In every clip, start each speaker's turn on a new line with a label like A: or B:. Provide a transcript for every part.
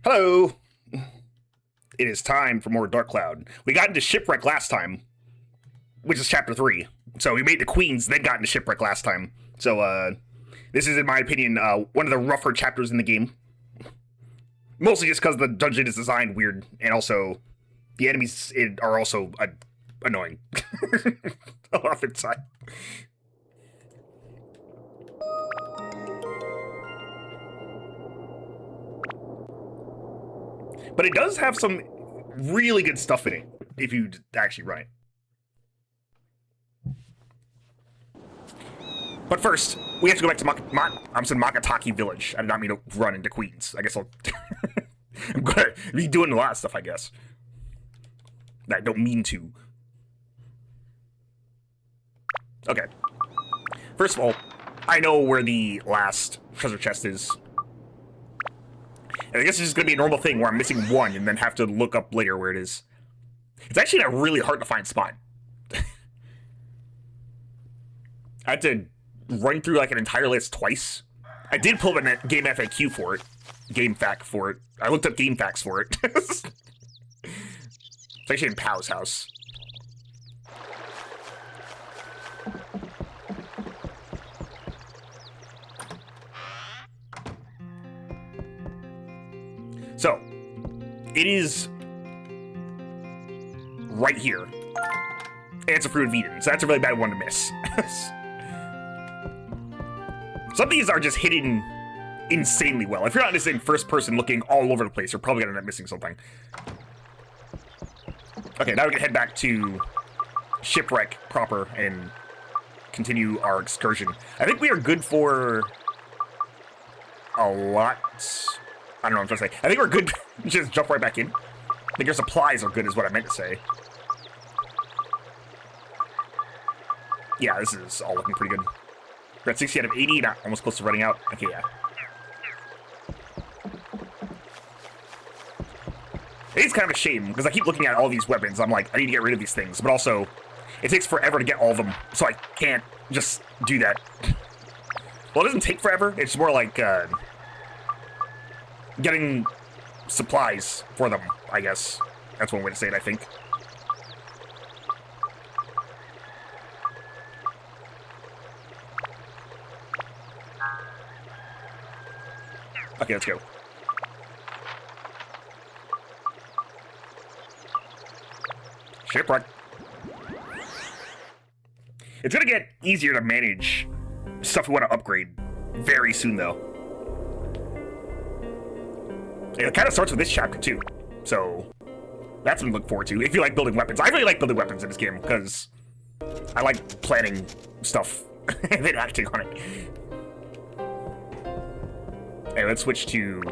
A: Hello! It is time for more Dark Cloud. We got into Shipwreck last time, which is Chapter 3. So we made the Queens, then got into Shipwreck last time. So, this is, in my opinion, one of the rougher chapters in the game. Mostly just because the dungeon is designed weird, and also, the enemies are also annoying. A lot of the time. But it does have some really good stuff in it, if you actually run it. But first, we have to go back to Makataki Village. I did not mean to run into Queens. I guess I'll... I'm gonna be doing a lot of stuff, I guess. That I don't mean to. Okay. First of all, I know where the last treasure chest is. And I guess it's just going to be a normal thing where I'm missing one and then have to look up later where it is. It's actually a really hard to find spot. I had to run through like an entire list twice. I did pull up a game FAQ for it. Game fact for it. I looked up game facts for it. It's actually in Pow's house. So, it is right here. And it's a Fruit of Eden, so that's a really bad one to miss. Some of these are just hidden insanely well. If you're not just in first person looking all over the place, you're probably gonna end up missing something. Okay, now we can head back to Shipwreck proper and continue our excursion. I think we are good for a lot. I don't know what I'm trying to say. I think we're good. Just jump right back in. I think our supplies are good is what I meant to say. Yeah, this is all looking pretty good. We're at 60 out of 80, not almost close to running out. Okay, yeah. It's kind of a shame, because I keep looking at all these weapons. I'm like, I need to get rid of these things. But also, it takes forever to get all of them, so I can't just do that. Well, it doesn't take forever. It's more like, getting supplies for them, I guess. That's one way to say it, I think. Okay, let's go. Shipwreck. It's gonna get easier to manage stuff we want to upgrade very soon, though. It kind of starts with this chapter, too. So, that's something to look forward to. If you like building weapons. I really like building weapons in this game, because I like planning stuff and then acting on it. Hey, let's switch to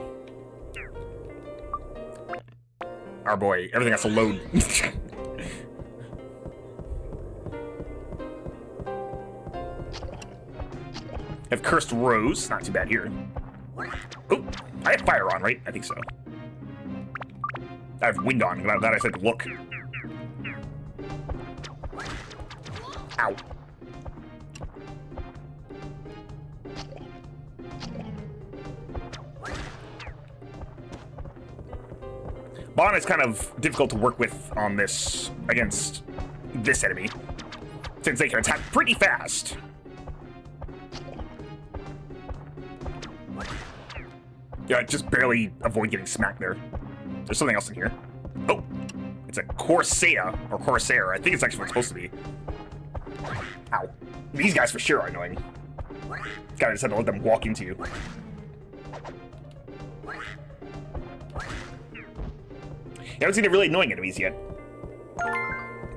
A: our boy. Everything has to load. Have Cursed Rose. Not too bad here. Oh, I have fire on, right? I think so. I have wind on. That I said look. Ow. Bon is kind of difficult to work with on this, against this enemy, since they can attack pretty fast. Yeah, just barely avoid getting smacked there. There's something else in here. Oh, it's a Corsair, or Corsair. I think it's actually what it's supposed to be. Ow. These guys for sure are annoying. Gotta just have to let them walk into you. I haven't seen the really annoying enemies yet.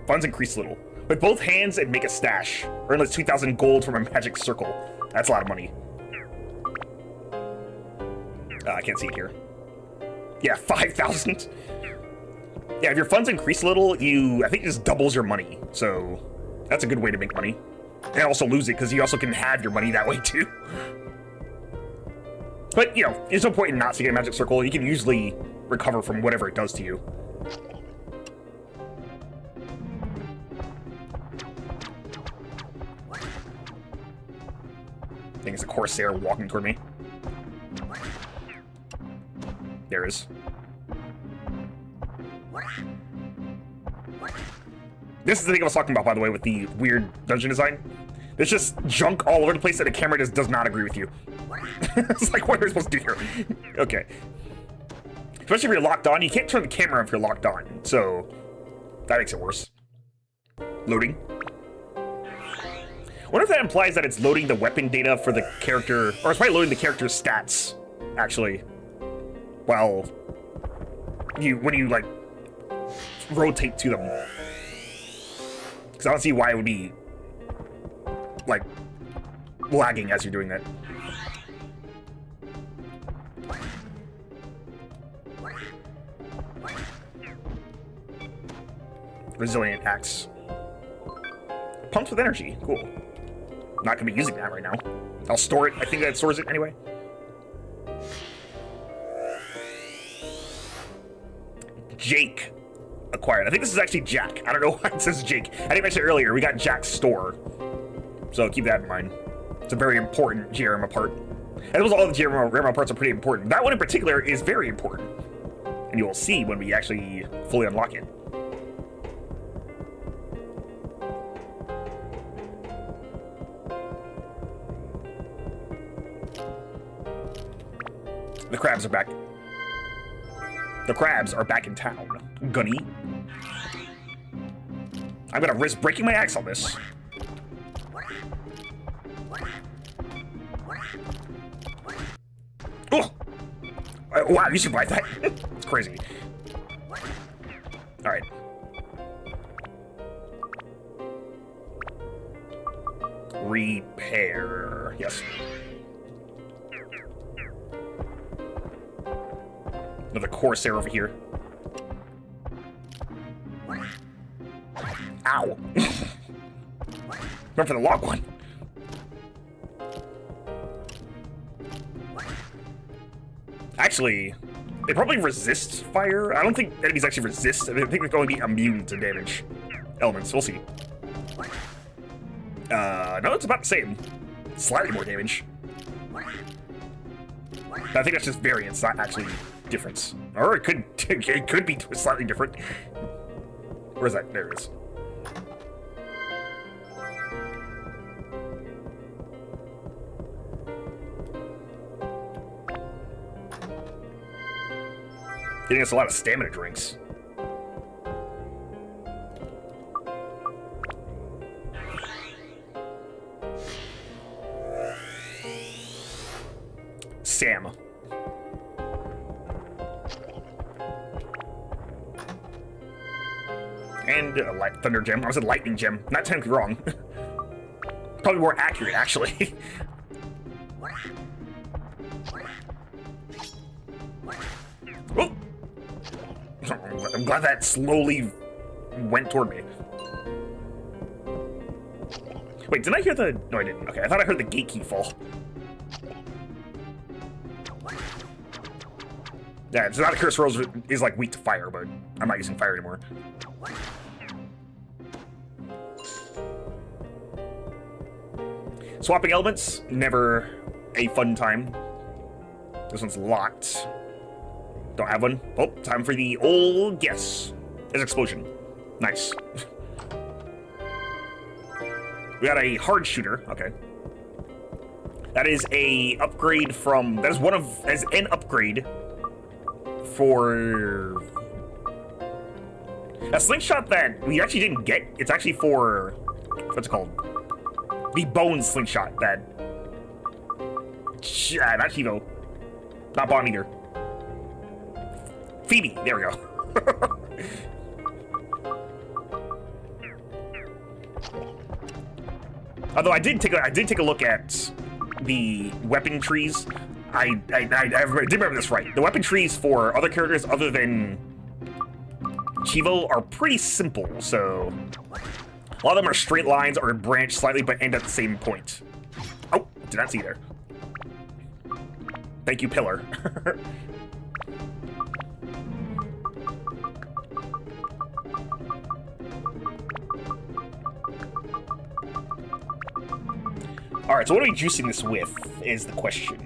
A: Funds increase a little. With both hands and make a stash. Earn like 2,000 gold from a magic circle. That's a lot of money. I can't see it here. Yeah, 5,000. Yeah, if your funds increase a little, I think it just doubles your money. So, that's a good way to make money. And also lose it, because you also can have your money that way, too. But, you know, there's no point in not seeing a magic circle. You can usually recover from whatever it does to you. I think it's a Corsair walking toward me. There is. This is the thing I was talking about, by the way, with the weird dungeon design. There's just junk all over the place that the camera just does not agree with you. It's like, what are we supposed to do here? Okay. Especially if you're locked on. You can't turn the camera if you're locked on. So, that makes it worse. Loading. I wonder if that implies that it's loading the weapon data for the character, or it's probably loading the character's stats, actually. Well, when you, like, rotate to them. Because I don't see why it would be, like, lagging as you're doing that. Resilient axe. Pumped with energy. Cool. Not gonna be using that right now. I'll store it. I think that stores it anyway. Jake acquired. I think this is actually Jack. I don't know why it says Jake. I didn't mention it earlier. We got Jack's store. So keep that in mind. It's a very important GRMA part. And those all the GRMA parts are pretty important. That one in particular is very important. And you will see when we actually fully unlock it. The crabs are back. The crabs are back in town. Gunny. I'm gonna risk breaking my axe on this. Oh! Wow, you survived that? It's crazy. Alright. Repair. Yes. Another Corsair over here. Ow! Run for the log one. Actually, they probably resist fire. I don't think enemies actually resist. I think they're going to be immune to damage elements. We'll see. No, it's about the same. Slightly more damage. I think that's just variance, not actually difference. Or it could be slightly different. Where is that? There it is. Getting us a lot of stamina drinks. Sam. And a light thunder gem. I was a lightning gem. Not technically wrong. Probably more accurate, actually. Oh! I'm glad that slowly went toward me. Wait, did I hear the... No, I didn't. Okay, I thought I heard the gate key fall. Yeah, it's not a curse rose is like weak to fire, but I'm not using fire anymore. Swapping elements, never a fun time. This one's locked. Don't have one. Oh, time for the old guess. There's explosion. Nice. We got a hard shooter. Okay. That is a upgrade from... That is one of... As an upgrade for... A slingshot that we actually didn't get. It's actually for... What's it called? The bone slingshot that... Not Chivo. Not Bon either. Phoebe, there we go. Although I did take a look at the weapon trees. I did remember this right. The weapon trees for other characters other than Chivo are pretty simple, so a lot of them are straight lines or branch slightly but end at the same point. Oh, did not see there. Thank you, Pillar. Alright, so what are we juicing this with, is the question.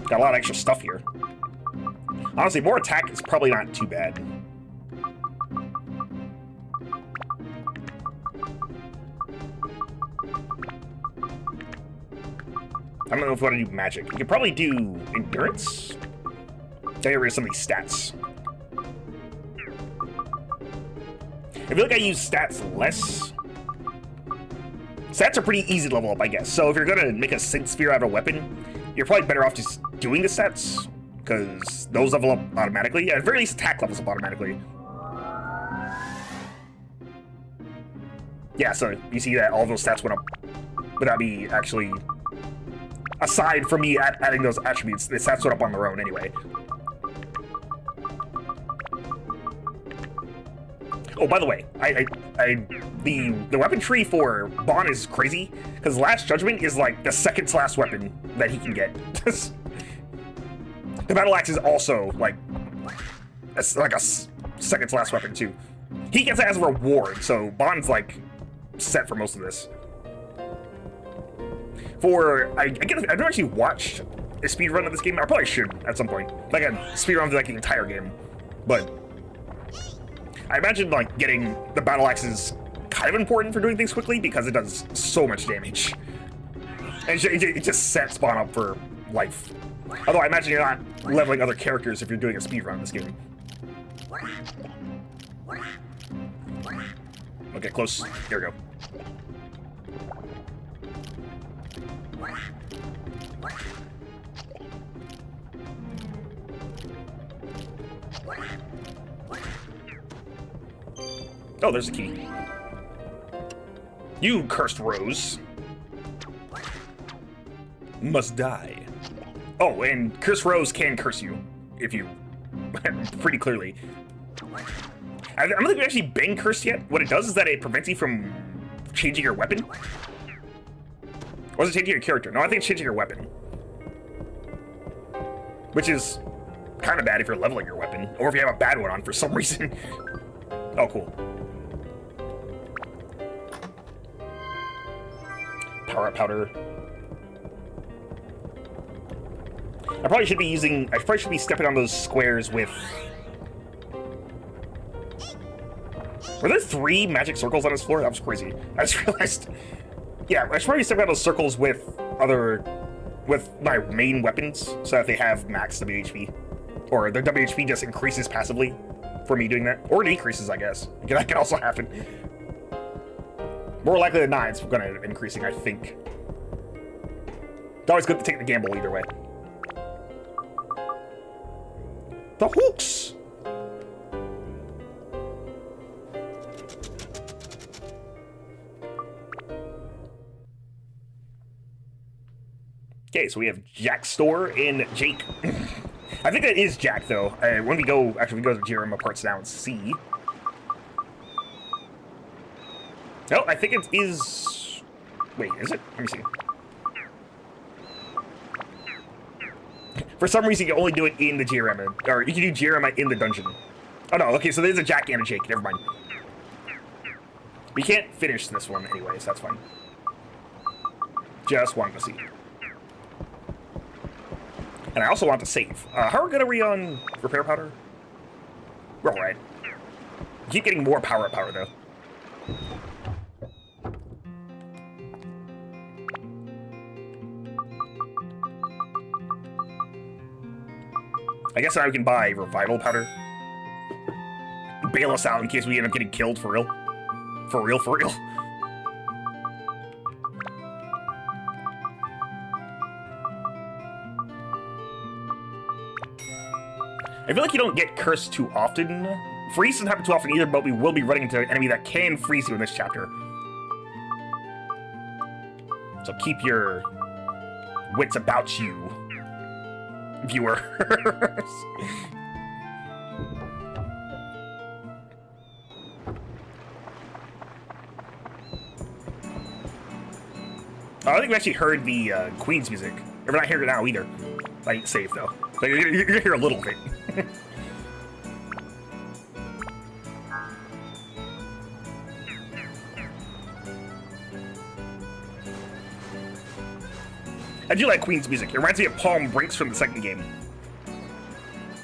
A: Got a lot of extra stuff here. Honestly, more attack is probably not too bad. I don't know if we want to do magic. You could probably do endurance. Get rid of some of these stats. I feel like I use stats less. Stats are pretty easy to level up, I guess. So if you're gonna make a synth sphere out of a weapon, you're probably better off just doing the stats, because those level up automatically. Yeah, at the very least, attack levels up automatically. Yeah, so you see that all those stats went up without me actually, aside from me adding those attributes, the stats went up on their own anyway. Oh, by the way, the weapon tree for Bon is crazy, because Last Judgment is like the second to last weapon that he can get. The battle axe is also like a second to last weapon too. He gets it as a reward, so Bon's like set for most of this. I've never actually watched a speedrun of this game. I probably should at some point, like a speedrun of like the entire game, but I imagine like getting the battle axe is kind of important for doing things quickly because it does so much damage, and it just sets Spawn up for life. Although I imagine you're not leveling other characters if you're doing a speedrun in this game. Okay, close. Here we go. Oh, there's a key. You cursed rose must die. Oh, and cursed rose can curse you if you pretty clearly. I don't think we've actually been cursed yet. What it does is that it prevents you from changing your weapon. Or is it changing your character? No, I think it's changing your weapon. Which is kind of bad if you're leveling your weapon, or if you have a bad one on for some reason. Oh, cool. Power up powder. I probably should be stepping on those squares with... Were there 3 magic circles on this floor? That was crazy. I just realized... Yeah, I should probably step on those circles with my main weapons, so that they have max WHP. Or their WHP just increases passively for me doing that. Or decreases, I guess. That can also happen. More likely than not, it's going to end up increasing, I think. It's always good to take the gamble either way. The hooks! Okay, so we have Jack's store and Jake. I think that is Jack, though. When we go to Jerema parts now and see. No, I think it is... Wait, is it? Let me see. For some reason, you can only do it in the Jerema. Or you can do Jerema in the dungeon. Oh, no. Okay, so there's a Jack and a Jake. Never mind. We can't finish this one anyways. That's fine. Just wanted to see. And I also want to save. How good are we on repair powder? We're alright. Keep getting more power up power, though. I guess now we can buy revival powder. Bail us out in case we end up getting killed for real. For real, for real. I feel like you don't get cursed too often. Freeze doesn't happen too often either, but we will be running into an enemy that can freeze you in this chapter. So keep your wits about you, viewers. I don't think we actually heard the Queen's music. We're not hearing it now either. Like, safe though. Like, you're gonna hear a little bit. I do like Queen's music. It reminds me of Palm Breaks from the second game.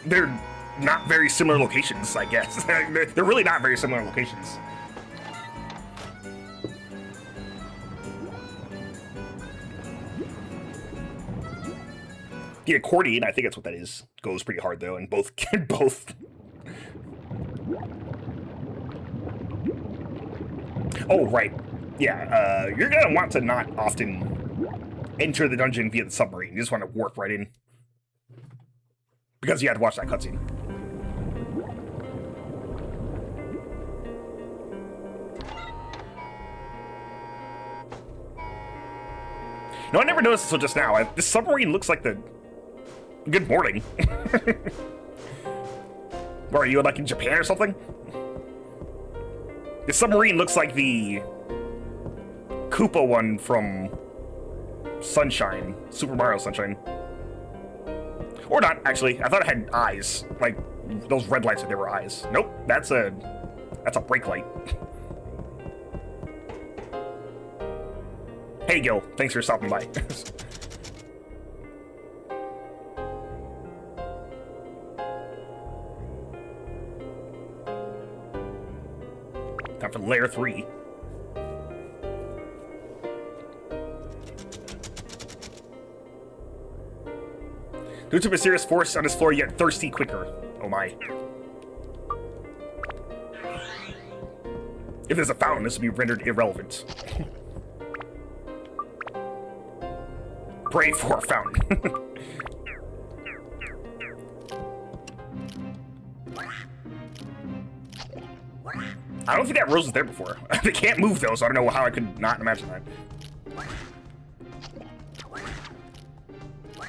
A: They're not very similar locations, I guess. They're really not very similar locations. The accordion, I think that's what that is, goes pretty hard though, and both both. Oh right, yeah. You're gonna want to not often enter the dungeon via the submarine. You just want to warp right in because you have to watch that cutscene. No, I never noticed this until just now. This submarine looks like the... Good morning. Where are you, like in Japan or something? This submarine looks like the Koopa one from Sunshine, Super Mario Sunshine. Or not, actually. I thought it had eyes, like those red lights that they were eyes. Nope, that's a brake light. Hey Gil, thanks for stopping by. Time for layer 3. Due to mysterious force on this floor, you get thirsty quicker. Oh my. If there's a fountain, this will be rendered irrelevant. Pray for a fountain. I don't think that rose was there before. They can't move though, so I don't know how I could not imagine that.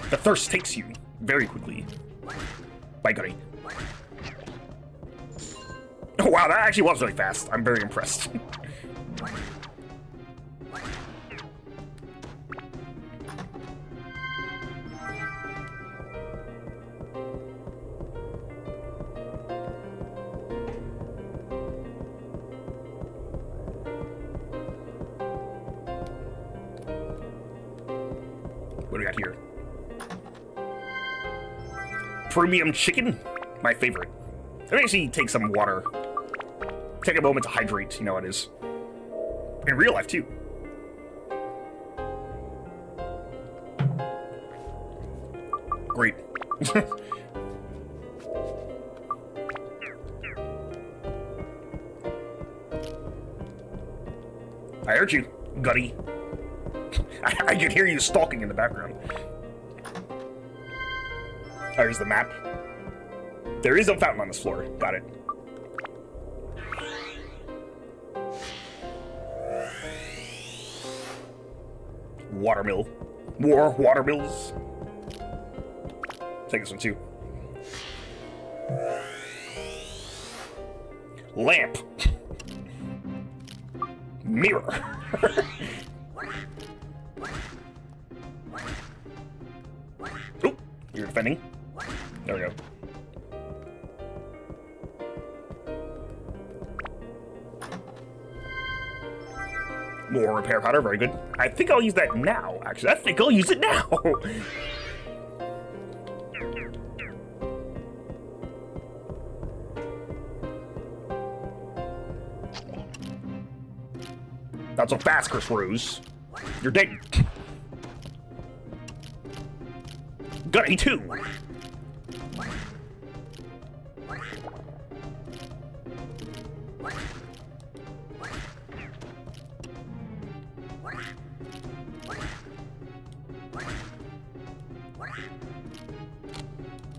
A: The thirst takes you very quickly. By golly. Oh wow, that actually was really fast. I'm very impressed. What do we got here? Premium chicken? My favorite. Let me actually take some water. Take a moment to hydrate, you know how it is. In real life, too. Great. I heard you, Gutty. I can hear you stalking in the background. Oh, here's the map. There is a fountain on this floor. Got it. Watermill. More watermills. Take this one too. Lamp. Mirror. Oop, you're defending. There we go. More repair powder, very good. I think I'll use that now, actually. I think I'll use it now! Not so fast, Chris Rose. You're dead. Gutty too!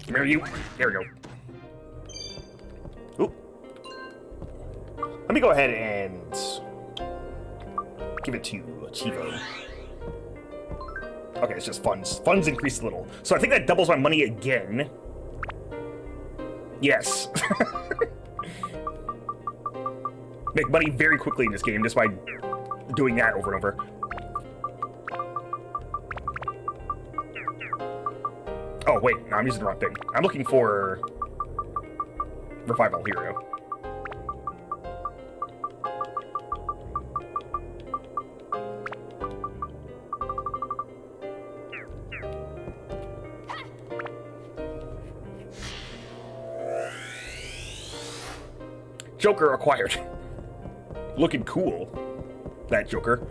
A: Come here, you. There we go. Oop. Let me go ahead and give it to Chivo. Okay, it's just funds. Funds increase a little. So I think that doubles my money again. Yes. Make money very quickly in this game just by doing that over and over. Oh, wait. No, I'm using the wrong thing. I'm looking for Revival Hero. Joker acquired. Looking cool. That Joker.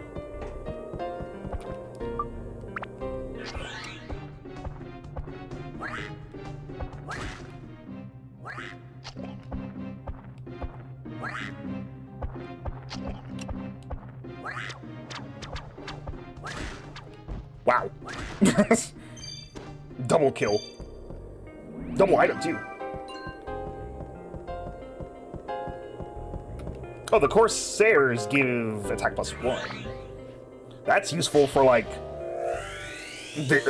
A: Wow. Double kill. Double item, too. Oh, the Corsairs give attack +1. That's useful for, like,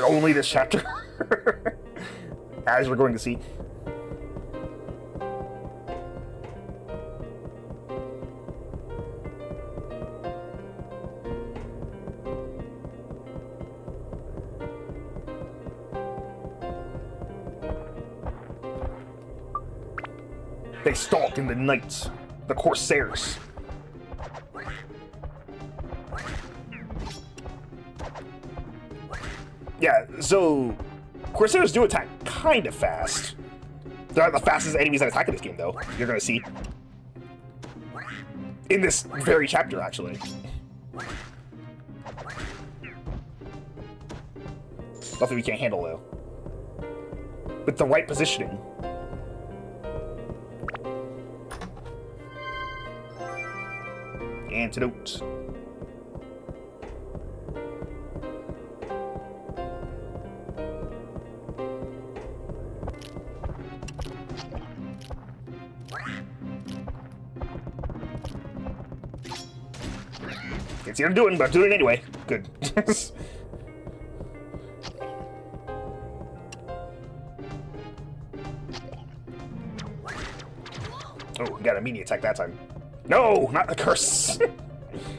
A: only this chapter. As we're going to see. They stalked in the night. The Corsairs. Yeah, so Corsairs do attack kind of fast. They're not the fastest enemies that attack in this game, though. You're gonna see. In this very chapter, actually. Nothing we can't handle, though. With the right positioning. Antidote. Can't see what I'm doing, but I'm doing it anyway. Good. Oh, we got a mini attack that time. No, not the curse.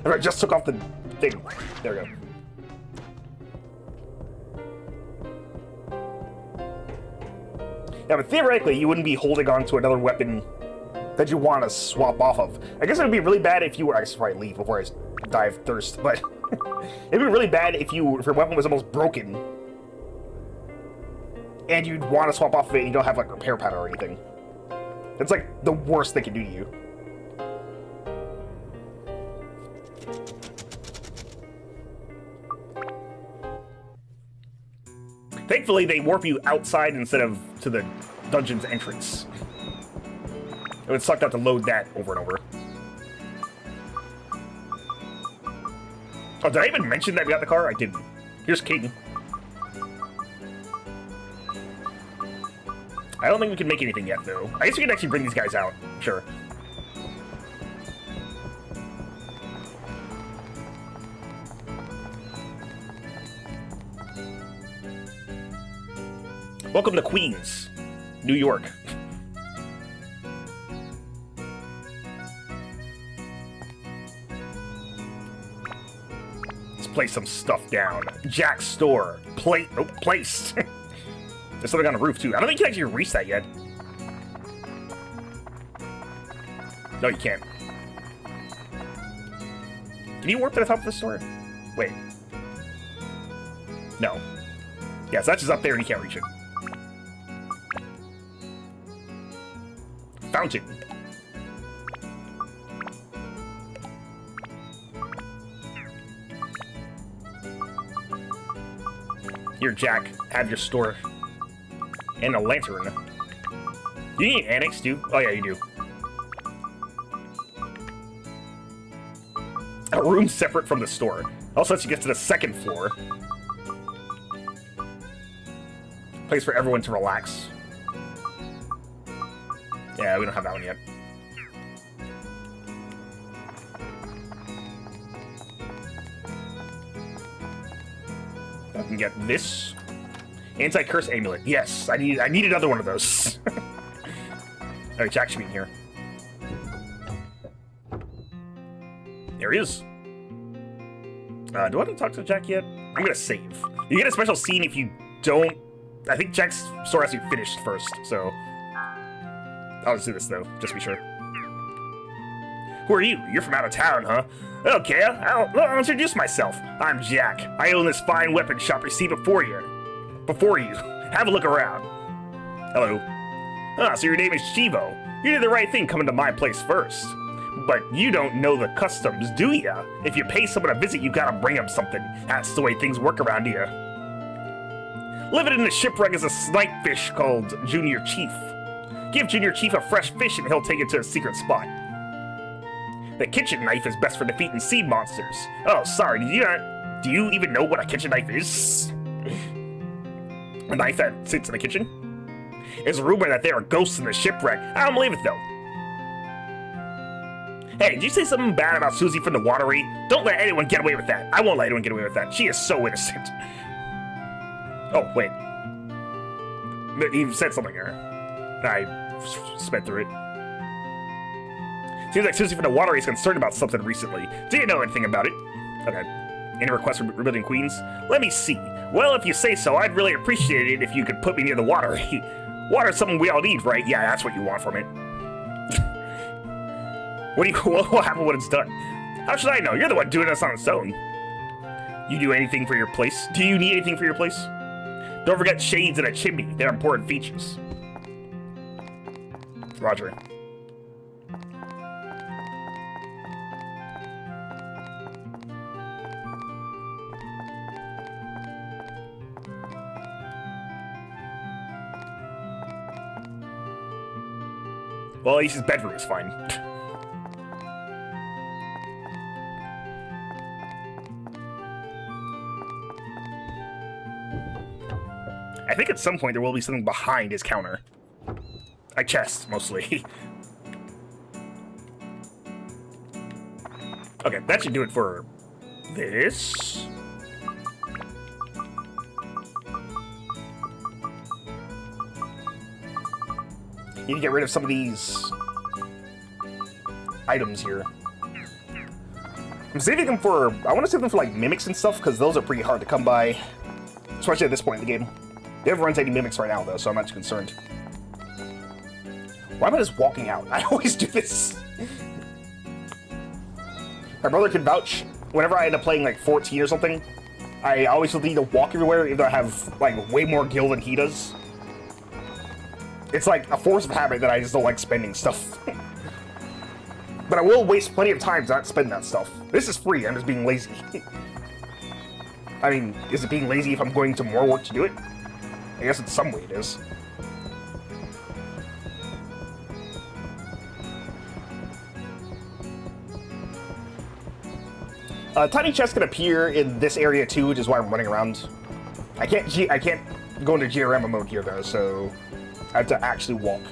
A: I just took off the thing. There we go. Yeah, but theoretically, you wouldn't be holding on to another weapon that you want to swap off of. I guess it would be really bad if you were... I should probably leave before I die of thirst, but... it'd be really bad if your weapon was almost broken. And you'd want to swap off of it and you don't have, like, repair pad or anything. It's, like, the worst they can do to you. Thankfully, they warp you outside instead of to the dungeon's entrance. It would suck not to load that over and over. Oh, did I even mention that we got the car? I didn't. Here's King. I don't think we can make anything yet, though. I guess we can actually bring these guys out. Sure. Welcome to Queens, New York. Let's place some stuff down. Jack's store. Placed. There's something on the roof, too. I don't think you can actually reach that yet. No, you can't. Can you warp to the top of the store? Wait. No. Yeah, so that's just up there and you can't reach it. Fountain. Here, Jack. Have your store. And a lantern. You need an annex, too? Oh, yeah, you do. A room separate from the store. Also lets you get to the second floor. Place for everyone to relax. Yeah, we don't have that one yet. I can get this. Anti-curse amulet. Yes, I need another one of those. Alright, Jack should be in here. There he is. Do I want to talk to Jack yet? I'm gonna save. You get a special scene if you don't... I think Jack's store has to be finished first, so... I'll just do this, though, just to be sure. Who are you? You're from out of town, huh? Okay, I'll introduce myself. I'm Jack. I own this fine weapon shop you see before you. Have a look around. Hello. Ah, so your name is Chivo. You did the right thing coming to my place first. But you don't know the customs, do ya? If you pay someone a visit, you gotta bring them something. That's the way things work around here. Living in the shipwreck is a snipe fish called Junior Chief. Give Junior Chief a fresh fish and he'll take it to a secret spot. The kitchen knife is best for defeating sea monsters. Oh, sorry, do you even know what a kitchen knife is? A knife that sits in the kitchen? There's a rumor that there are ghosts in the shipwreck. I don't believe it, though. Hey, did you say something bad about Susie from the watery? Don't let anyone get away with that. I won't let anyone get away with that. She is so innocent. Oh, wait. He said something here. I sped through it. Seems like Susie from the watery is concerned about something recently. Do you know anything about it? Okay. Any requests for rebuilding Queens? Let me see. Well, if you say so, I'd really appreciate it if you could put me near the watery. Water's something we all need, right? Yeah, that's what you want from it. What will happen when it's done? How should I know? You're the one doing this on its own. You do anything for your place? Do you need anything for your place? Don't forget shades and a chimney. They're important features. Roger. Well, at least his bedroom is fine. I think at some point there will be something behind his counter. A chest, mostly. Okay, that should do it for this. Need to get rid of some of these items here. I'm saving them for... I want to save them for, like, mimics and stuff, because those are pretty hard to come by. Especially at this point in the game. They haven't run into any mimics right now, though, so I'm not too concerned. Why am I just walking out? I always do this. My brother can vouch. Whenever I end up playing, like, 14 or something, I always feel the need to walk everywhere, even though I have, like, way more gil than he does. It's like a force of habit that I just don't like spending stuff. But I will waste plenty of time to not spend that stuff. This is free, I'm just being lazy. I mean, is it being lazy if I'm going to more work to do it? I guess in some way it is. Tiny chests can appear in this area too, which is why I'm running around. I can't go into GRM mode here though, so I have to actually walk.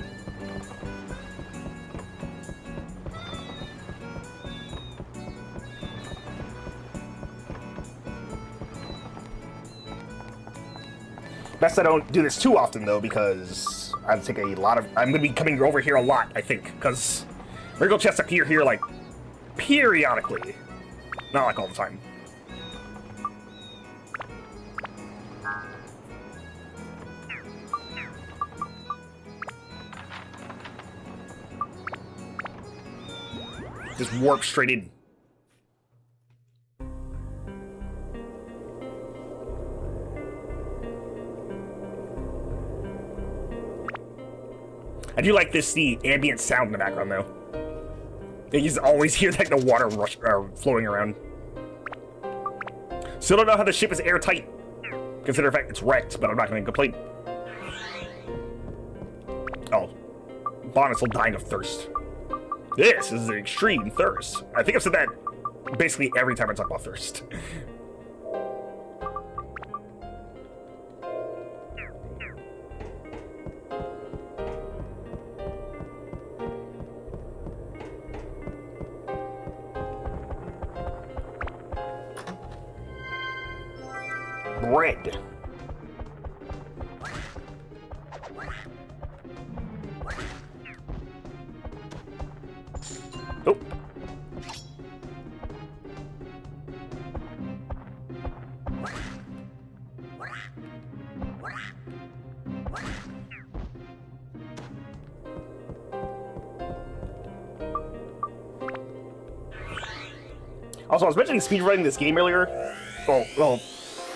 A: Best I don't do this too often though, because I have to take a lot of... I'm going to be coming over here a lot, I think, because miracle chests appear here, like, periodically. Not like all the time. Just warp straight in. I do like this, the ambient sound in the background, though. You just always hear like the water rush flowing around. Still don't know how the ship is airtight. Consider the fact it's wrecked, but I'm not going to complain. Oh, Bon is still dying of thirst. This is an extreme thirst. I think I've said that basically every time I talk about thirst. Bread. Oh. Also, I was mentioning speedrunning this game earlier. Well,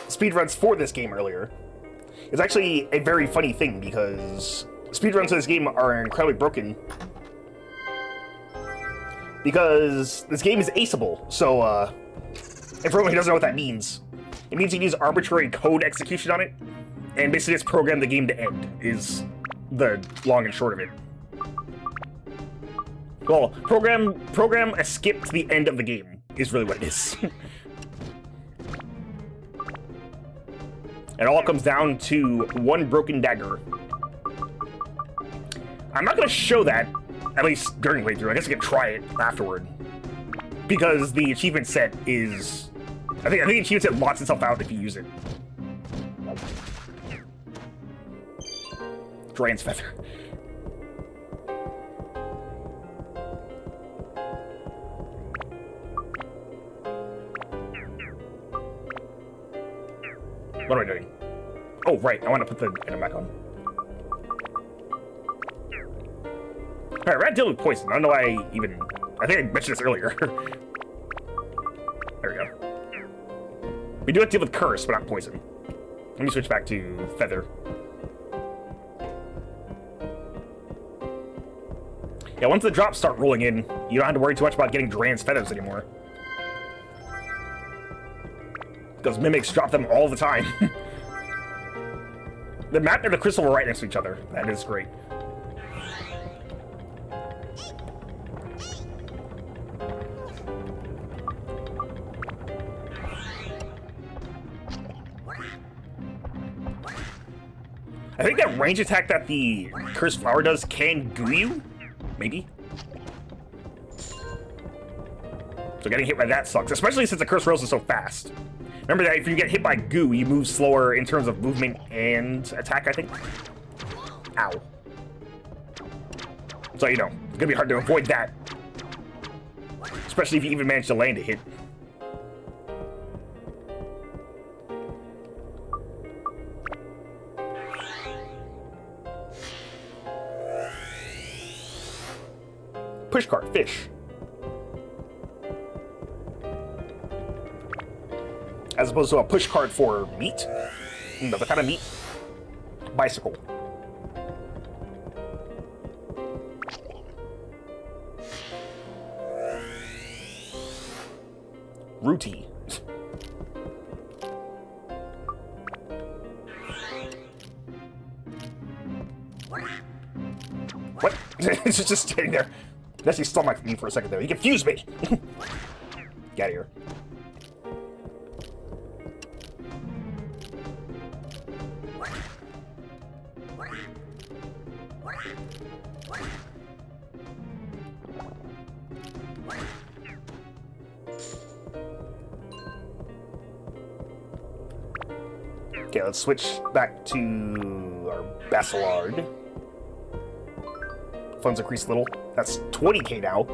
A: speedruns for this game earlier. It's actually a very funny thing because speedruns of this game are incredibly broken because this game is aceable. So, if everyone who doesn't know what that means, it means you can use arbitrary code execution on it, and basically just program the game to end, is the long and short of it. Well, program a skip to the end of the game is really what it is. It all comes down to one broken dagger. I'm not going to show that, at least during playthrough. I guess I can try it afterward. Because the achievement set is... I think the achievement set locks itself out if you use it. Dragon's Feather. What am I doing? Oh, right. I want to put the item back on. Alright, we're at dealing with poison. I don't know why I even... I think I mentioned this earlier. There we go. We do have to deal with curse, but not poison. Let me switch back to feather. Yeah, once the drops start rolling in, you don't have to worry too much about getting Dragon's Feathers anymore. Because mimics drop them all the time. The map and the crystal were right next to each other. That is great. I think that range attack that the Cursed Flower does can goo you? Maybe? So getting hit by that sucks, especially since the Cursed Rose is so fast. Remember that if you get hit by goo, you move slower in terms of movement and attack, I think? Ow. So, you know, it's gonna be hard to avoid that. Especially if you even manage to land a hit. Pushcart, fish. As opposed to a pushcart for meat. Another kind of meat. Bicycle. Rooty. What? It's just standing there. Actually stomached me for a second there. He confused me. Get out of here. Okay, let's switch back to our Basilard. Funds increased a little. That's 20k now.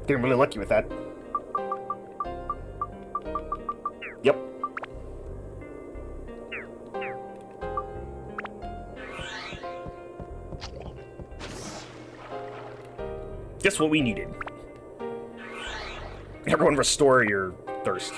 A: Getting really lucky with that. Yep. Just what we needed. Everyone restore your thirst.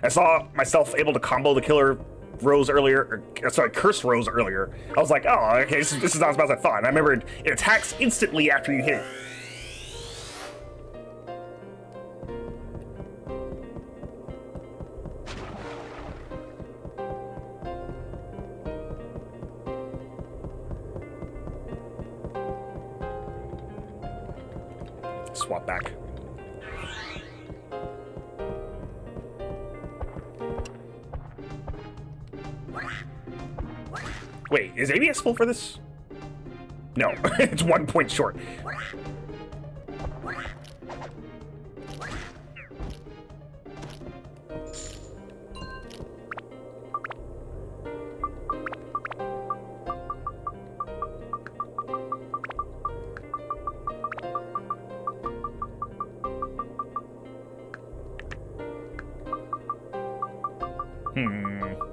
A: I saw myself able to combo the killer Rose earlier, or sorry, Curse Rose earlier. I was like, oh, okay, this is not as bad as I thought. And I remembered it attacks instantly after you hit it. Swap back. Wait, is ABS full for this? No, it's 1 point short.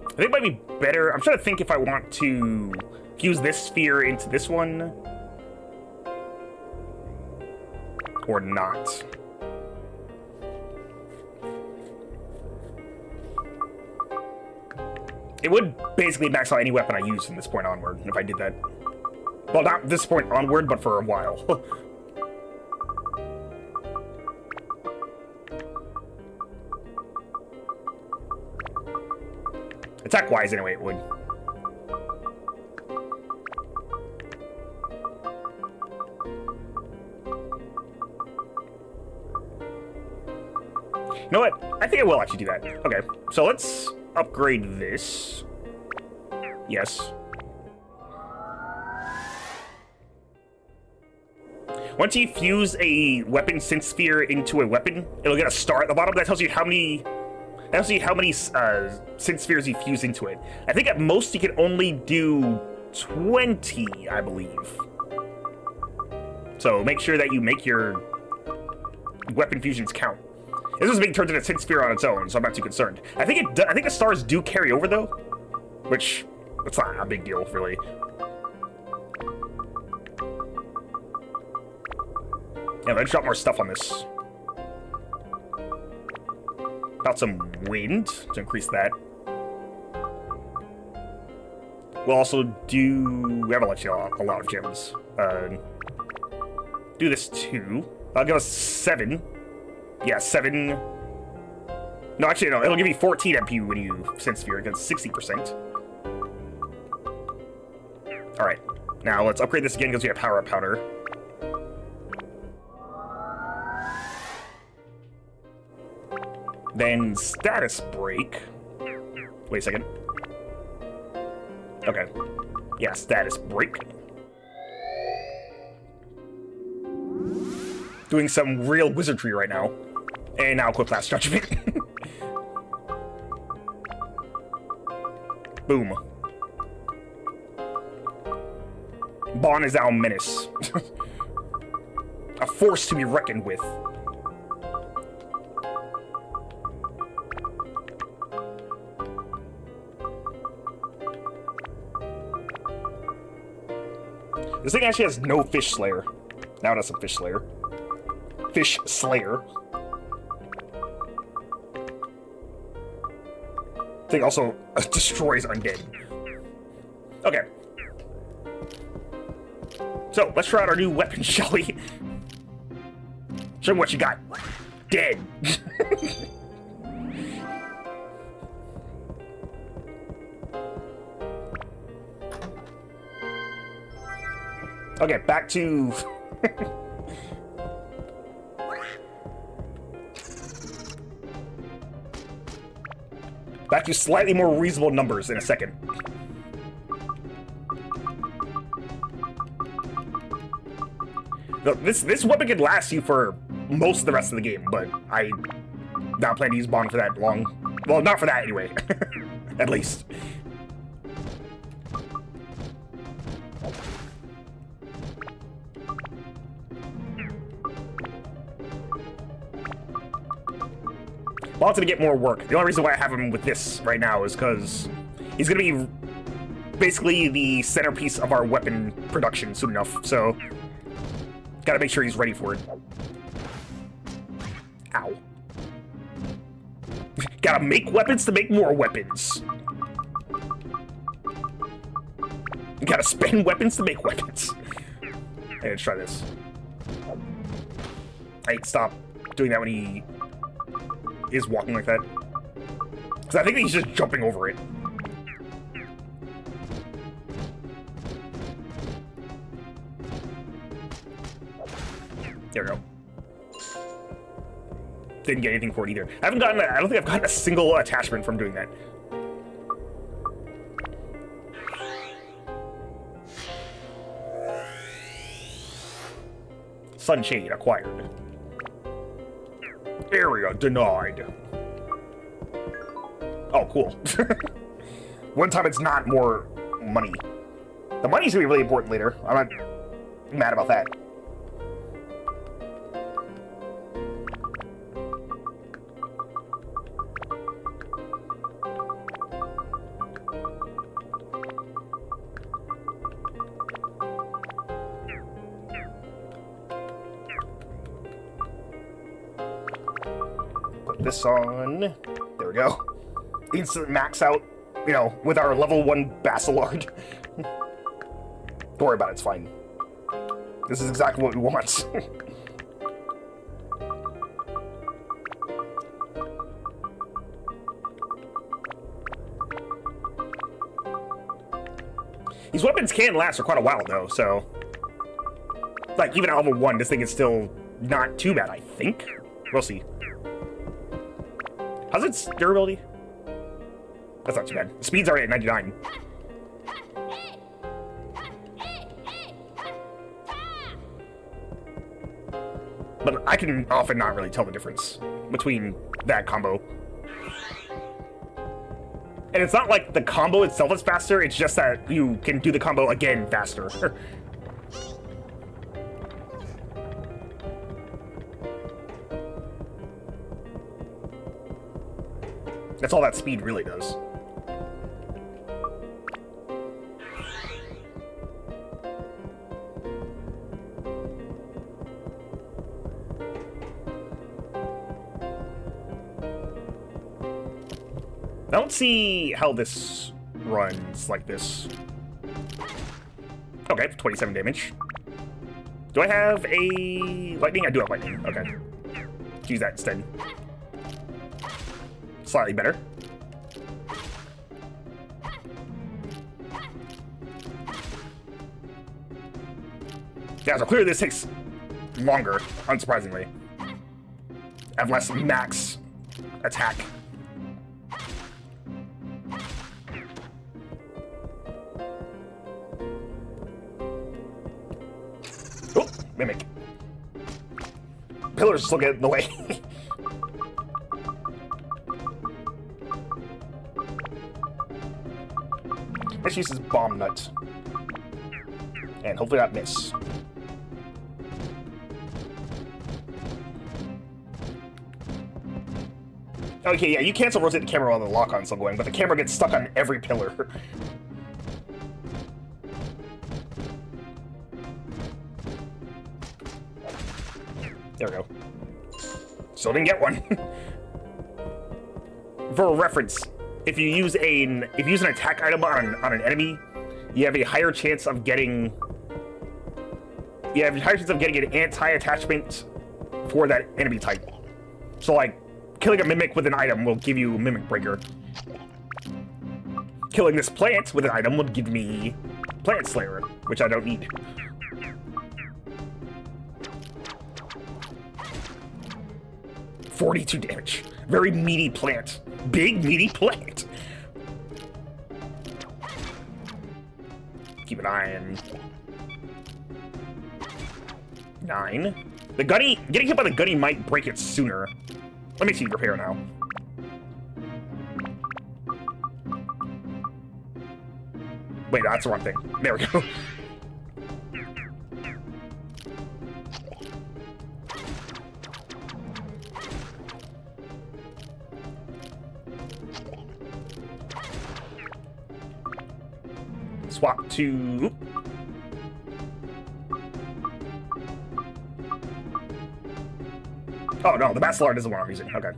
A: I think it might be better. I'm trying to think if I want to fuse this sphere into this one or not. It would basically max out any weapon I use from this point onward, if I did that. Well, not this point onward, but for a while. Attack-wise, anyway, it would. You know what? I think I will actually do that. Okay, so let's upgrade this. Yes. Once you fuse a weapon synth sphere into a weapon, it'll get a star at the bottom. That tells you how many synth spheres you fuse into it. I think at most you can only do 20, I believe. So make sure that you make your weapon fusions count. This is being turned into a synth sphere on its own, so I'm not too concerned. I think the stars do carry over though, which it's not a big deal really. Yeah, let's drop more stuff on this. About some wind to increase that. We'll also do... We have actually a lot of gems. Do this too. I'll give us 7. Yeah, 7. No, actually, no. It'll give you 14 MP when you synth sphere against 60%. Alright. Now, let's upgrade this again because we have power-up powder. Then status break. Wait a second. Okay. Yeah, status break. Doing some real wizardry right now. And now quick class judgment. Boom. Bon is now a menace. A force to be reckoned with. This thing actually has no Fish Slayer. Now it has some Fish Slayer. Fish Slayer. Thing also destroys undead. Okay. So, let's try out our new weapon, shall we? Show me what you got. Dead. Okay, back to... back to slightly more reasonable numbers in a second. This weapon can last you for most of the rest of the game, but I not plan to use Bond for that long. Well, not for that anyway. At least. Bond's gonna get more work. The only reason why I have him with this right now is because he's gonna be basically the centerpiece of our weapon production soon enough, so gotta make sure he's ready for it. Ow. Gotta make weapons to make more weapons. You gotta spend weapons to make weapons. Hey, let's try this. I stop doing that when he is walking like that. Because I think he's just jumping over it. There we go. Didn't get anything for it either. I don't think I've gotten a single attachment from doing that. Sunshade acquired. Area denied. Oh, cool. One time it's not more money. The money's gonna be really important later. I'm not mad about that. This on. There we go. Instant max out you know, with our level 1 Basilard. Don't worry about it, it's fine. This is exactly what we want. These weapons can last for quite a while, though, so... Like, even at level 1, this thing is still not too bad, I think. We'll see. How's its durability? That's not too bad. Speed's already at 99. But I can often not really tell the difference between that combo. And it's not like the combo itself is faster, it's just that you can do the combo again faster. That's all that speed really does. I don't see how this runs like this. Okay, 27 damage. Do I have a lightning? I do have lightning. Okay. Let's use that instead. Slightly better. Yeah, so clearly this takes longer, unsurprisingly. I have less max attack. Oh, mimic. Pillars still get in the way. Let's use this bomb nut. And hopefully not miss. Okay, yeah, you cancel rotate the camera while the lock-on's still going, but the camera gets stuck on every pillar. There we go. Still didn't get one. For reference, if you use an attack item on an enemy, you have a higher chance of getting an anti-attachment for that enemy type. So like killing a mimic with an item will give you Mimic Breaker. Killing this plant with an item would give me Plant Slayer, which I don't need. $42 damage. Very meaty plant. Big, meaty plant. Keep an eye on 9. The gunny, getting hit by the gunny might break it sooner. Let me see repair now. Wait, that's the wrong thing. There we go. Swap to... Oh, no, the Basilard is the one I'm using. Okay.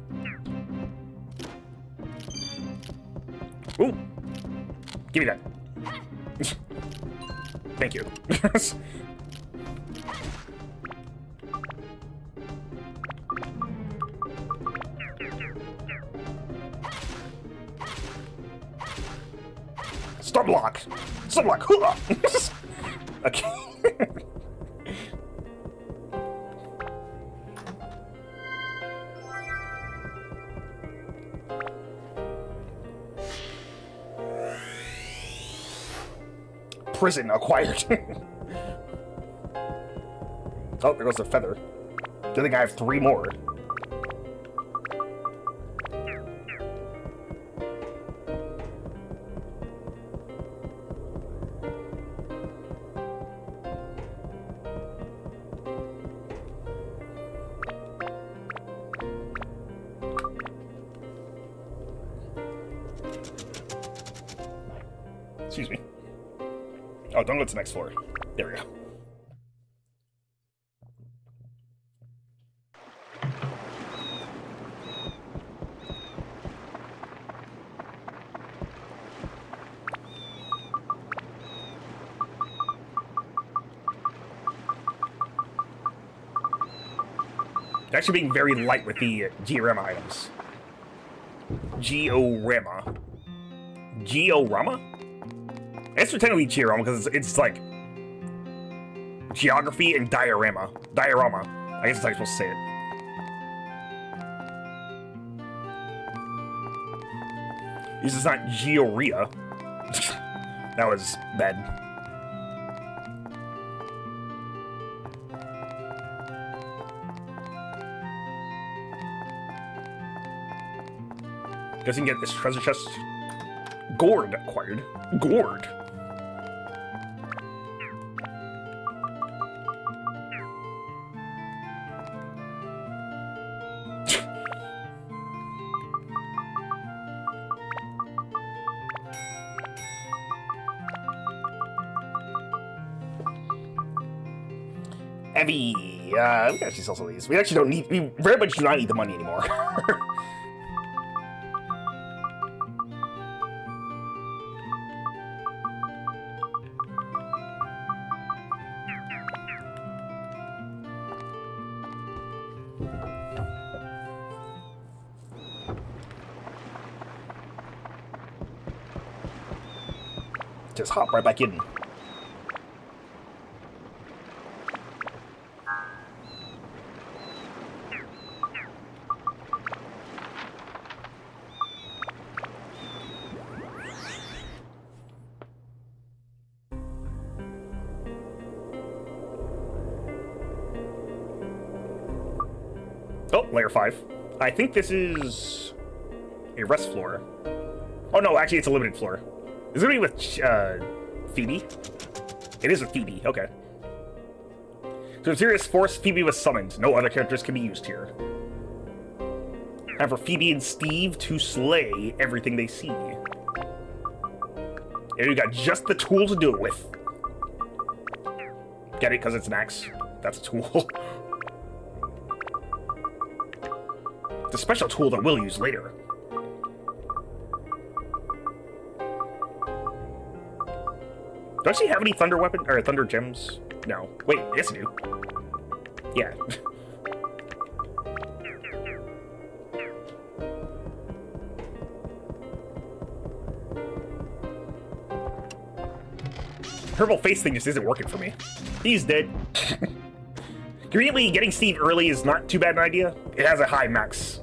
A: Ooh. Give me that. Thank you. Stun block. Hooah! Okay. Prison acquired. Oh, there goes the feather. I think I have 3 more. Excuse me. Oh, don't go to the next floor. There we go. Actually being very light with the Georama items. Georama. Georama? It's technically Georama because it's like geography and diorama. Diorama. I guess that's how you're supposed to say it. This is not Georia. That was bad. Guess you can get this treasure chest. Gourd acquired. Gourd. Heavy. We can actually sell some of these. We actually don't need. We very much do not need the money anymore. Just hop right back in. Oh, layer 5. I think this is a rest floor. Oh no, actually it's a limited floor. Is it gonna be with Phoebe? It is with Phoebe, okay. So in serious force, Phoebe was summoned. No other characters can be used here. And for Phoebe and Steve to slay everything they see. And you got just the tool to do it with. Get it? Because it's an axe. That's a tool. It's a special tool that we'll use later. Do I actually have any thunder weapon or thunder gems? No. Wait, yes I do. Yeah. Purple face thing just isn't working for me. He's dead. Conveniently, getting Steve early is not too bad an idea. It has a high max.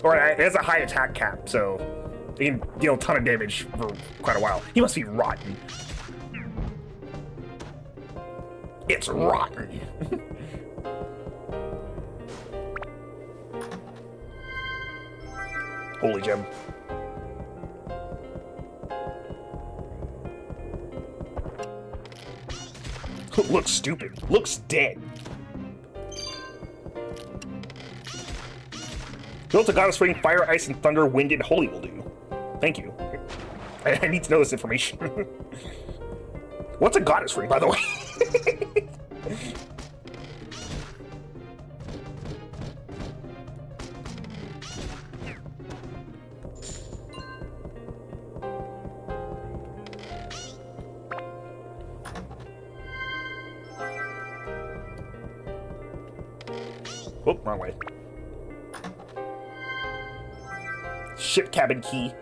A: Or it has a high attack cap, so it can deal a ton of damage for quite a while. He must be rotten. It's rotten. Holy gem. Looks stupid. Looks dead. Built a goddess ring, fire, ice, and thunder, wind, and holy will do. Thank you. I need to know this information. What's a goddess ring, by the way? Oh, wrong way. Ship cabin key.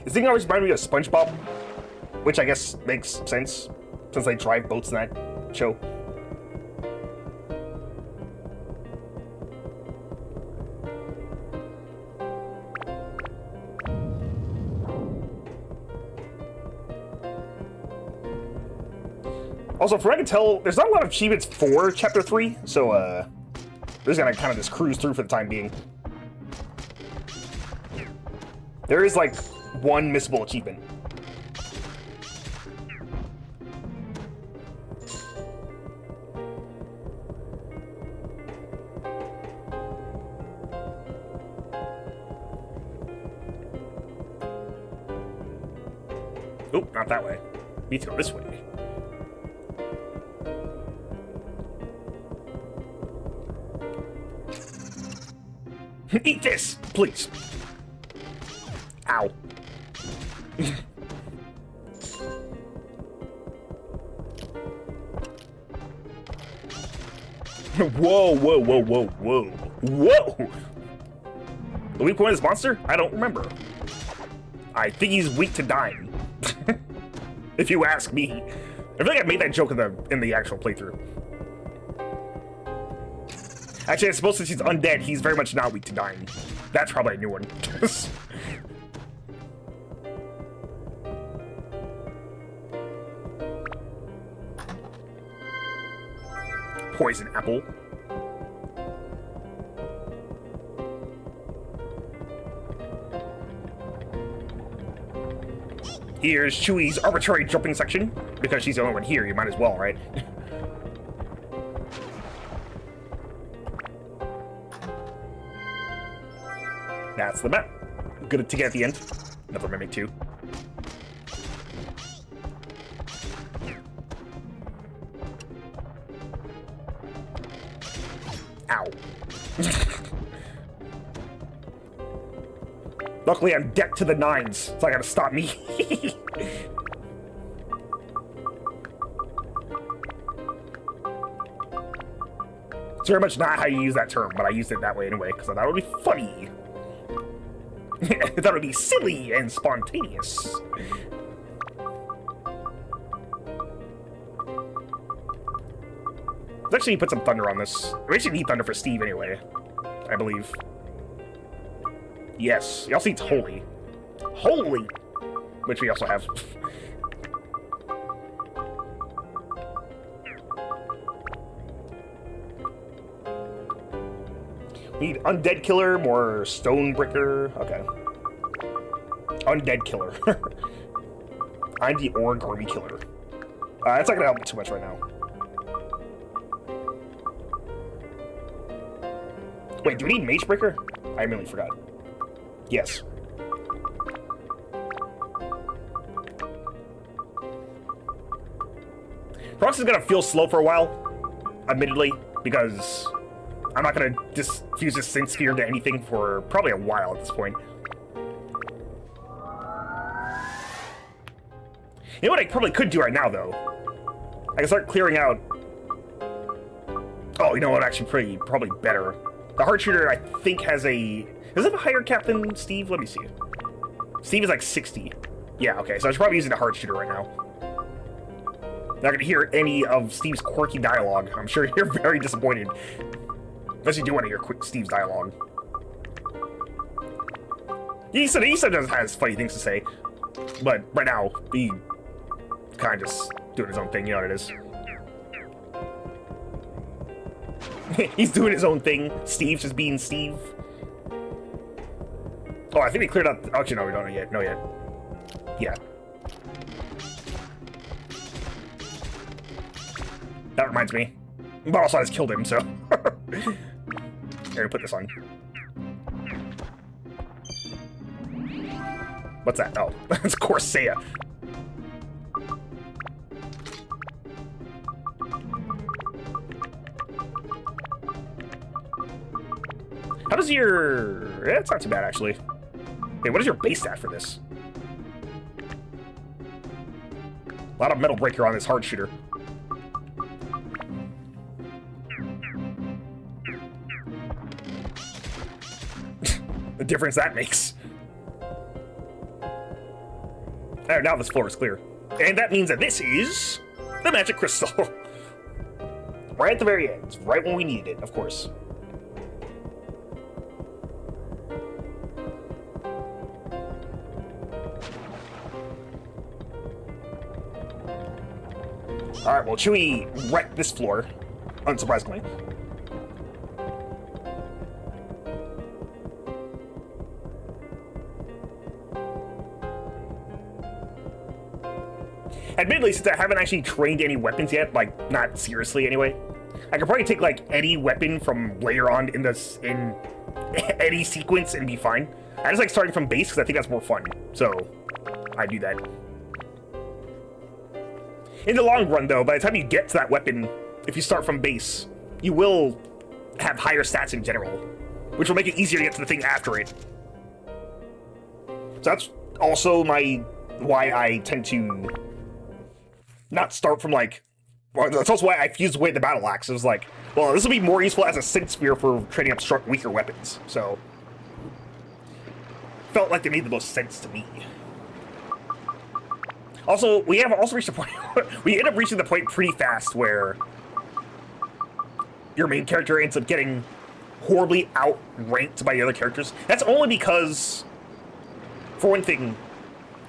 A: This thing always reminded me of SpongeBob, which I guess makes sense since they drive boats in that show. Also, from what I can tell, there's not a lot of achievements for Chapter 3, so we're just gonna kind of just cruise through for the time being. There is, like, one missable achievement. Oh, not that way. Need to go this way. Eat this, please. Ow. Whoa, whoa, whoa, whoa, whoa, whoa! The weak point of this monster? I don't remember. I think he's weak to dying. If you ask me. I feel like I made that joke in the actual playthrough. Actually, I suppose since he's undead, he's very much not weak to dying. That's probably a new one. Poison apple. Here's Chewie's arbitrary jumping section. Because she's the only one here, you might as well, right? That's the map. Good to get at the end. Another Mimic 2. Ow. Luckily, I'm decked to the nines, so I gotta stop me. It's very much not how you use that term, but I used it that way anyway, because I thought it would be funny. I thought it would be silly and spontaneous. Let's actually put some thunder on this. We actually need thunder for Steve anyway, I believe. Yes, he also needs holy. Holy! Which we also have. We need undead killer, more stone breaker. Okay. Undead killer. I'm the origami killer. That's not gonna help me too much right now. Wait, do we need mage breaker? I really forgot. Yes. Frost is gonna feel slow for a while, admittedly, because I'm not gonna just fuse this Synth Sphere into anything for probably a while at this point. You know what I probably could do right now, though? I can start clearing out... Oh, you know what? Actually, probably better. The Heart Shooter, I think, has a... Does it have a higher cap than Steve? Let me see. Steve is like 60. Yeah, okay, so I should probably use the Heart Shooter right now. Not gonna hear any of Steve's quirky dialogue. I'm sure you're very disappointed. Unless you do want to hear Steve's dialogue. He sometimes has funny things to say. But right now, he kind of just doing his own thing, you know what it is. He's doing his own thing. Steve's just being Steve. Oh, I think we cleared out... Actually, no, we don't yet. No, yet. Yeah. That reminds me. But also, I just killed him, so... Here, put this on. What's that? Oh, it's Corsair. How does your... Yeah, it's not too bad, actually. Wait, what is your base stat for this? A lot of metal breaker on this Heart Shooter. The difference that makes. Alright, now this floor is clear. And that means that this is the magic crystal. Right at the very end. Right when we needed it, of course. Alright, well, Chewie wrecked this floor, unsurprisingly. Admittedly, since I haven't actually trained any weapons yet, like, not seriously anyway, I could probably take, like, any weapon from later on in any sequence and be fine. I just like starting from base because I think that's more fun, so I do that. In the long run, though, by the time you get to that weapon, if you start from base, you will have higher stats in general, which will make it easier to get to the thing after it. So that's also why I tend to not start from, like, Well, that's also why I fused away the battle axe. It was like, well, this will be more useful as a synth sphere for trading up weaker weapons. So, felt like it made the most sense to me. Also, we have also reached a point. We end up reaching the point pretty fast where your main character ends up getting horribly outranked by the other characters. That's only because, for one thing,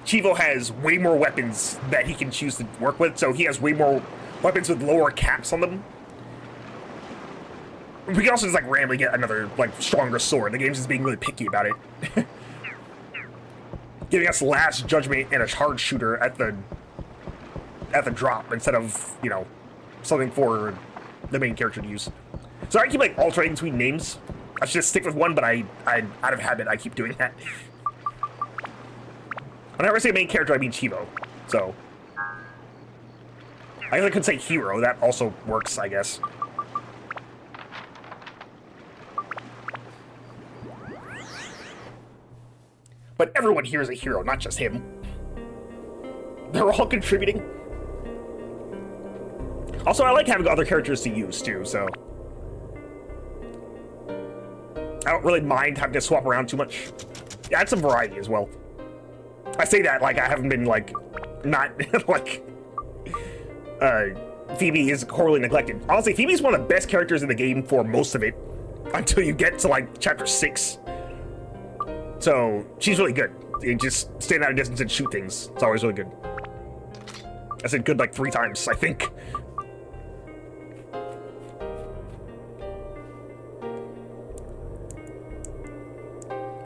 A: Chivo has way more weapons that he can choose to work with, so he has way more weapons with lower caps on them. We can also just, like, randomly get another, like, stronger sword. The game's just being really picky about it. Giving us Last Judgment and a hard shooter at the drop instead of, you know, something for the main character to use. So I keep, like, alternating between names. I should just stick with one, but I out of habit, I keep doing that. Whenever I say main character, I mean Chivo. So I guess I could say hero. That also works, I guess. But everyone here is a hero, not just him. They're all contributing. Also, I like having other characters to use, too, so I don't really mind having to swap around too much. Yeah, add some variety as well. I say that like I haven't been, like, not, like, Phoebe is horribly neglected. Honestly, Phoebe's one of the best characters in the game for most of it, until you get to, like, chapter 6. So, she's really good. You just stand out a distance and shoot things. It's always really good. I said good, like, 3 times, I think.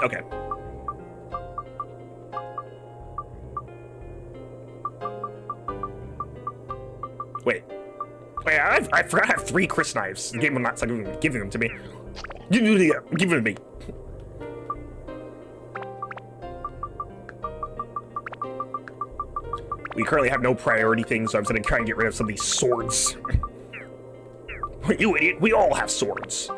A: Okay. Wait, I forgot I have 3 Chris knives. The game will not start giving them to me. Give them to me. We currently have no priority things, so I'm gonna try and get rid of some of these swords. You idiot, we all have swords.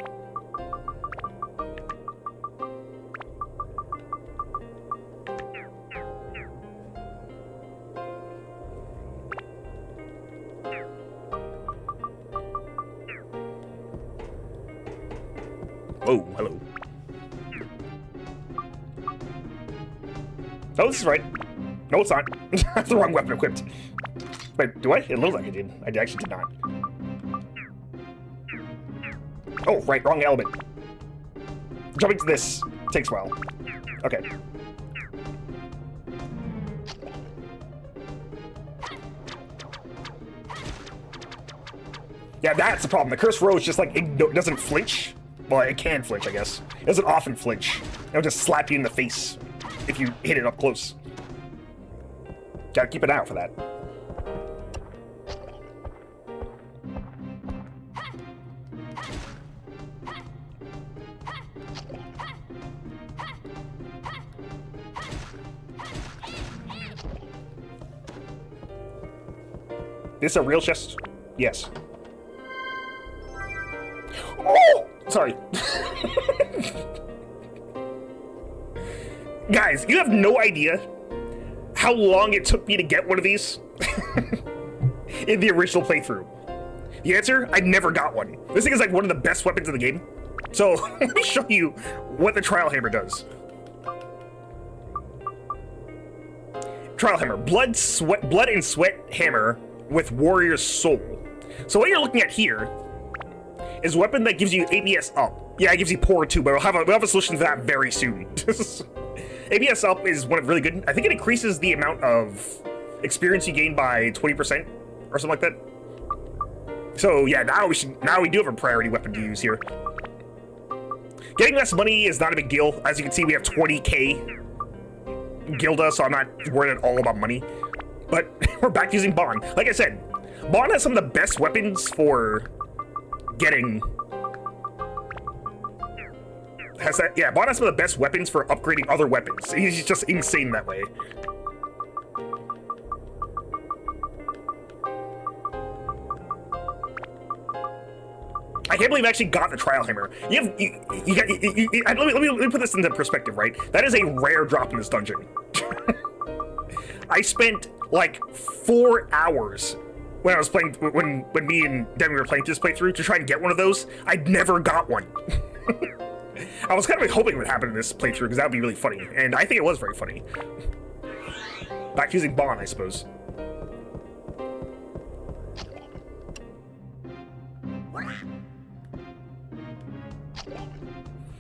A: Oh, hello. Oh, this is right. No, it's not. That's the wrong weapon equipped. Wait, do I? It looks like I did. I actually did not. Oh, right, wrong element. Jumping to this takes a while. Okay. Yeah, that's the problem. The cursed rose just, like, it doesn't flinch. Well, it can flinch, I guess. It doesn't often flinch. It'll just slap you in the face if you hit it up close. Gotta keep an eye out for that. This a real chest? Yes. Oh! Sorry. Guys, you have no idea how long it took me to get one of these in the original playthrough. The answer, I never got one. This thing is like one of the best weapons in the game. So let me show you what the trial hammer does. Trial hammer, blood and sweat hammer with warrior's soul. So what you're looking at here is a weapon that gives you ABS up. Yeah, it gives you poor too, but we'll have a solution for that very soon. ABS up is one of really good. I think it increases the amount of experience you gain by 20% or something like that. So yeah, now we do have a priority weapon to use here. Getting less money is not a big deal. As you can see, we have 20k Gilda, so I'm not worried at all about money. But we're back using Bon. Like I said, Bon has some of the best weapons for getting... Bon has some of the best weapons for upgrading other weapons. He's just insane that way. I can't believe I actually got the trial hammer. Let me put this into perspective, right? That is a rare drop in this dungeon. I spent like 4 hours when I was playing, when me and Demi were playing this playthrough to try and get one of those. I never got one. I was kind of hoping it would happen in this playthrough because that would be really funny, and I think it was very funny. Back using Bond, I suppose.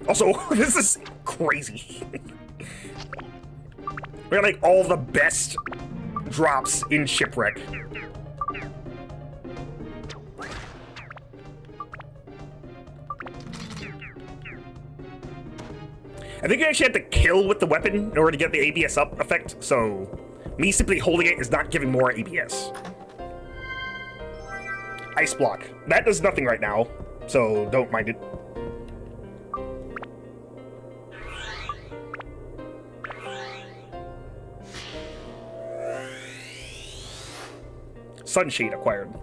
A: Also, this is crazy. We got like all the best drops in Shipwreck. I think you actually have to kill with the weapon in order to get the ABS up effect, so me simply holding it is not giving more ABS. Ice block. That does nothing right now, so don't mind it. Sunshade acquired.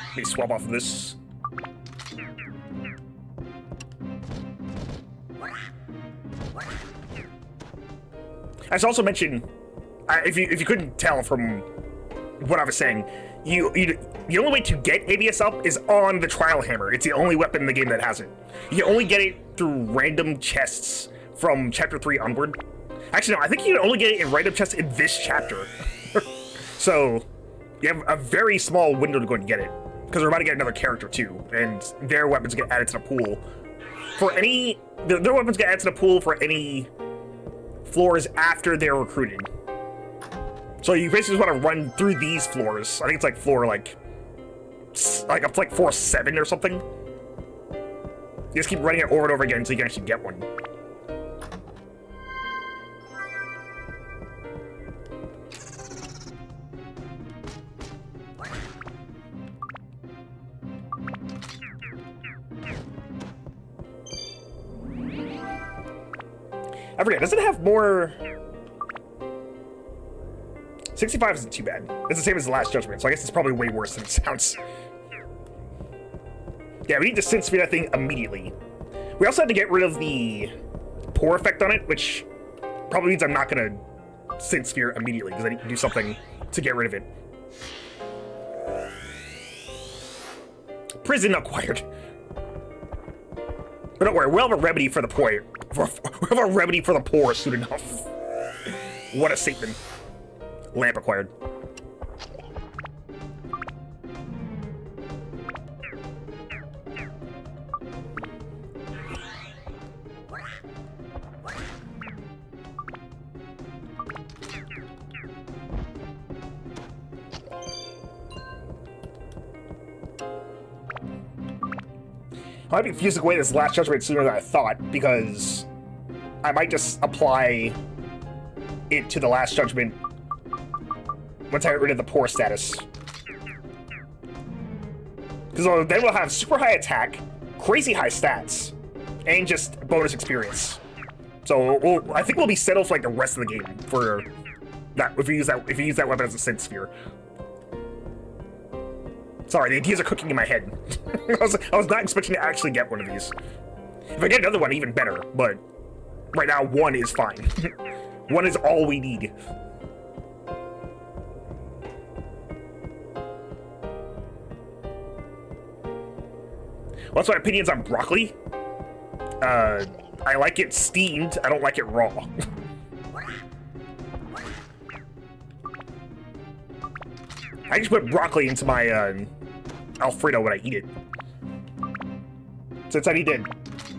A: Let me swap off this. I should also mention, if you couldn't tell from what I was saying, the only way to get ABS up is on the trial hammer. It's the only weapon in the game that has it. You can only get it through random chests from chapter 3 onward. Actually, no, I think you can only get it in random chests in this chapter. So you have a very small window to go and get it, because we're about to get another character too, and their weapons get added to the pool. For any, their weapons get added to the pool for any floors after they're recruited. So you basically just want to run through these floors. I think it's like floor like up to like 4-7 or something. You just keep running it over and over again until you can actually get one. I forget, does it have more? 65 isn't too bad. It's the same as the Last Judgment, so I guess it's probably way worse than it sounds. Yeah, we need to synth sphere that thing immediately. We also had to get rid of the pour effect on it, which probably means I'm not gonna synth sphere immediately, because I need to do something to get rid of it. Prison acquired. But don't worry, we'll have a remedy for the poor. We'll have a remedy for the poor soon enough. What a statement. Lamp acquired. I might be fusing away this Last Judgment sooner than I thought, because I might just apply it to the Last Judgment once I get rid of the poor status. Because then we'll have super high attack, crazy high stats, and just bonus experience. So I think we'll be settled for like the rest of the game for that if you use that weapon as a synth sphere. Sorry, the ideas are cooking in my head. I was not expecting to actually get one of these. If I get another one, even better, but right now, one is fine. One is all we need. What's my opinions on broccoli? I like it steamed, I don't like it raw. I just put broccoli into my Alfredo when I eat it, since I need to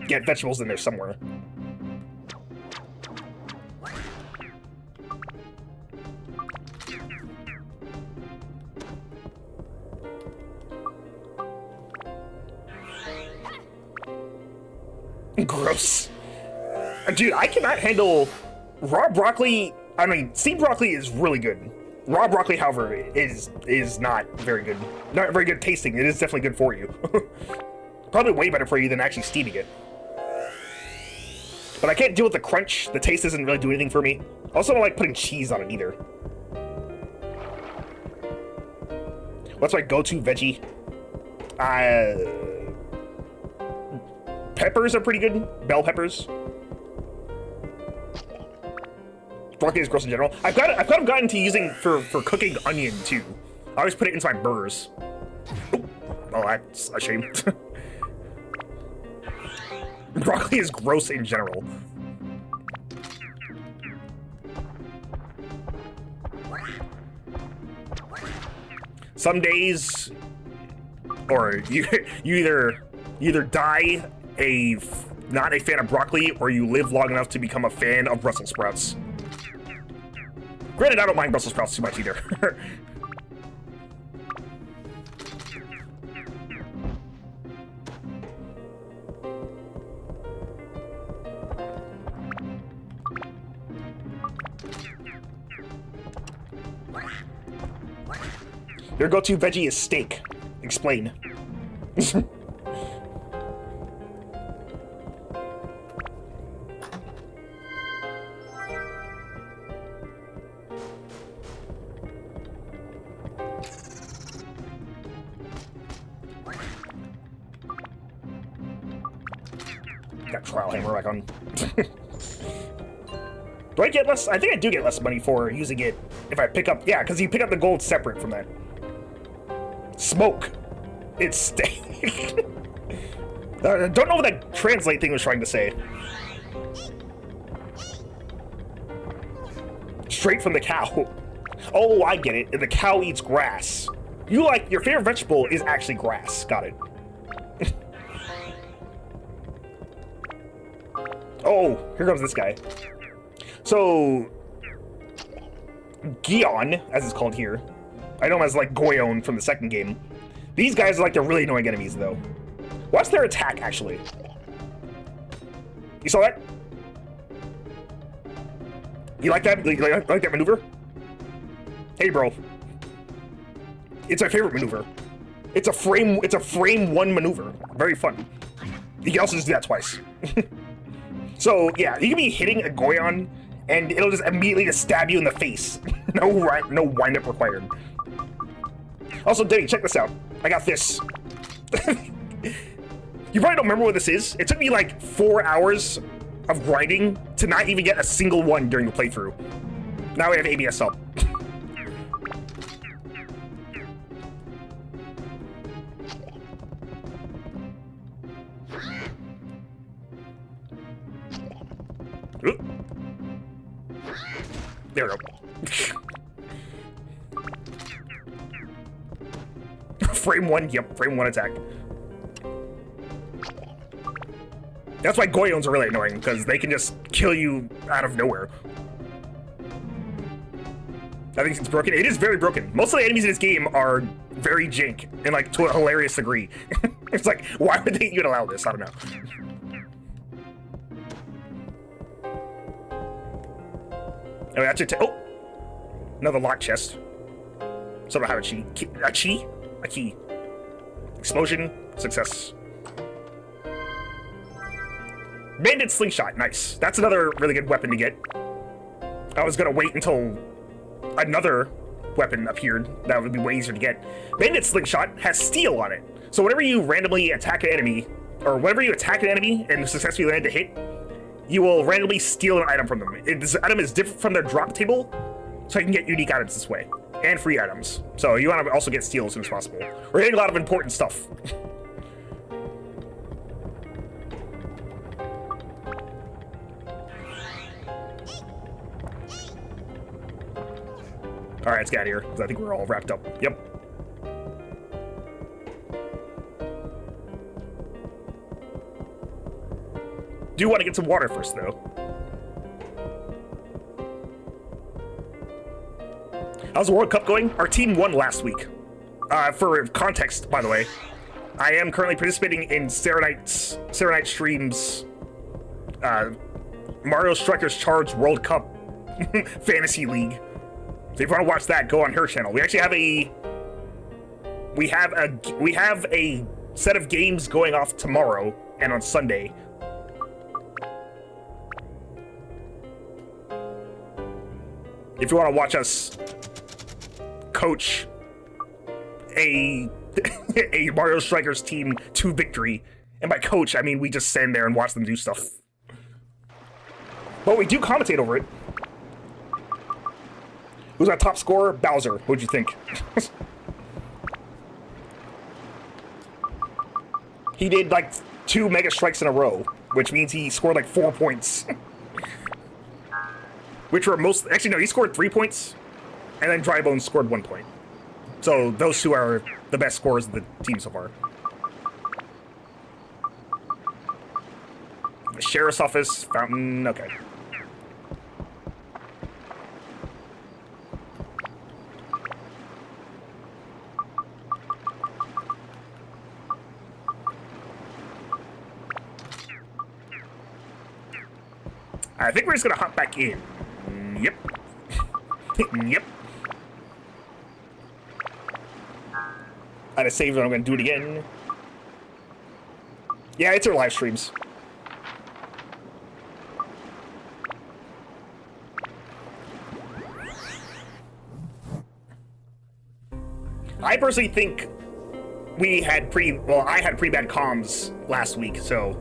A: get vegetables in there somewhere. Gross. Dude, I cannot handle raw broccoli. I mean, steamed broccoli is really good. Raw broccoli, however, is not very good. Not very good tasting. It is definitely good for you. Probably way better for you than actually steaming it. But I can't deal with the crunch. The taste doesn't really do anything for me. I also don't like putting cheese on it either. What's my go-to veggie? Peppers are pretty good. Bell peppers. Broccoli is gross in general. I've kind of gotten to using for cooking onion too. I always put it into my burgers. Oh, that's a shame. Broccoli is gross in general. Some days, or you either die not a fan of broccoli, or you live long enough to become a fan of Brussels sprouts. Granted, I don't mind Brussels sprouts too much either. Your go-to veggie is steak. Explain. Got trial hammer back on. Do I get less? I think I do get less money for using it if I pick up. Yeah, because you pick up the gold separate from that. Smoke. It's steak. I don't know what that translate thing was trying to say. Straight from the cow. Oh, I get it. The cow eats grass. Your favorite vegetable is actually grass. Got it. Oh, here comes this guy. So, Gion, as it's called here. I know him as like Goyon from the second game. These guys are like the really annoying enemies, though. What's their attack, actually? You saw that? You like that? You like that maneuver? Hey, bro. It's my favorite maneuver. It's a frame one maneuver. Very fun. You can also just do that twice. So yeah, you can be hitting a Goyon, and it'll just immediately just stab you in the face. No wind up required. Also, Denny, check this out. I got this. You probably don't remember what this is. It took me like 4 hours of grinding to not even get a single one during the playthrough. Now we have ABS up. There we go. Frame one, yep, frame one attack. That's why Goyons are really annoying, because they can just kill you out of nowhere. I think it's broken. It is very broken. Most of the enemies in this game are very jank, and like to a hilarious degree. It's like, why would they even allow this? I don't know. Oh, that's it. Oh, another lock chest. Somehow have a key. A key. Explosion. Success. Bandit slingshot. Nice. That's another really good weapon to get. I was gonna wait until another weapon appeared. That would be way easier to get. Bandit slingshot has steel on it. So whenever you randomly attack an enemy, or whenever you attack an enemy and successfully land a hit, you will randomly steal an item from them. This item is different from their drop table, so you can get unique items this way. And free items. So you want to also get steel as soon as possible. We're getting a lot of important stuff. Alright, let's get out of here, because I think we're all wrapped up. Yep. Do want to get some water first, though. How's the World Cup going? Our team won last week. For context, by the way, I am currently participating in Sarah Night Stream's Mario Strikers Charge World Cup Fantasy League. So if you want to watch that, go on her channel. We actually have a set of games going off tomorrow and on Sunday. If you want to watch us coach a Mario Strikers team to victory. And by coach, I mean we just stand there and watch them do stuff. But we do commentate over it. Who's our top scorer? Bowser. What'd you think? He did like 2 Mega Strikes in a row, which means he scored like 4 points. Which were most... Actually, no, he scored 3 points, and then Drybones scored 1 point. So those 2 are the best scorers of the team so far. The Sheriff's Office, Fountain, okay. I think we're just gonna hop back in. Yep. Yep. I just saved it, I'm gonna do it again. Yeah, it's our live streams. I personally think we had I had pretty bad comms last week, so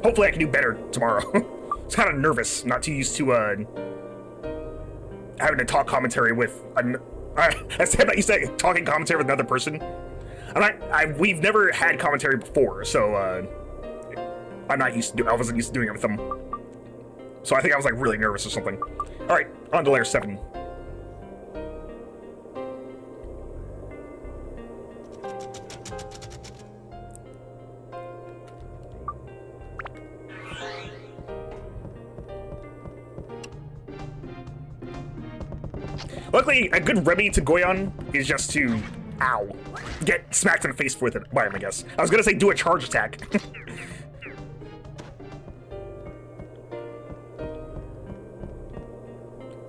A: hopefully I can do better tomorrow. I was kind of nervous, not too used to having to talk commentary with I said not used to talking commentary with another person. We've never had commentary before, so I'm not used to I wasn't used to doing it with them. So I think I was like really nervous or something. All right, on to layer 7. Luckily, a good remedy to Goyon is just to, ow, get smacked in the face with it by him, I guess. I was gonna say do a charge attack.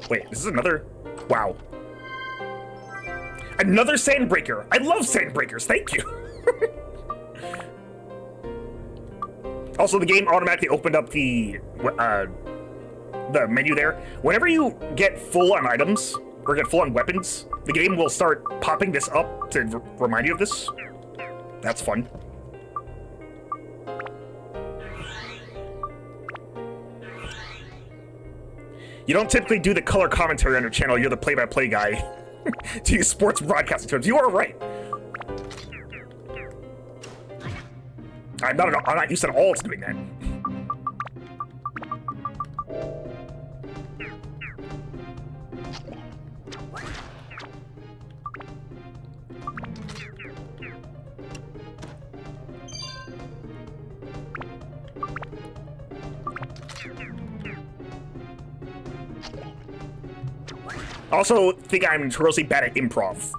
A: Wait, this is another, wow. Another Sandbreaker. I love Sandbreakers, thank you. Also, the game automatically opened up the menu there. Whenever you get full on items, or get full on weapons, the game will start popping this up to remind you of this. That's fun. You don't typically do the color commentary on your channel, you're the play-by-play guy. To use sports broadcasting terms, you are right. I'm not used at all to doing that. Also, think I'm notoriously bad at improv.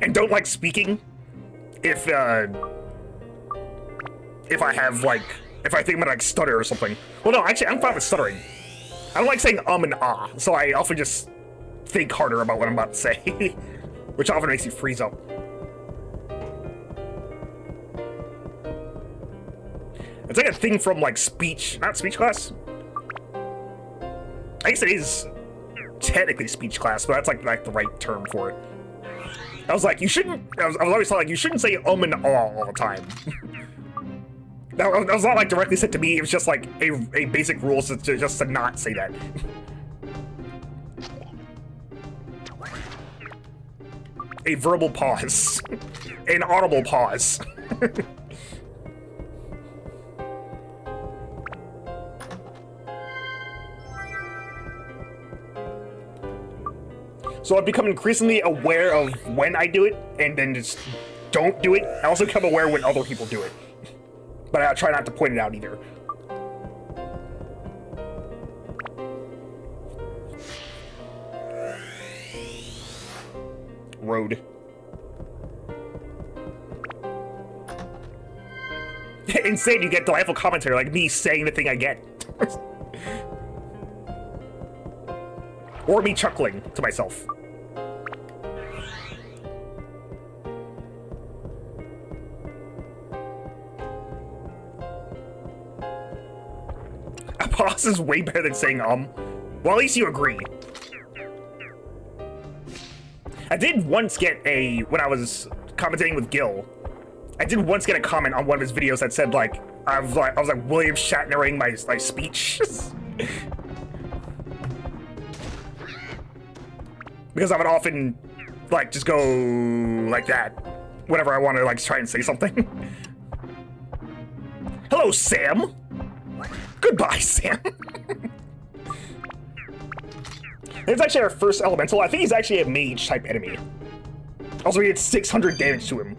A: And don't like speaking if I have, like, if I think I'm gonna, like, stutter or something. Well, no, actually, I'm fine with stuttering. I don't like saying and ah, so I often just think harder about what I'm about to say. Which often makes you freeze up. It's like a thing from, like, not speech class? I guess it is technically speech class, but that's like the right term for it. I was like, you shouldn't. I was always told like you shouldn't say and ah all the time. that was not like directly said to me. It was just like a basic rule just to not say that. A verbal pause, an audible pause. So I've become increasingly aware of when I do it, and then just don't do it. I also become aware when other people do it. But I try not to point it out either. Road. Instead, you get delightful commentary like me saying the thing I get. Or me chuckling to myself. A pause is way better than saying Well, at least you agree. I did once get when I was commentating with Gil, I did once get a comment on one of his videos that said like I was like William Shatnering my speech. Because I would often like just go like that whenever I want to like try and say something. Hello, Sam. Goodbye, Sam. It's actually our first elemental. I think he's actually a mage type enemy. Also, he did 600 damage to him.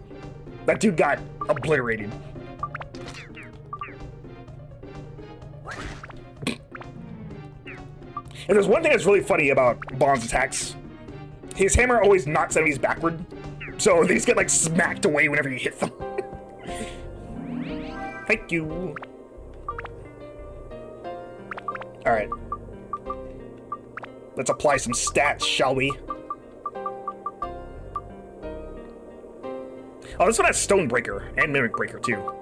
A: That dude got obliterated. And there's one thing that's really funny about Bond's attacks. His hammer always knocks enemies backward, so they just get like smacked away whenever you hit them. Thank you. Alright. Let's apply some stats, shall we? Oh, this one has Stonebreaker and Mimic Breaker too.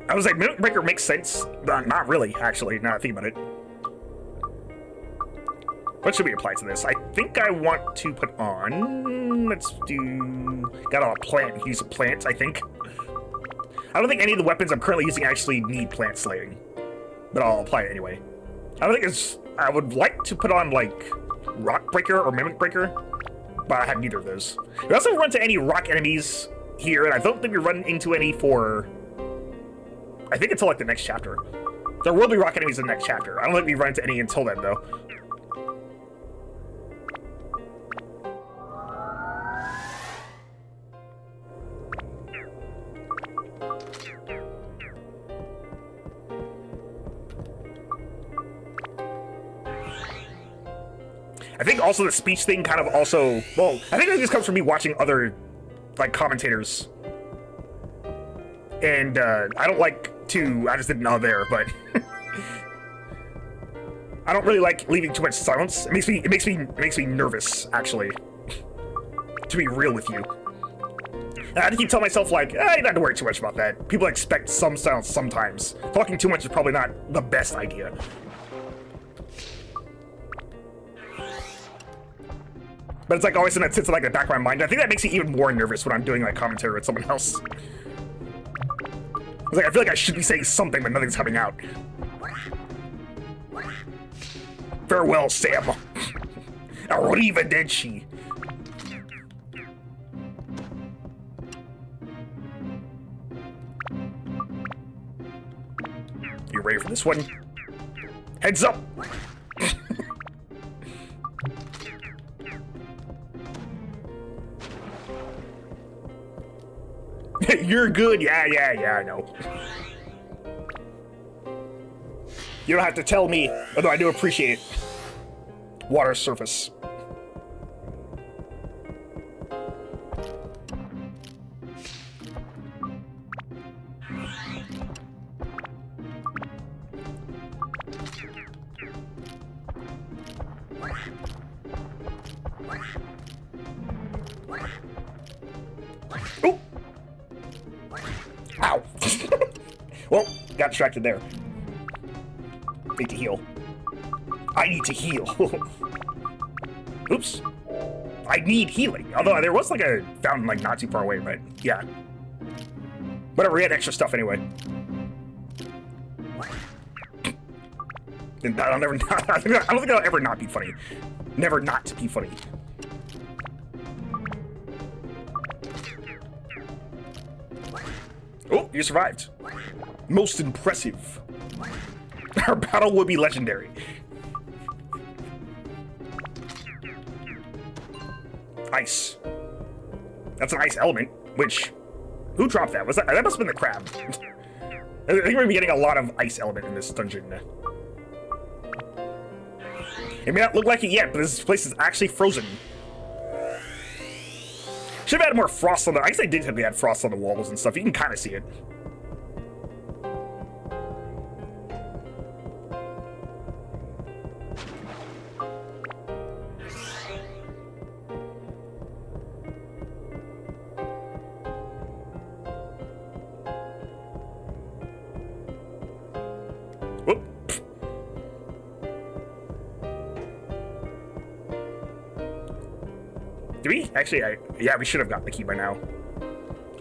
A: I was like, Mimic Breaker makes sense. Not really, actually, now I think about it. What should we apply to this? I think I want to put on... Let's do... Got on a plant. Use a plant, I think. I don't think any of the weapons I'm currently using actually need plant slaying. But I'll apply it anyway. I don't think it's... I would like to put on, like, Rock Breaker or Mimic Breaker. But I have neither of those. We also run into any rock enemies here, and I don't think we run into any for... I think until, like, the next chapter. There will be rock enemies in the next chapter. I don't think we run into any until then, though. I think also the speech thing kind of also, well, I think that just comes from me watching other, like, commentators. And, I don't like to, I just didn't know there, but... I don't really like leaving too much silence. It makes me nervous, actually. To be real with you. And I have to keep telling myself, like, you don't have to worry too much about that. People expect some silence sometimes. Talking too much is probably not the best idea. But it's like always in that sits in like the back of my mind. I think that makes me even more nervous when I'm doing like commentary with someone else. It's like I feel like I should be saying something, but nothing's coming out. Farewell, Sam. Arrivederci. You ready for this one? Heads up. You're good. Yeah, I know. You don't have to tell me, although I do appreciate it. Water surface. Oh! Ow! Well, got distracted there. Need to heal. I need to heal. Oops. I need healing. Although there was like a fountain like not too far away, but yeah. Whatever, we had extra stuff anyway. And I don't think I'll ever not be funny. Never not be funny. Oh, you survived. Most impressive. Our battle will be legendary. Ice. That's an ice element, which... Who dropped that? Was that must have been the crab. I think we're gonna be getting a lot of ice element in this dungeon. It may not look like it yet, but this place is actually frozen. Should have had more frost on the... I guess they did have had frost on the walls and stuff. You can kind of see it. Do we? Actually, yeah, we should have gotten the key by now.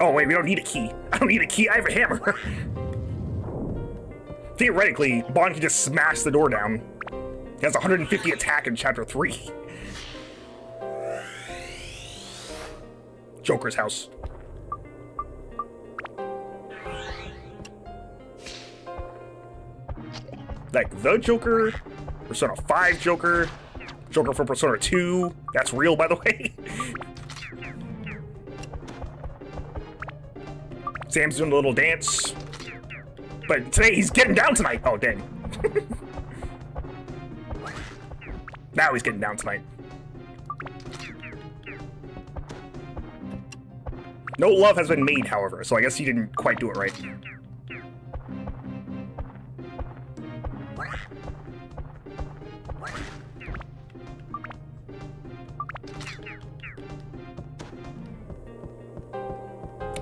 A: Oh, wait, we don't need a key. I don't need a key, I have a hammer. Theoretically, Bond can just smash the door down. He has 150 attack in Chapter 3. Joker's house. Like the Joker, Persona 5 Joker, Joker from Persona 2. That's real, by the way. Sam's doing a little dance. But today he's getting down tonight. Oh, dang. Now he's getting down tonight. No love has been made, however, so I guess he didn't quite do it right.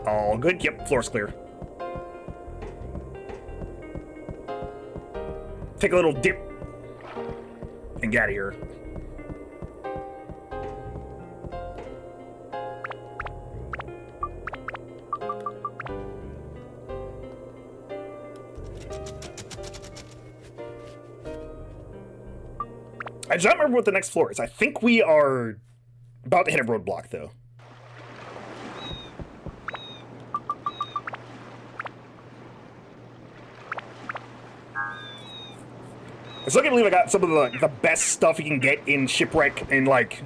A: All good. Yep, floor's clear. Take a little dip and get out of here. I just don't remember what the next floor is. I think we are about to hit a roadblock, though. It's looking to believe I got some of the best stuff you can get in Shipwreck and, like,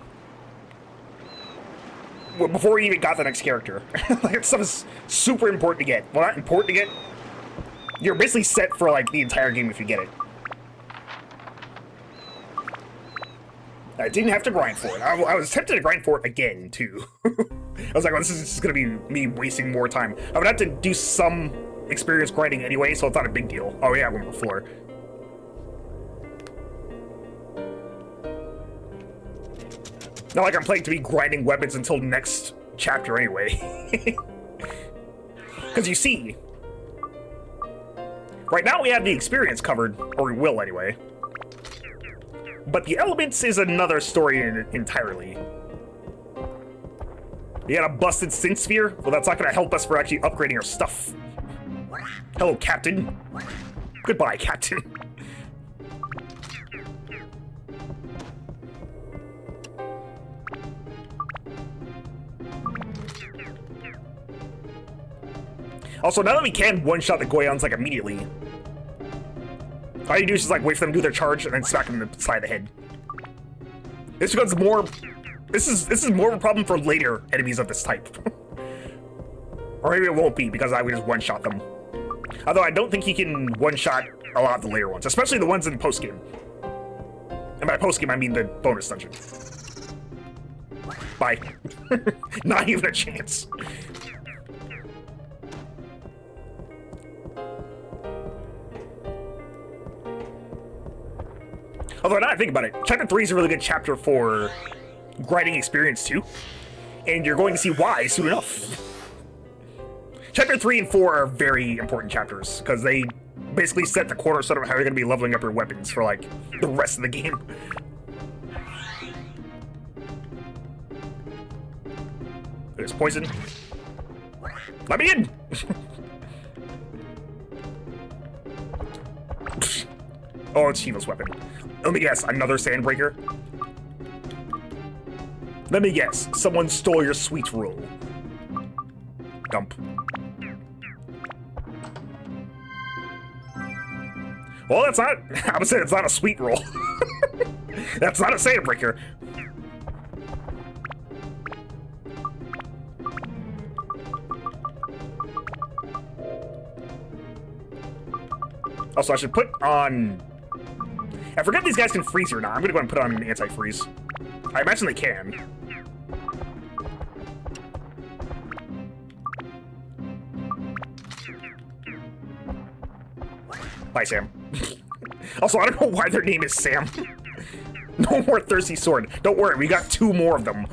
A: before you even got the next character. Like, that stuff is super important to get. Well, not important to get. You're basically set for, like, the entire game if you get it. I didn't have to grind for it. I was tempted to grind for it again, too. I was like, well, this is just going to be me wasting more time. I would have to do some experience grinding anyway, so it's not a big deal. Oh, yeah, one more floor. Not like I'm planning to be grinding weapons until next chapter anyway. Because you see, right now we have the experience covered, or we will anyway. But the elements is another story entirely. You got a busted synth sphere? Well, that's not going to help us for actually upgrading our stuff. Hello, Captain. Goodbye, Captain. Also, now that we can one-shot the Goyons, like, immediately, all you do is just, like, wait for them to do their charge and then smack them in the side of the head. This becomes more... This is more of a problem for later enemies of this type. Or maybe it won't be, because I would just one-shot them. Although I don't think you can one-shot a lot of the later ones, especially the ones in post-game. And by post-game, I mean the bonus dungeon. Bye. Not even a chance. Although now I think about it, Chapter 3 is a really good chapter for grinding experience too. And you're going to see why soon enough. Chapter 3 and 4 are very important chapters, because they basically set the cornerstone of how you're going to be leveling up your weapons for, like, the rest of the game. There's poison. Let me in! Oh, it's Shiva's weapon. Let me guess, another Sandbreaker? Let me guess, someone stole your sweet roll. Dump. Well, that's not... I would say it's not a sweet roll. That's not a Sandbreaker. Also, I should put on... I forget if these guys can freeze or not. I'm gonna go and put on an anti-freeze. I imagine they can. Bye, Sam. Also, I don't know why their name is Sam. No more Thirsty Sword. Don't worry, we got 2 more of them.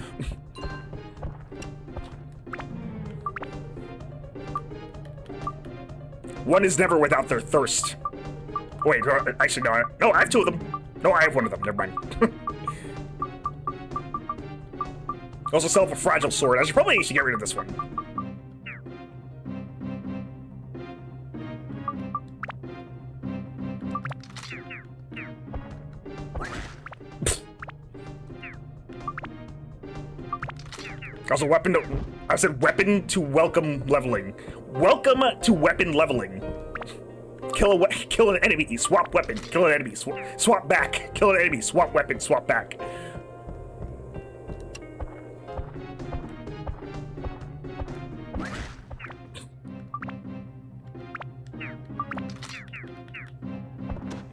A: One is never without their thirst. Wait, actually, no. No, I have 2 of them. No, I have 1 of them. Never mind. Also sell up a fragile sword. I should probably get rid of this one. Also, I said weapon to welcome leveling. Welcome to weapon leveling. Kill an enemy, swap weapon. Kill an enemy, swap back. Kill an enemy, swap weapon, swap back.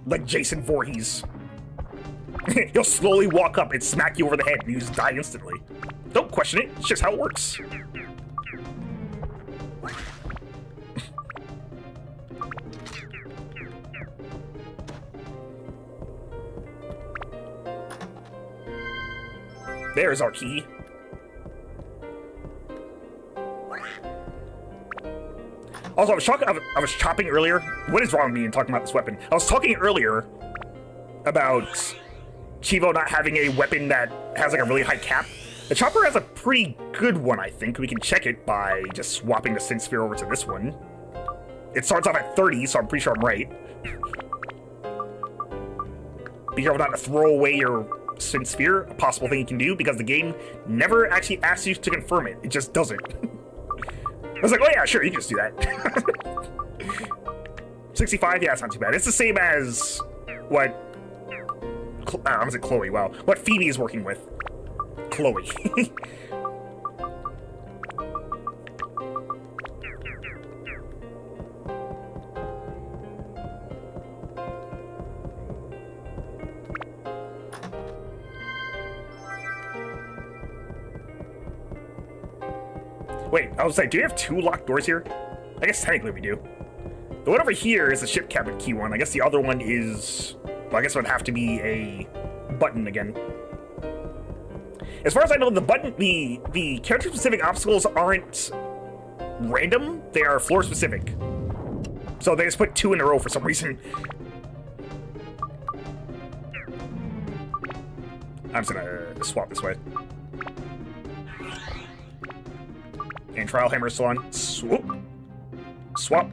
A: Like Jason Voorhees. He'll slowly walk up and smack you over the head and you just die instantly. Don't question it, it's just how it works. There's our key. Also, I was chopping earlier. What is wrong with me in talking about this weapon? I was talking earlier about Chivo not having a weapon that has like a really high cap. The chopper has a pretty good one, I think. We can check it by just swapping the Sin Sphere over to this one. It starts off at 30, so I'm pretty sure I'm right. Be careful not to throw away your Sin Sphere, a possible thing you can do, because the game never actually asks you to confirm it. It just doesn't. I was like, oh yeah, sure, you can just do that. 65, yeah, it's not too bad. It's the same as what... I was like Chloe, wow. What Phoebe is working with. Chloe. Wait, I was like, do we have 2 locked doors here? I guess technically we do. The one over here is the ship cabin key one. I guess the other one is... Well, I guess it would have to be a button again. As far as I know, the character-specific obstacles aren't random. They are floor-specific. So they just put 2 in a row for some reason. I'm just gonna swap this way. And Trial Hammer is still on. Swoop. Swap.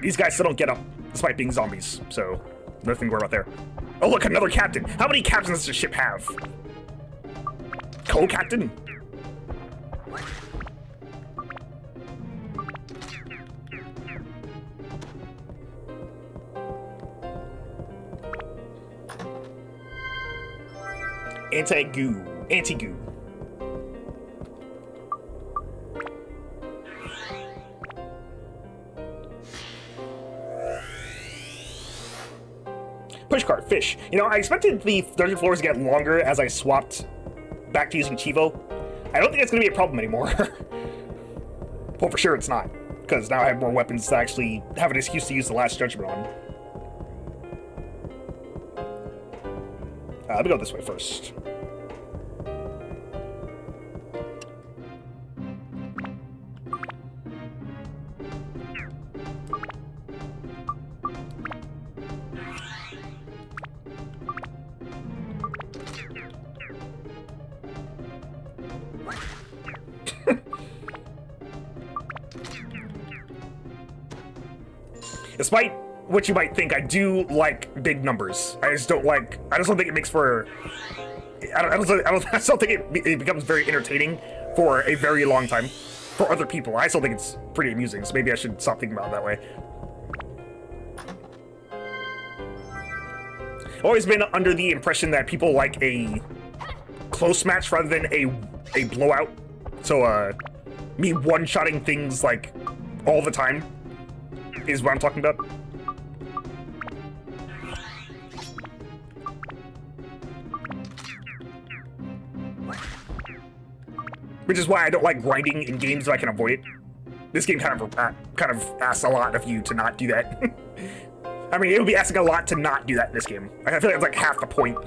A: These guys still don't get up, despite being zombies, so nothing to worry about there. Oh look, another captain! How many captains does this ship have? Co-captain? Anti-goo. Anti-goo. Pushcart, fish. You know, I expected the dungeon floors to get longer as I swapped back to using Chivo. I don't think it's going to be a problem anymore. Well, for sure it's not, because now I have more weapons to actually have an excuse to use the Last Judgment on. Let me go this way first. Despite what you might think, I do like big numbers. I just don't think it makes for... I just don't think it becomes very entertaining for a very long time. For other people, I still think it's pretty amusing, so maybe I should stop thinking about it that way. I've always been under the impression that people like a close match rather than a blowout. So, me one-shotting things, like, all the time is what I'm talking about. Which is why I don't like grinding in games if I can avoid it. This game kind of asks a lot of you to not do that. I mean, it would be asking a lot to not do that in this game. I feel like it's like half the point.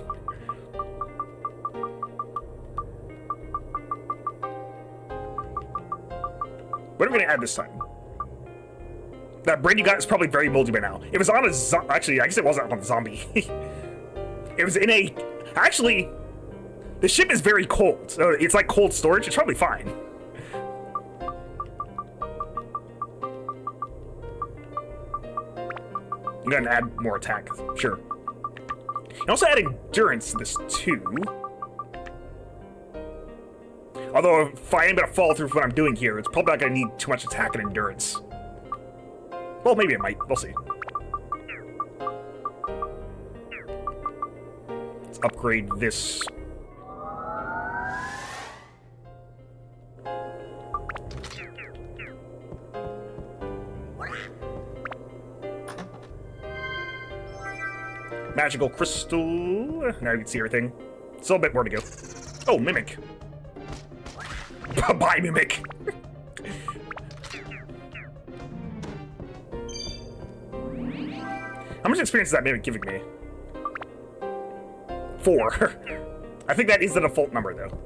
A: What are we gonna add this time? That brain you got is probably very moldy by now. It was on a actually, I guess it wasn't on a zombie. It was in a... Actually, the ship is very cold. So it's like cold storage. It's probably fine. You gotta add more attack. Sure. You also add endurance to this too. Although if I am gonna follow through with what I'm doing here, it's probably not gonna need too much attack and endurance. Well, maybe it might. We'll see. Let's upgrade this. Magical crystal. Now you can see everything. Still a bit more to go. Oh, Mimic. Bye, Mimic. How much experience is that Mimic giving me? 4. I think that is the default number, though.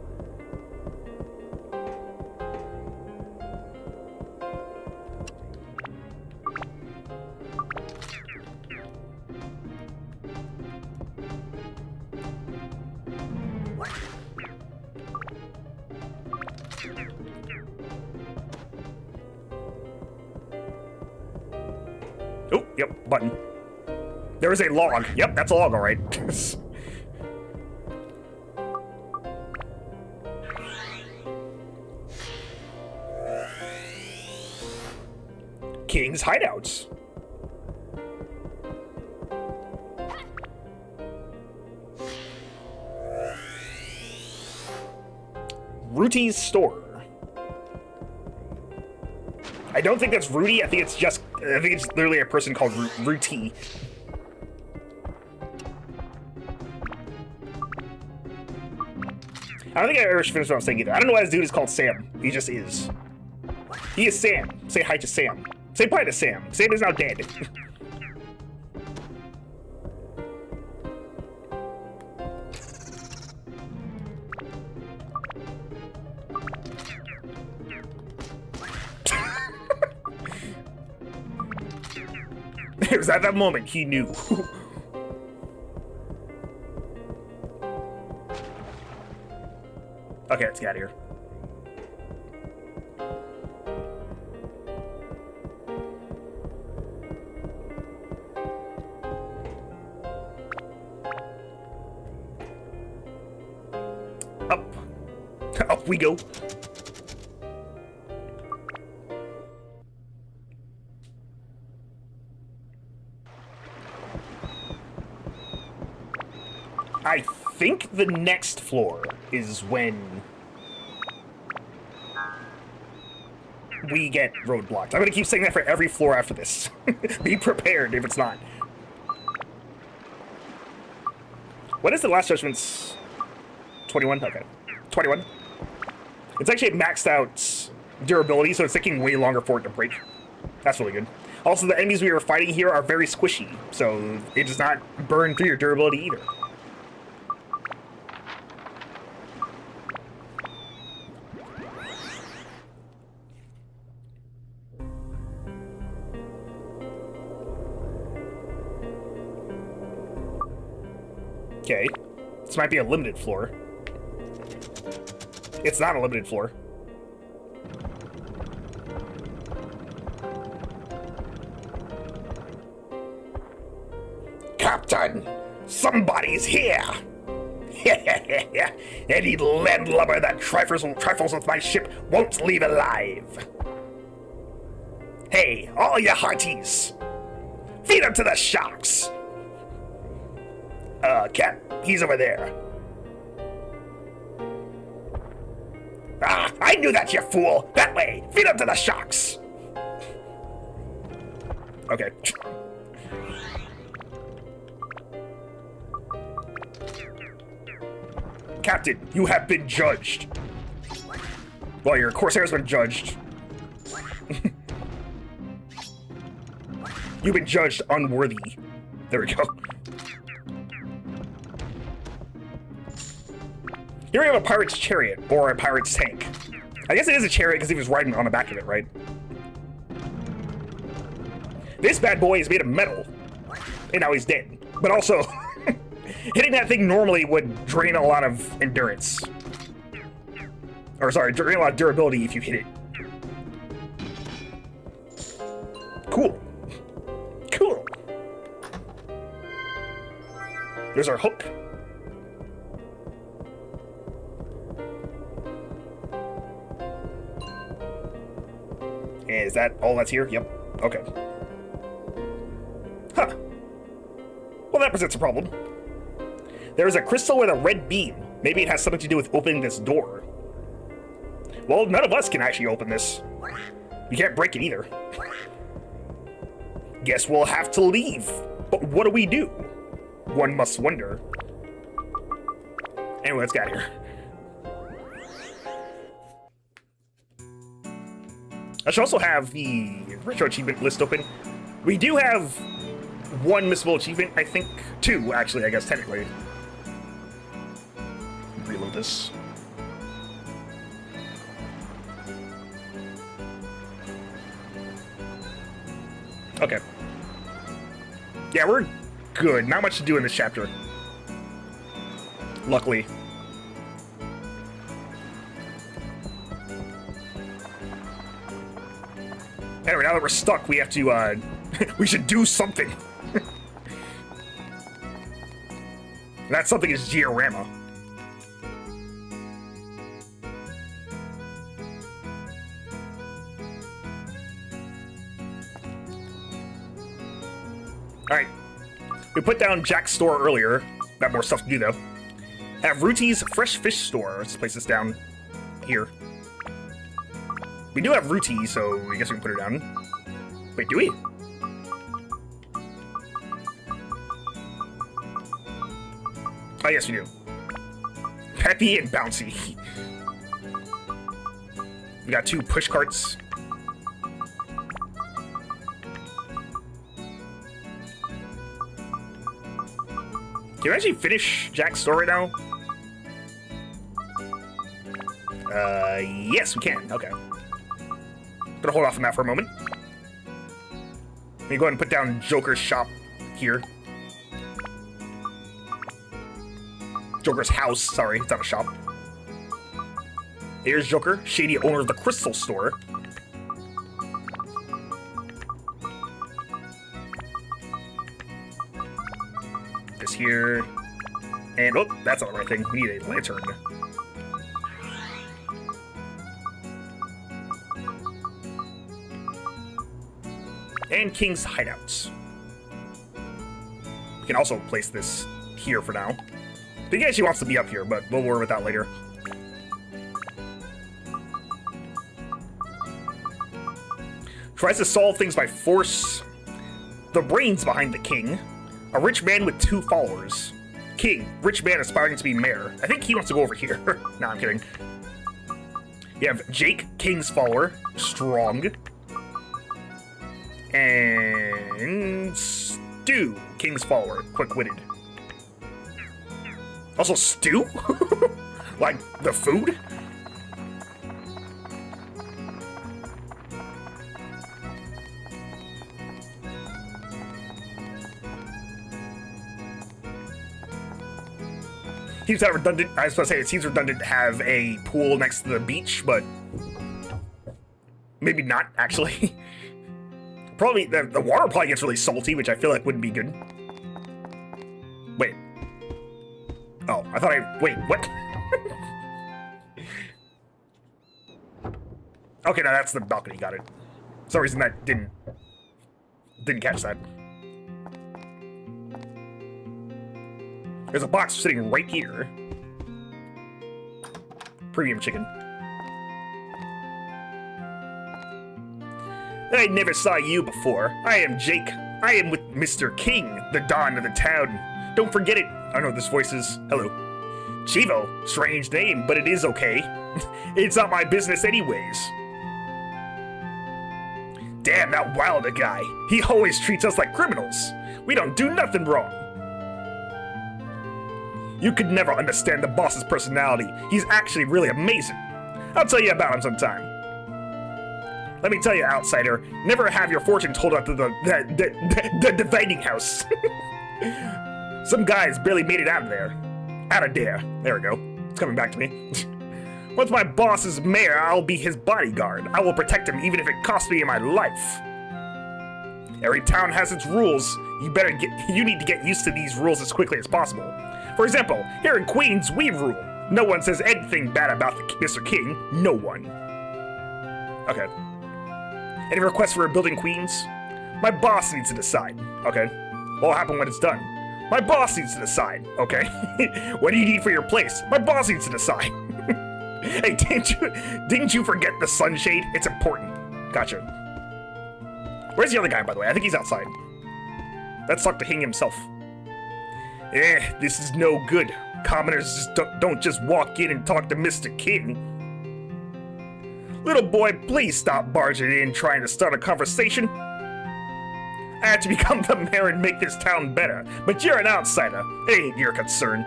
A: Oh, yep, button. There is a log. Yep, that's a log, all right. King's hideouts. Rudy's store. I don't think that's Rudy. I think it's just. I think it's literally a person called Ruti. I don't think I ever finished what I'm saying either. I don't know why this dude is called Sam. He just is. He is Sam. Say hi to Sam. Say bye to Sam. Sam is now dead. It was at that moment he knew. Okay, let's get out of here. Up. Up we go. I think the next floor is when we get roadblocked. I'm gonna keep saying that for every floor after this. Be prepared if it's not. What is the last judgment's 21? Okay. 21. It's actually maxed out durability, so it's taking way longer for it to break. That's really good. Also, the enemies we are fighting here are very squishy, so it does not burn through your durability either. Okay, this might be a limited floor. It's not a limited floor. Captain, somebody's here! Any landlubber that trifles with my ship won't leave alive. Hey, all you hearties, feed him to the sharks! Cap, he's over there. Ah, I knew that, you fool! That way! Feed him to the sharks! Okay. Captain, you have been judged. Well, your Corsair's been judged. You've been judged unworthy. There we go. Here we have a pirate's chariot, or a pirate's tank. I guess it is a chariot because he was riding on the back of it, right? This bad boy is made of metal, and now he's dead. But also, hitting that thing normally would drain a lot of endurance. Or sorry, drain a lot of durability if you hit it. Cool. Cool. There's our hook. Is that all that's here? Yep. Okay. Huh. Well, that presents a problem. There is a crystal with a red beam. Maybe it has something to do with opening this door. Well, none of us can actually open this. We can't break it either. Guess we'll have to leave. But what do we do? One must wonder. Anyway, let's get out of here. I should also have the retro achievement list open. We do have one missable achievement, I think. Two, actually, I guess, technically. Reload this. Okay. Yeah, we're good. Not much to do in this chapter. Luckily. Anyway, now that we're stuck, we have to, we should do something. That something is Diorama. Alright. We put down Jack's store earlier. Got more stuff to do, though. Have Ruti's Fresh Fish Store. Let's place this down here. We do have Ruti, so I guess we can put her down. Wait, do we? Oh, yes, we do. Peppy and Bouncy. We got 2 push carts. Can you actually finish Jack's store right now? Yes, we can. Okay. Gonna hold off on that for a moment. Let me go ahead and put down Joker's shop here. Joker's house, sorry, it's not a shop. Here's Joker, shady owner of the Crystal Store. This here. And, oh, that's not the right thing. We need a lantern. And King's hideouts. We can also place this here for now. I think he actually wants to be up here, but we'll worry with that later. Tries to solve things by force. The brains behind the king. A rich man with 2 followers. King, rich man aspiring to be mayor. I think he wants to go over here. No, I'm kidding. You have Jake, King's follower. Strong. And Stu, King's follower, quick-witted. Also, Stu? Like, the food? Seems kind of redundant. I was supposed to say, it seems redundant to have a pool next to the beach, but maybe not, actually. Probably, the water probably gets really salty, which I feel like wouldn't be good. Wait. Oh, I thought wait, what? Okay, now that's the balcony, got it. For some reason that didn't catch that. There's a box sitting right here. Premium chicken. I never saw you before. I am Jake. I am with Mr. King, the Don of the town. Don't forget it. I know what this voice is. Hello. Chivo. Strange name, but it is okay. It's not my business anyways. Damn, that Wilder guy. He always treats us like criminals. We don't do nothing wrong. You could never understand the boss's personality. He's actually really amazing. I'll tell you about him sometime. Let me tell you, outsider, never have your fortune told up to the dividing house. Some guys barely made it out of there. There we go. It's coming back to me. Once my boss is mayor, I'll be his bodyguard. I will protect him even if it costs me my life. Every town has its rules. You need to get used to these rules as quickly as possible. For example, here in Queens, we rule. No one says anything bad about Mr. King. No one. Okay. Any requests for rebuilding Queens? My boss needs to decide. Okay. What'll happen when it's done? My boss needs to decide. Okay. What do you need for your place? My boss needs to decide. Hey, didn't you forget the sunshade? It's important. Gotcha. Where's the other guy, by the way? I think he's outside. Let's talk to King himself. This is no good. Commoners don't just walk in and talk to Mr. King. Little boy, please stop barging in trying to start a conversation. I had to become the mayor and make this town better, but you're an outsider. It ain't your concern.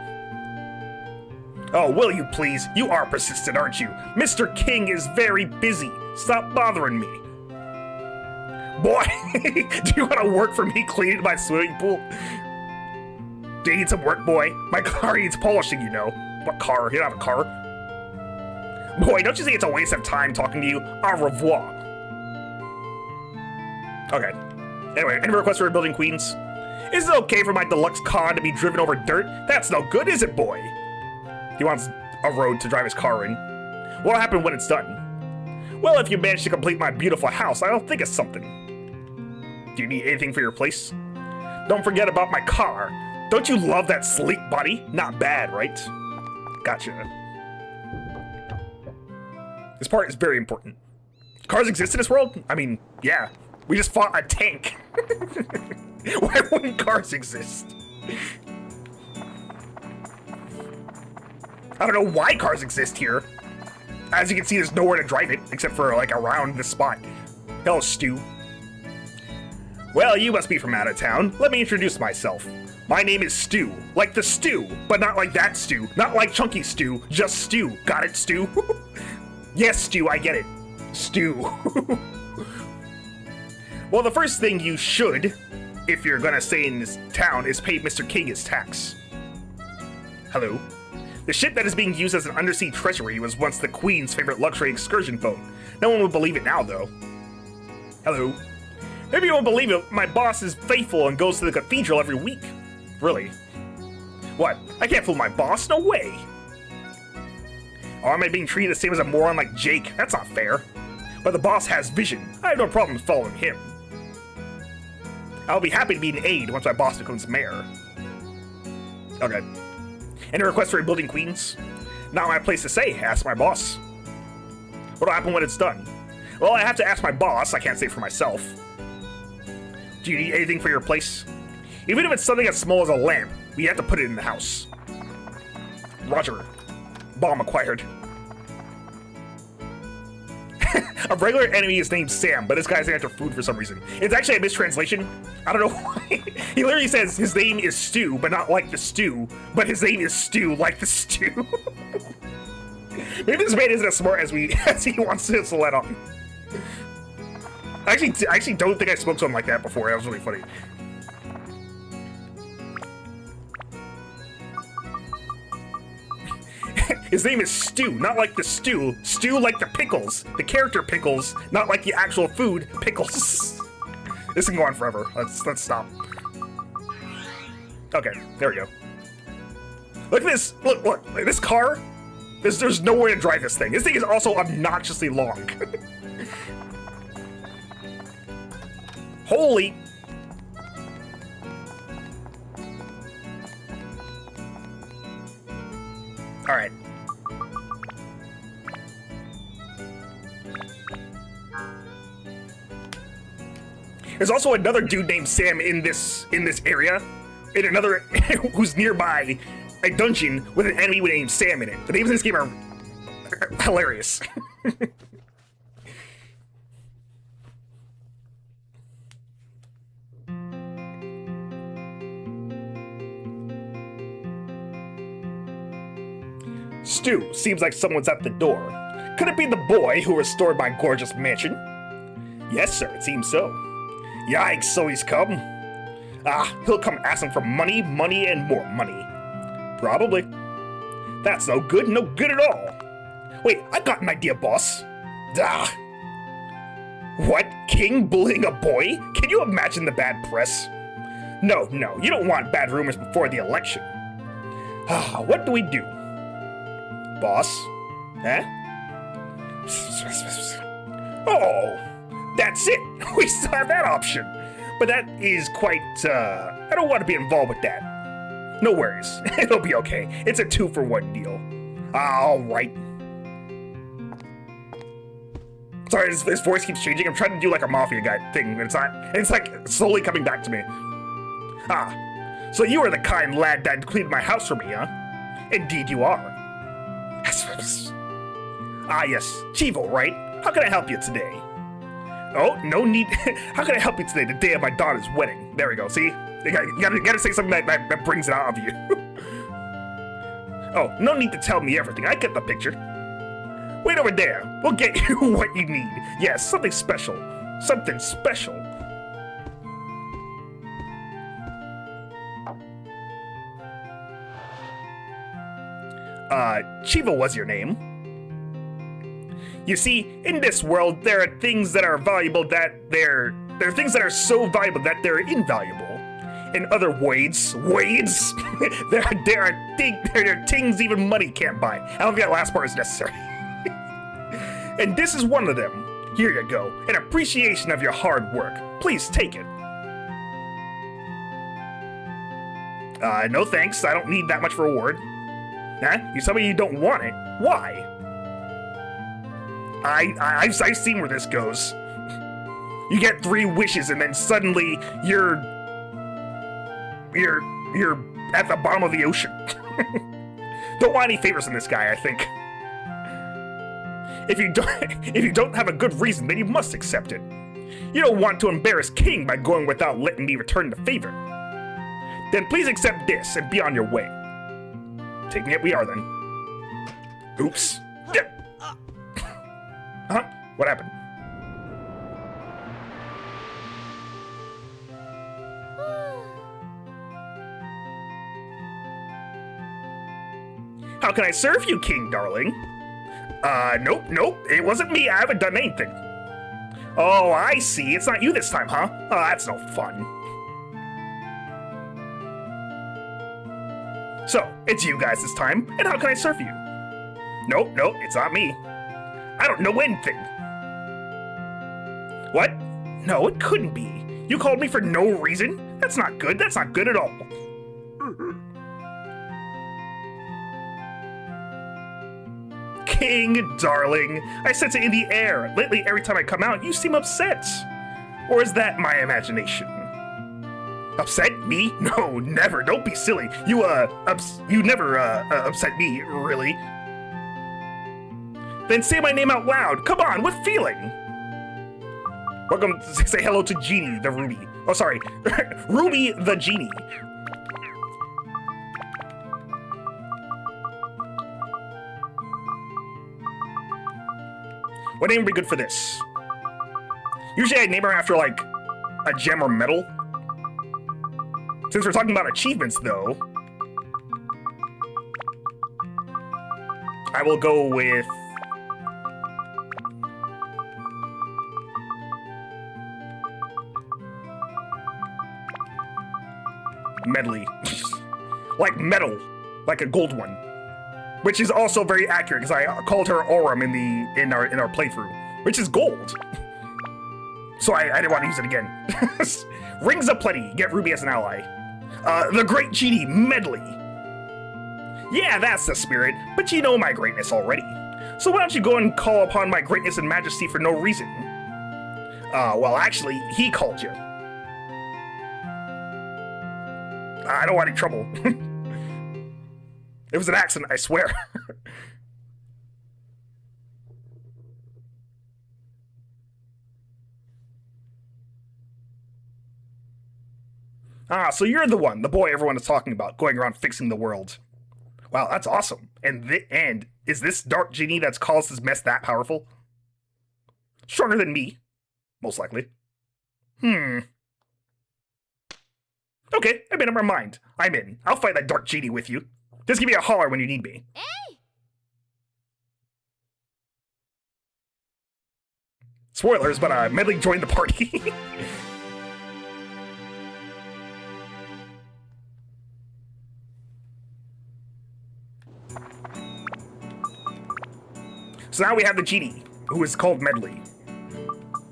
A: Oh, will you please? You are persistent, aren't you? Mr. King is very busy. Stop bothering me. Boy, do you want to work for me cleaning my swimming pool? Do you need some work, boy? My car needs polishing, you know. What car? You don't have a car? Boy, don't you think it's a waste of time talking to you? Au revoir. Okay. Anyway, any requests for rebuilding Queens? Is it okay for my deluxe car to be driven over dirt? That's no good, is it, boy? He wants a road to drive his car in. What'll happen when it's done? Well, if you manage to complete my beautiful house, I'll think of something. Do you need anything for your place? Don't forget about my car. Don't you love that sleek body? Not bad, right? Gotcha. This part is very important. Cars exist in this world? I mean, yeah. We just fought a tank. Why wouldn't cars exist? I don't know why cars exist here. As you can see, there's nowhere to drive it, except for, like, around this spot. Hello, Stu. Well, you must be from out of town. Let me introduce myself. My name is Stu. Like the stew, but not like that stew. Not like chunky stew, just stew. Got it, Stu? Yes, Stu, I get it. Stu. Well, the first thing you should, if you're gonna stay in this town, is pay Mr. King his tax. Hello. The ship that is being used as an undersea treasury was once the Queen's favorite luxury excursion boat. No one would believe it now, though. Hello. Maybe you won't believe it, my boss is faithful and goes to the cathedral every week. Really? What? I can't fool my boss? No way! Or am I being treated the same as a moron like Jake? That's not fair. But the boss has vision. I have no problem following him. I'll be happy to be an aide once my boss becomes mayor. Okay. Any requests for rebuilding Queens? Not my place to say, ask my boss. What'll happen when it's done? Well, I have to ask my boss, I can't say for myself. Do you need anything for your place? Even if it's something as small as a lamp, we have to put it in the house. Roger. Bomb acquired. A regular enemy is named Sam, but this guy's after food for some reason. It's actually a mistranslation. I don't know why. He literally says his name is Stu, but not like the stew. But his name is Stu, like the stew. Maybe this man isn't as smart as he wants to let on. I actually don't think I spoke to him like that before. That was really funny. His name is Stu, not like the stew. Stew like the pickles. The character pickles, not like the actual food pickles. This can go on forever. Let's stop. Okay, there we go. Look at this. Look, this car. There's no way to drive this thing. This thing is also obnoxiously long. Holy. All right. There's also another dude named Sam in this area, in another who's nearby a dungeon with an enemy named Sam in it. The names in this game are hilarious. Stu, seems like someone's at the door. Could it be the boy who restored my gorgeous mansion? Yes, sir, it seems so. Yikes, so he's come. He'll come asking for money, money, and more money. Probably. That's no good at all. Wait, I got an idea, boss. What? King bullying a boy? Can you imagine the bad press? No, you don't want bad rumors before the election. What do we do? Boss? Eh? Oh, that's it. We still have that option. But that is quite, I don't want to be involved with that. No worries. It'll be okay. It's a 2-for-1 deal. Alright. Sorry, his voice keeps changing. I'm trying to do like a mafia guy thing, and it's not. It's like slowly coming back to me. So you are the kind lad that cleaned my house for me, huh? Indeed you are. Yes, Chivo, right? How can I help you today? Oh, no need. How can I help you today, the day of my daughter's wedding? There we go, see? You gotta say something that brings it out of you. Oh, no need to tell me everything. I get the picture. Wait over there. We'll get you what you need. Yes, something special. Something special. Chivo was your name. You see, in this world, there are things that are valuable that there are things that are so valuable that they're invaluable. In other words, there are things even money can't buy. I don't think that last part is necessary. And this is one of them. Here you go, an appreciation of your hard work. Please take it. No thanks, I don't need that much reward. Huh? You tell me you don't want it. Why? I've seen where this goes. You get 3 wishes and then suddenly you're at the bottom of the ocean. Don't want any favors from this guy, I think. If you don't have a good reason, then you must accept it. You don't want to embarrass King by going without letting me return the favor. Then please accept this and be on your way. Taking it we are then. Oops. Yeah. Huh? What happened? How can I serve you, King, darling? Nope, it wasn't me. I haven't done anything. Oh, I see. It's not you this time, huh? Oh, that's no fun. So, it's you guys this time, and how can I serve you? Nope, it's not me. I don't know anything. What? No, it couldn't be. You called me for no reason? That's not good at all. King, darling, I sense it in the air. Lately, every time I come out, you seem upset. Or is that my imagination? Upset? Me? No, never. Don't be silly. You never upset me, really. Then say my name out loud. Come on, what feeling? Welcome, say hello to Genie, the Ruby. Oh, sorry. Ruby, the Genie. What name would be good for this? Usually I name her after, like, a gem or metal. Since we're talking about achievements, though, I will go with... Medley. Like metal. Like a gold one. Which is also very accurate, because I called her Aurum in our playthrough. Which is gold. So I didn't want to use it again. Rings aplenty. Get Ruby as an ally. The Great Genie, Medley. Yeah, that's the spirit, but you know my greatness already. So why don't you go and call upon my greatness and majesty for no reason? Well, actually, he called you. I don't want any trouble. It was an accident, I swear. So you're the boy everyone is talking about, going around fixing the world. Wow, that's awesome. And is this Dark Genie that's caused this mess that powerful? Stronger than me. most likely. Okay, I made up my mind. I'm in. I'll fight that dark genie with you. Just give me a holler when you need me.
B: Hey!
A: Spoilers, but Medley joined the party. So now we have the genie, who is called Medley.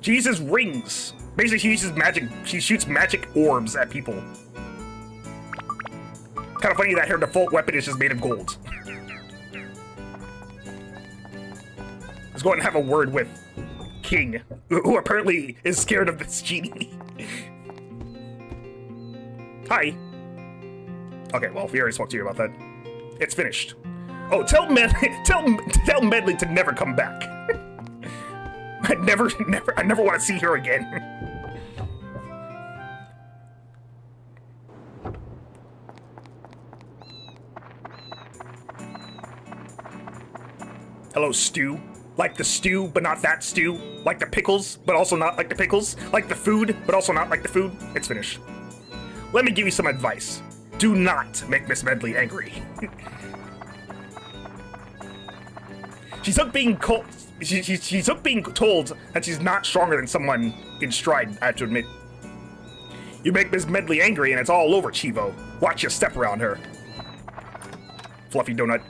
A: She uses rings. Basically, she uses magic. She shoots magic orbs at people. Kind of funny that her default weapon is just made of gold. Let's go ahead and have a word with King, who apparently is scared of this genie. Hi. Okay, well, we already spoke to you about that. It's finished. Oh, tell Medley to never come back. I never want to see her again. Hello, stew. Like the stew, but not that stew. Like the pickles, but also not like the pickles. Like the food, but also not like the food. It's finished. Let me give you some advice. Do not make Miss Medley angry. She's up being told that she's not stronger than someone in stride, I have to admit. You make Miss Medley angry and it's all over, Chivo. Watch your step around her. Fluffy donut.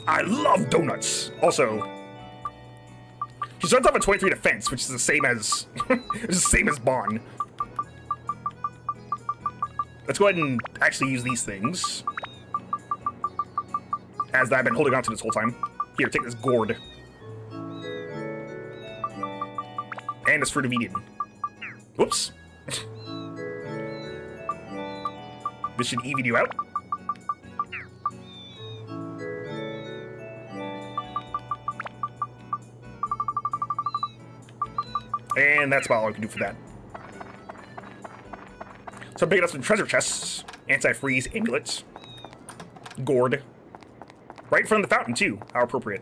A: I love donuts. Also, she starts off at 23 defense, which is the same as Bond. Let's go ahead and actually use these things, as I've been holding on to this whole time. Here, take this gourd. And this fruit of Eden. Whoops. This should even you out. And that's about all I can do for that. So I'm picking up some treasure chests, anti-freeze amulets, gourd. Right in front of the fountain, too. How appropriate.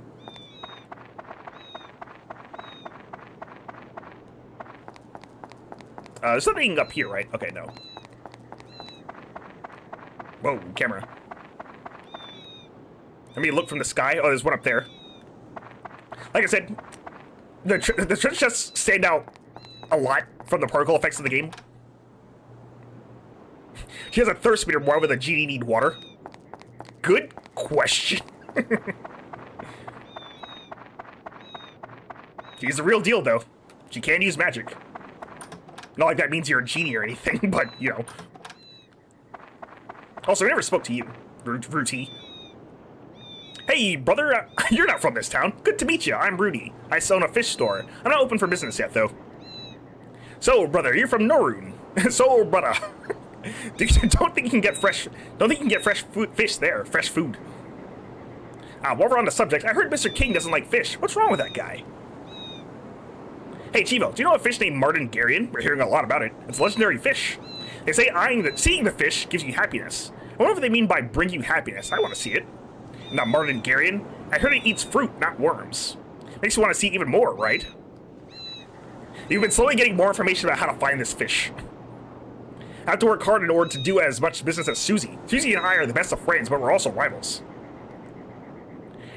A: There's something up here, right? Okay, no. Whoa, camera. Let me look from the sky. Oh, there's one up there. Like I said, the treasure chests stand out a lot from the particle effects of the game. She has a thirst meter. Why would the genie need water? Good question. She's the real deal, though. She can use magic. Not like that means you're a genie or anything, but, you know. Also, I never spoke to you, Ruti. Hey, brother, you're not from this town. Good to meet you. I'm Rudy. I sell in a fish store. I'm not open for business yet, though. So, brother, you're from Norun. So, brother, don't think you can get fresh fish there. Fresh food. While we're on the subject, I heard Mr. King doesn't like fish. What's wrong with that guy? Hey, Chivo, do you know a fish named Martingarian? We're hearing a lot about it. It's a legendary fish. They say seeing the fish gives you happiness. I wonder what they mean by bring you happiness. I want to see it. Not Martingarian. I heard it eats fruit, not worms. Makes you want to see even more, right? You've been slowly getting more information about how to find this fish. I have to work hard in order to do as much business as Susie. Susie and I are the best of friends, but we're also rivals.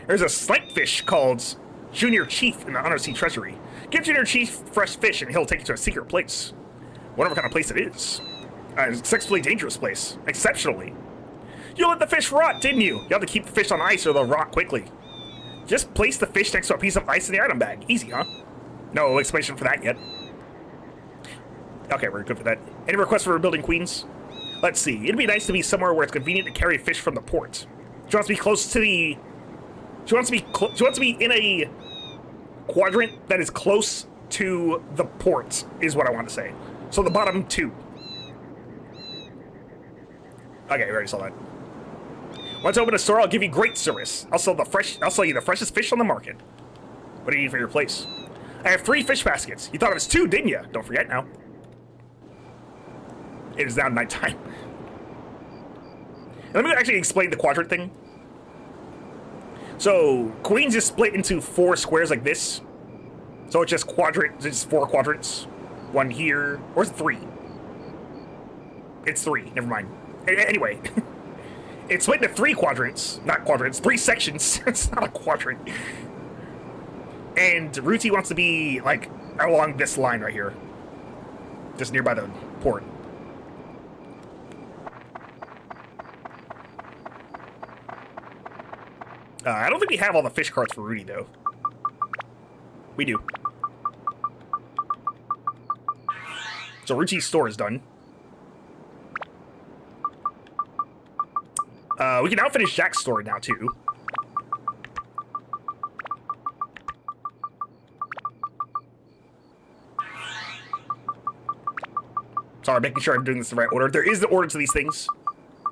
A: There's a snipe fish called Junior Chief in the Undersea Treasury. Give Junior Chief fresh fish and he'll take you to a secret place. Whatever kind of place it is. An exceptionally dangerous place. Exceptionally. You let the fish rot, didn't you? You have to keep the fish on ice or they'll rot quickly. Just place the fish next to a piece of ice in the item bag. Easy, huh? No explanation for that yet. Okay, we're good for that. Any requests for rebuilding queens? Let's see. It'd be nice to be somewhere where it's convenient to carry fish from the port. She wants to be close to the... She wants to be in a quadrant that is close to the port, is what I want to say. So the bottom two. Okay, we already saw that. Once I open a store, I'll give you great service. I'll sell you the freshest fish on the market. What do you need for your place? I have 3 fish baskets. You thought it was 2, didn't you? Don't forget now. It is now nighttime. Let me actually explain the quadrant thing. So Queens is split into 4 squares like this. So it's just it's 4 quadrants. 1 here, or is it 3? It's 3, never mind. Anyway, it's split into 3 quadrants, not quadrants, 3 sections. It's not a quadrant. And Ruti wants to be, like, along this line right here. Just nearby the port. I don't think we have all the fish carts for Ruti, though. We do. So Ruti's store is done. We can now finish Jack's story now, too. Sorry, making sure I'm doing this in the right order. There is the order to these things.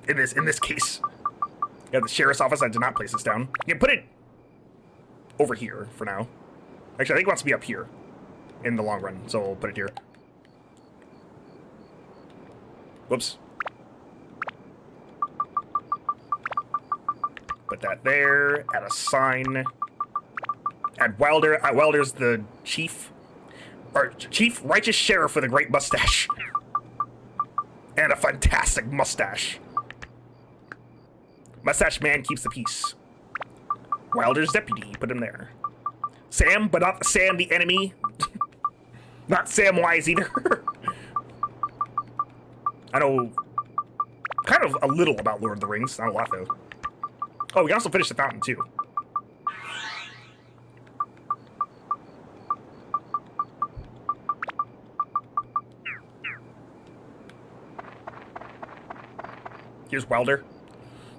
A: In this case. You have the sheriff's office. I did not place this down. You can put it over here for now. Actually, I think it wants to be up here in the long run, so we'll put it here. Whoops. Put that there. Add a sign. Add Wilder. Wilder's the chief. Or chief righteous sheriff with a great mustache. And a fantastic mustache. Mustache man keeps the peace. Wilder's deputy. Put him there. Sam, but not Sam the enemy. Not Samwise either. I know kind of a little about Lord of the Rings. Not a lot, though. Oh, we can also finish the fountain, too. Here's Wilder.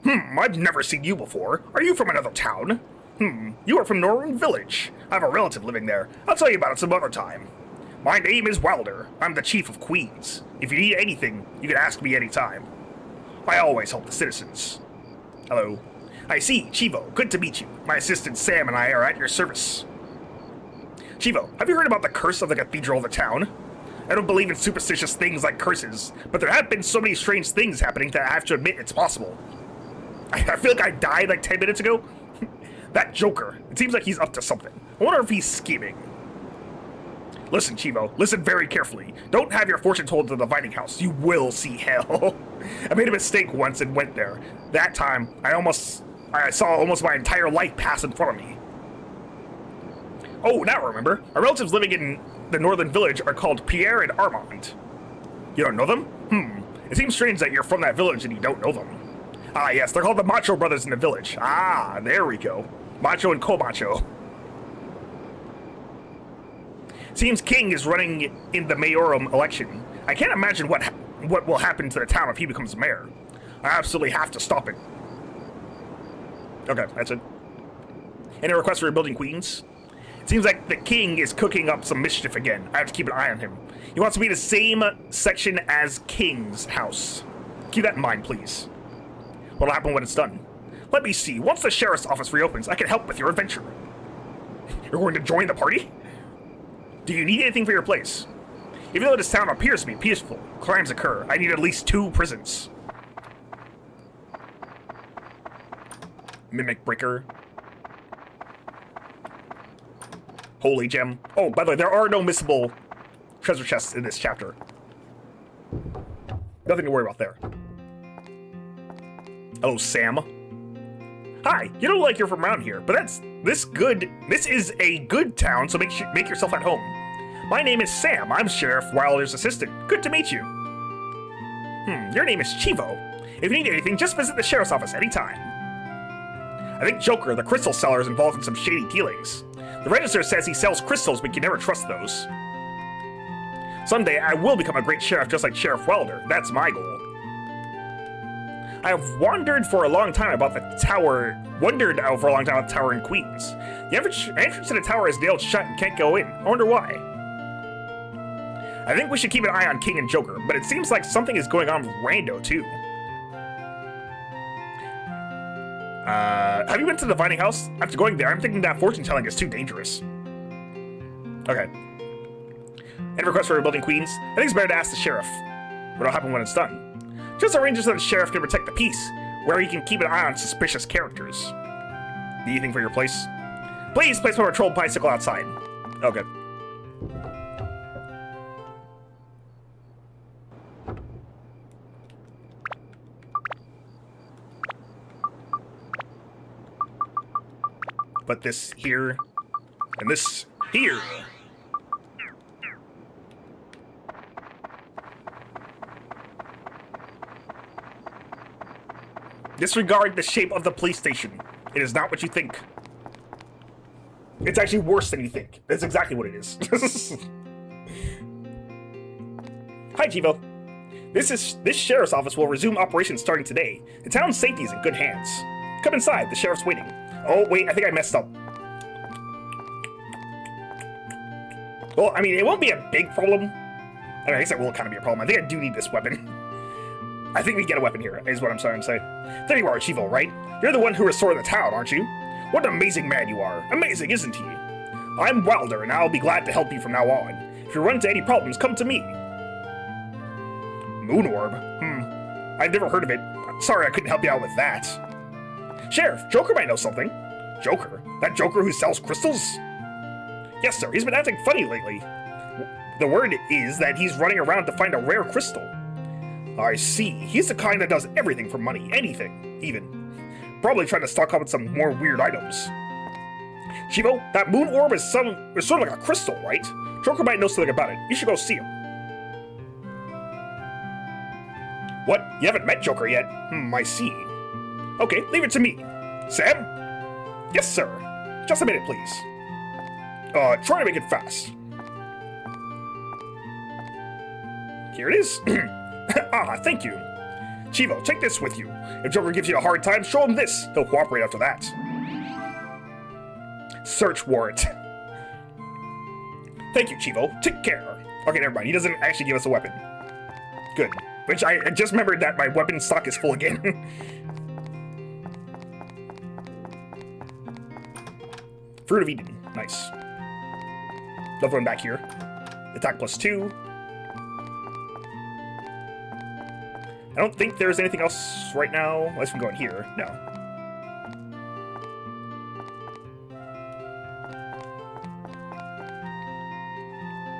A: I've never seen you before. Are you from another town? You are from Northern Village. I have a relative living there. I'll tell you about it some other time. My name is Wilder. I'm the chief of Queens. If you need anything, you can ask me anytime. I always help the citizens. Hello. I see, Chivo. Good to meet you. My assistant Sam and I are at your service. Chivo, have you heard about the curse of the cathedral of the town? I don't believe in superstitious things like curses, but there have been so many strange things happening that I have to admit it's possible. I feel like I died like 10 minutes ago. That Joker, it seems like he's up to something. I wonder if he's scheming. Listen, Chivo, listen very carefully. Don't have your fortune told to the Divining House. You will see hell. I made a mistake once and went there. That time, I saw almost my entire life pass in front of me. Oh, now I remember. Our relatives living in the Northern Village are called Pierre and Armand. You don't know them? It seems strange that you're from that village and you don't know them. Ah, yes, they're called the Macho Brothers in the village. Ah, there we go. Macho and Co-Macho. Seems King is running in the mayoral election. I can't imagine what will happen to the town if he becomes mayor. I absolutely have to stop it. Okay, that's it. Any requests for rebuilding Queens? It seems like the King is cooking up some mischief again. I have to keep an eye on him. He wants to be in the same section as King's house. Keep that in mind, please. What'll happen when it's done? Let me see. Once the sheriff's office reopens, I can help with your adventure. You're going to join the party? Do you need anything for your place? Even though this town appears to be peaceful, crimes occur. I need at least 2 prisons. Mimic Breaker. Holy Gem. Oh, by the way, there are no missable treasure chests in this chapter. Nothing to worry about there. Hello, Sam. Hi, you don't look like you're from around here, but this is a good town, so make yourself at home. My name is Sam. I'm Sheriff Wilder's assistant. Good to meet you. Your name is Chivo. If you need anything, just visit the sheriff's office anytime. I think Joker, the crystal seller, is involved in some shady dealings. The register says he sells crystals, but you can never trust those. Someday, I will become a great sheriff just like Sheriff Wilder. That's my goal. I have wondered for a long time about the tower in Queens. The entrance to the tower is nailed shut and can't go in. I wonder why. I think we should keep an eye on King and Joker, but it seems like something is going on with Rando, too. Have you been to the Divining House? After going there, I'm thinking that fortune-telling is too dangerous. Okay. Any requests for rebuilding Queens? I think it's better to ask the sheriff. What'll happen when it's done? Just arrange so that the sheriff can protect the peace, where he can keep an eye on suspicious characters. Anything for your place? Please place my patrol bicycle outside. Okay. Put this here, and this here. Disregard the shape of the police station. It is not what you think. It's actually worse than you think. That's exactly what it is. Hi, Chivo. This sheriff's office will resume operations starting today. The town's safety is in good hands. Come inside. The sheriff's waiting. Oh, wait. I think I messed up. Well, I mean, it won't be a big problem. I guess it will kind of be a problem. I think I do need this weapon. I think we get a weapon here, is what I'm trying to say. There you are, Chivo, right? You're the one who restored the town, aren't you? What an amazing man you are. Amazing, isn't he? I'm Wilder, and I'll be glad to help you from now on. If you run into any problems, come to me. Moon Orb? I've never heard of it. Sorry I couldn't help you out with that. Sheriff, Joker might know something. Joker? That Joker who sells crystals? Yes, sir. He's been acting funny lately. The word is that he's running around to find a rare crystal. I see. He's the kind that does everything for money. Anything, even. Probably trying to stock up on some more weird items. Chivo, that moon orb is sort of like a crystal, right? Joker might know something about it. You should go see him. What? You haven't met Joker yet? I see. Okay, leave it to me. Sam? Yes, sir. Just a minute, please. Try to make it fast. Here it is. Thank you. Chivo, take this with you. If Joker gives you a hard time, show him this. He'll cooperate after that. Search warrant. Thank you, Chivo. Take care. Okay, never mind. He doesn't actually give us a weapon. Good. Which I just remembered that my weapon stock is full again. Fruit of Eden. Nice. Another one back here. Attack +2. I don't think there's anything else right now, unless we go in here. No.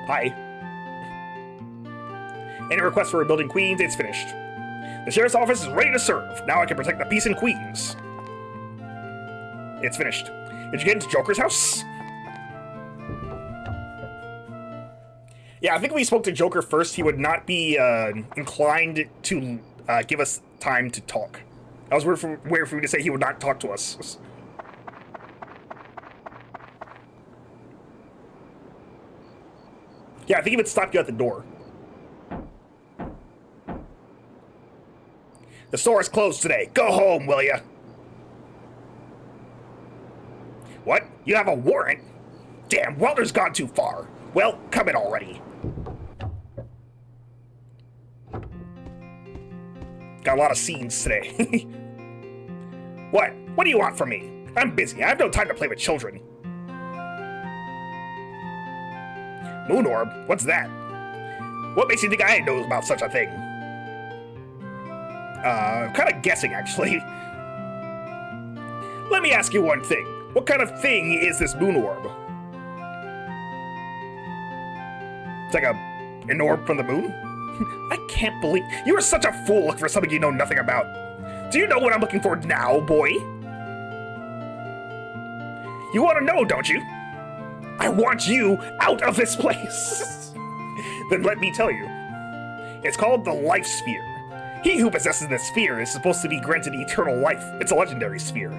A: Hi. Any request for rebuilding Queens? It's finished. The sheriff's office is ready to serve. Now I can protect the peace in Queens. It's finished. Did you get into Joker's house? Yeah, I think if we spoke to Joker first, he would not be inclined to give us time to talk. I was weird for me to say he would not talk to us. Yeah, I think he would stop you at the door. The store is closed today. Go home, will ya? What? You have a warrant? Damn, Welder's gone too far. Well, come in already. Got a lot of scenes today. What? What do you want from me? I'm busy. I have no time to play with children. Moon Orb? What's that? What makes you think I know about such a thing? Kind of guessing, actually. Let me ask you one thing. What kind of thing is this Moon Orb? It's like an orb from the moon? I can't believe... You are such a fool looking for something you know nothing about. Do you know what I'm looking for now, boy? You want to know, don't you? I want you out of this place. Then let me tell you. It's called the Life Sphere. He who possesses this sphere is supposed to be granted eternal life. It's a legendary sphere.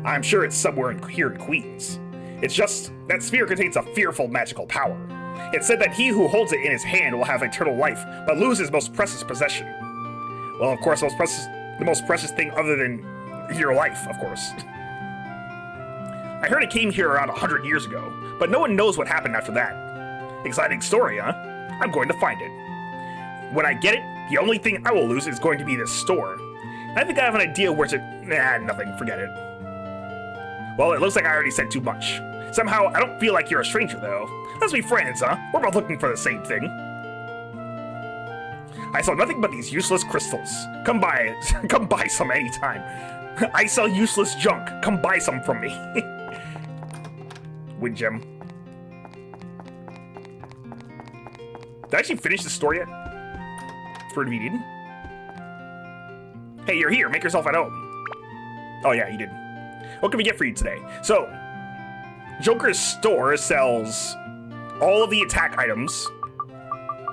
A: I'm sure it's somewhere here in Queens. It's just that sphere contains a fearful magical power. It's said that he who holds it in his hand will have eternal life, but lose his most precious possession. Well, of course, the most precious thing other than your life, of course. I heard it came here around 100 years ago, but no one knows what happened after that. Exciting story, huh? I'm going to find it. When I get it, the only thing I will lose is going to be this store. I think I have an idea where to... Nah, nothing, forget it. Well, it looks like I already said too much. Somehow, I don't feel like you're a stranger, though. Let's be friends, huh? We're both looking for the same thing. I sell nothing but these useless crystals. Come buy some anytime. I sell useless junk. Come buy some from me. Wind gem. Did I actually finish the story yet? For it to be eaten? Hey, you're here. Make yourself at home. Oh yeah, you did. What can we get for you today? So, Joker's store sells all of the attack items.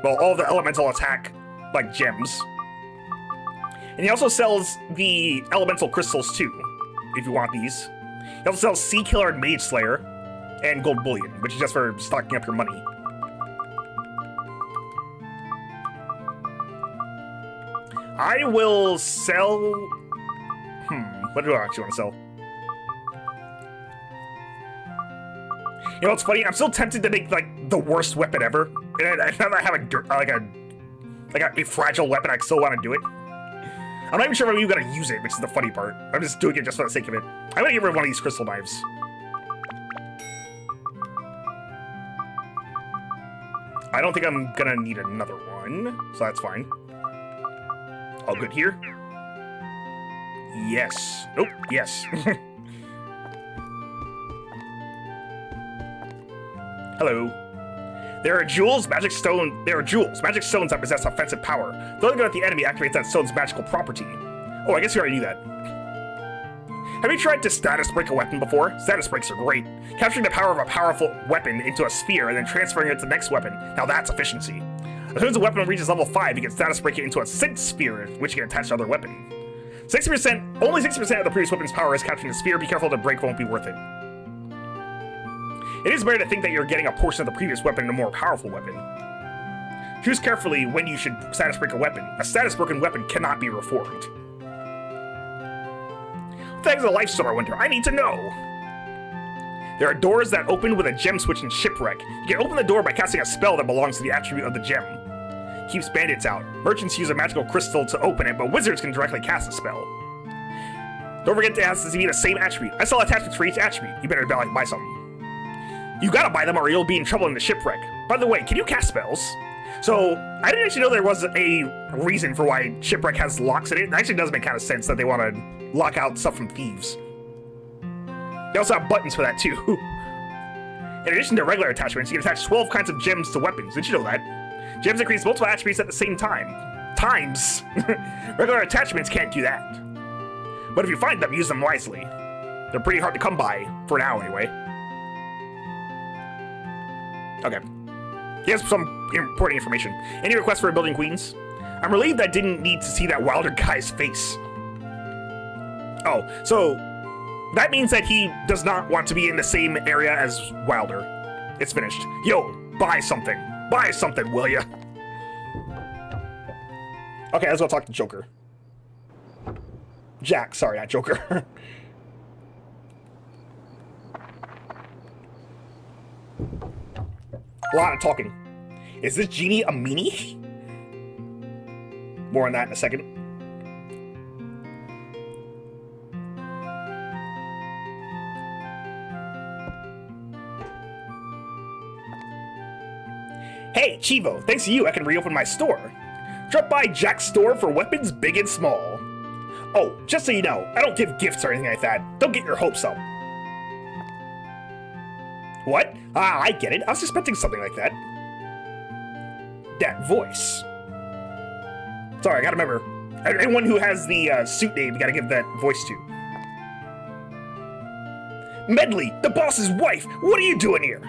A: Well, all of the elemental attack, like, gems. And he also sells the elemental crystals, too, if you want these. He also sells Sea Killer and Mage Slayer, and Gold Bullion, which is just for stocking up your money. I will sell... what do I actually want to sell? You know what's funny? I'm still tempted to make, like, the worst weapon ever. And now that I have a fragile weapon, I still want to do it. I'm not even sure if I'm even gonna use it, which is the funny part. I'm just doing it just for the sake of it. I'm gonna get rid of one of these crystal knives. I don't think I'm gonna need another one, so that's fine. All good here? Yes. Nope, yes. Hello. There are magic stones that possess offensive power. Throwing them at the enemy activates that stone's magical property. Oh, I guess you already knew that. Have you tried to status break a weapon before? Status breaks are great. Capturing the power of a powerful weapon into a sphere and then transferring it to the next weapon. Now that's efficiency. As soon as a weapon reaches level 5, you can status break it into a synth sphere, which you can attach to other weapon. Only 60% of the previous weapon's power is capturing the sphere. Be careful, the break won't be worth it. It is better to think that you're getting a portion of the previous weapon in a more powerful weapon. Choose carefully when you should status break a weapon. A status broken weapon cannot be reformed. What the heck is a life store, I wonder? I need to know! There are doors that open with a gem switch in Shipwreck. You can open the door by casting a spell that belongs to the attribute of the gem. Keeps bandits out. Merchants use a magical crystal to open it, but wizards can directly cast a spell. Don't forget it has to be the same attribute. I sell attachments for each attribute. You better buy some. You gotta buy them or you'll be in trouble in the Shipwreck. By the way, can you cast spells? So, I didn't actually know there was a reason for why Shipwreck has locks in it. It actually does make kind of sense that they want to lock out stuff from thieves. They also have buttons for that too. In addition to regular attachments, you can attach 12 kinds of gems to weapons. Did you know that? Gems increase multiple attributes at the same time. Regular attachments can't do that. But if you find them, use them wisely. They're pretty hard to come by, for now anyway. Okay. Here's some important information. Any requests for building queens? I'm relieved I didn't need to see that Wilder guy's face. Oh, so that means that he does not want to be in the same area as Wilder. It's finished. Yo, buy something. Buy something, will ya? Okay, let's go talk to Joker. Jack, sorry, not Joker. A lot of talking. Is this genie a meanie? More on that in a second. Hey, Chivo, thanks to you, I can reopen my store. Drop by Jack's store for weapons big and small. Oh, just so you know, I don't give gifts or anything like that. Don't get your hopes up. What? Ah, I get it. I was expecting something like that. That voice. Sorry, I gotta remember. Anyone who has the suit name, you gotta give that voice to. Medley, the boss's wife! What are you doing here?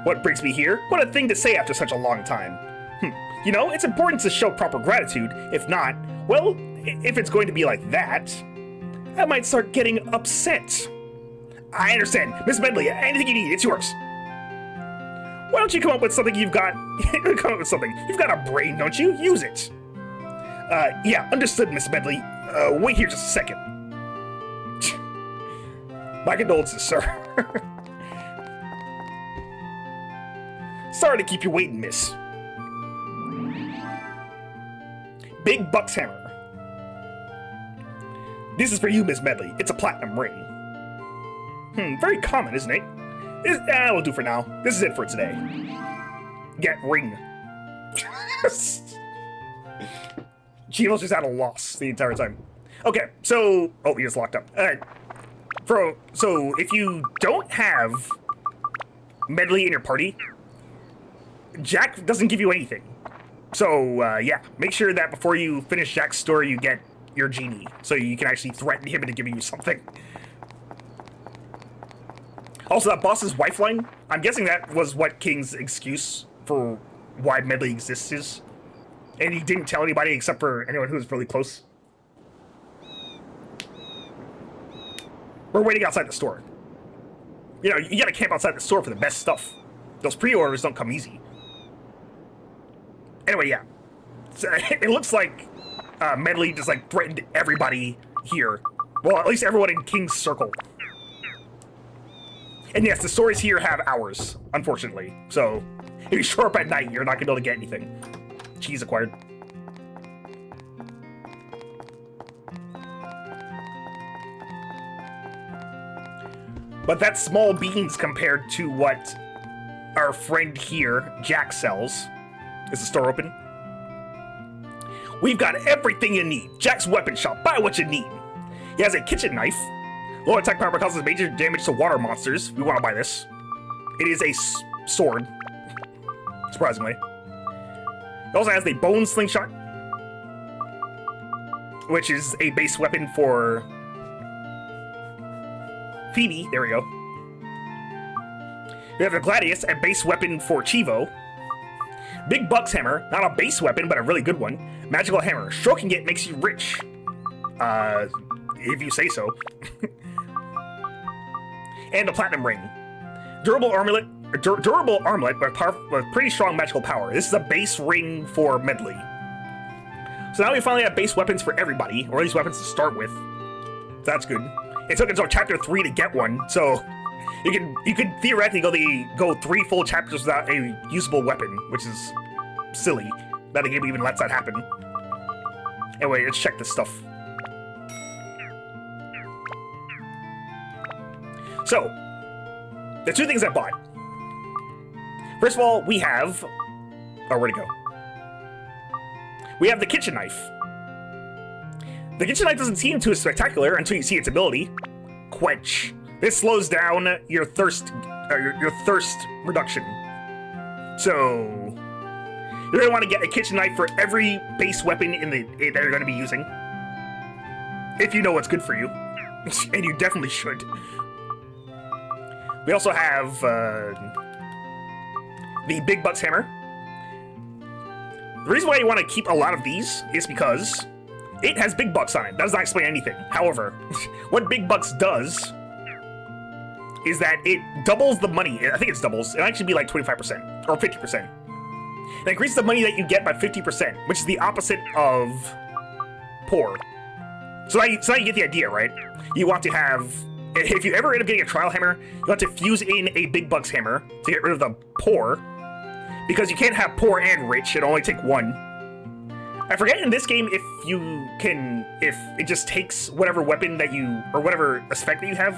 A: What brings me here? What a thing to say after such a long time. You know, it's important to show proper gratitude. If not, well, if it's going to be like that, I might start getting upset. I understand. Miss Medley, anything you need, it's yours. Why don't you come up with something you've got? Come up with something. You've got a brain, don't you? Use it. Yeah, understood, Miss Medley. Wait here just a second. My condolences, sir. Sorry to keep you waiting, miss. Big Buck's hammer. This is for you, Miss Medley. It's a platinum ring. Very common, isn't it? Will do for now. This is it for today. Get ring. Chivo's just at a loss the entire time. Okay, so... Oh, he just locked up. Alright. So, if you don't have Medley in your party, Jack doesn't give you anything. So, yeah. Make sure that before you finish Jack's story, you get your genie. So you can actually threaten him into giving you something. Also, that boss's wife line, I'm guessing that was what King's excuse for why Medley exists. And he didn't tell anybody except for anyone who was really close. We're waiting outside the store. You know, you gotta camp outside the store for the best stuff. Those pre-orders don't come easy. Anyway, yeah. So, it looks like Medley just, like, threatened everybody here. Well, at least everyone in King's circle. And yes, the stores here have hours, unfortunately. So, if you show up at night, you're not gonna be able to get anything. Cheese acquired. But that's small beans compared to what our friend here, Jack, sells. Is the store open? We've got everything you need. Jack's weapon shop. Buy what you need. He has a kitchen knife. Low attack power causes major damage to water monsters. We want to buy this. It is a sword. Surprisingly. It also has the bone slingshot, which is a base weapon for Phoebe. There we go. We have the Gladius, a base weapon for Chivo. Big Buck's hammer, not a base weapon, but a really good one. Magical hammer. Stroking it makes you rich. If you say so. And a platinum ring. Durable armlet with pretty strong magical power. This is a base ring for Medley. So now we finally have base weapons for everybody, or at least weapons to start with. That's good. It took until chapter 3 to get one, so you could theoretically go 3 full chapters without a usable weapon, which is silly that the game even lets that happen. Anyway, let's check this stuff. So, the 2 things I bought. First of all, we have... Oh, where'd it go? We have the kitchen knife. The kitchen knife doesn't seem too spectacular until you see its ability. Quench. This slows down your thirst reduction. So, you're going to want to get a kitchen knife for every base weapon that you're going to be using. If you know what's good for you. And you definitely should. We also have the Big Buck's hammer. The reason why you want to keep a lot of these is because it has Big Bucks on it. That does not explain anything. However, what Big Bucks does is that it doubles the money. I think it's doubles. It'll actually be like 25% or 50%. It increases the money that you get by 50%, which is the opposite of poor. So now you get the idea, right? You want to have... If you ever end up getting a trial hammer, you want to fuse in a Big Buck's hammer to get rid of the poor, because you can't have poor and rich. It'll only take one. I forget in this game if it just takes whatever weapon that you, or whatever spec that you have.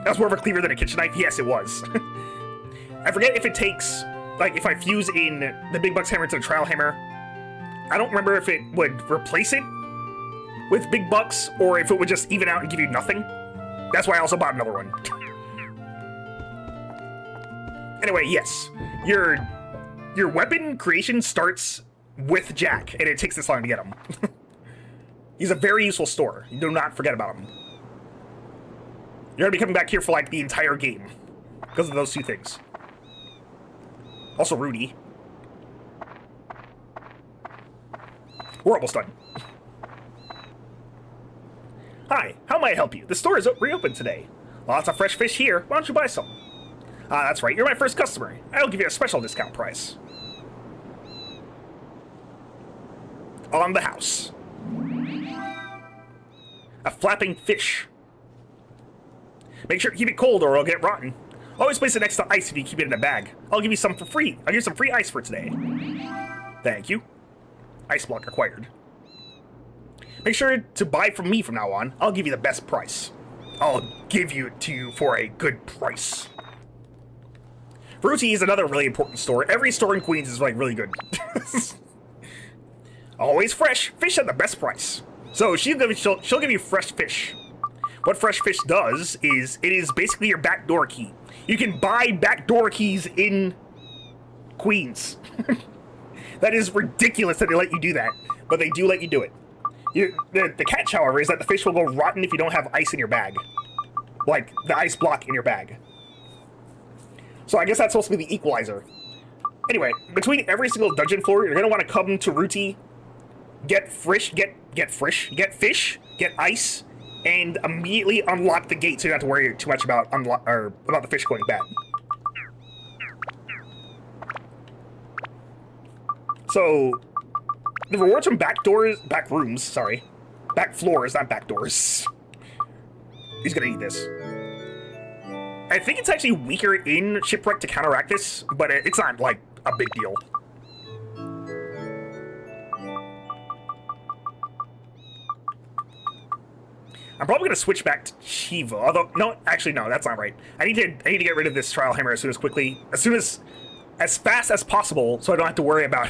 A: That was more of a cleaver than a kitchen knife. Yes, it was. I forget if it takes, like, if I fuse in the Big Buck's hammer to the trial hammer. I don't remember if it would replace it with Big Bucks, or if it would just even out and give you nothing. That's why I also bought another one. Anyway, yes. Your weapon creation starts with Jack, and it takes this long to get him. He's a very useful store. Do not forget about him. You're gonna be coming back here for, like, the entire game. Because of those 2 things. Also Rudy. We're almost done. Hi, how may I help you? The store is reopened today. Lots of fresh fish here. Why don't you buy some? Ah, that's right. You're my first customer. I'll give you a special discount price. On the house. A flapping fish. Make sure to keep it cold or it'll get rotten. Always place it next to ice if you keep it in a bag. I'll give you some for free. I'll give you some free ice for today. Thank you. Ice block acquired. Make sure to buy from me from now on. I'll give you the best price. I'll give it to you for a good price. Fruity is another really important store. Every store in Queens is, like, really good. Always fresh fish at the best price. So she'll give you fresh fish. What fresh fish does is it is basically your backdoor key. You can buy backdoor keys in Queens. That is ridiculous that they let you do that, but they do let you do it. The catch, however, is that the fish will go rotten if you don't have ice in your bag. Like, the ice block in your bag. So I guess that's supposed to be the equalizer. Anyway, between every single dungeon floor, you're gonna want to come to Ruti, get fish, get ice, and immediately unlock the gate so you don't have to worry too much about the fish going bad. So, the rewards from back floors, not back doors. He's gonna eat this. I think it's actually weaker in Shipwreck to counteract this, but it's not, like, a big deal. I'm probably gonna switch back to Shiva, although, no, actually, no, that's not right. I need to get rid of this trial hammer as fast as possible, so I don't have to worry about,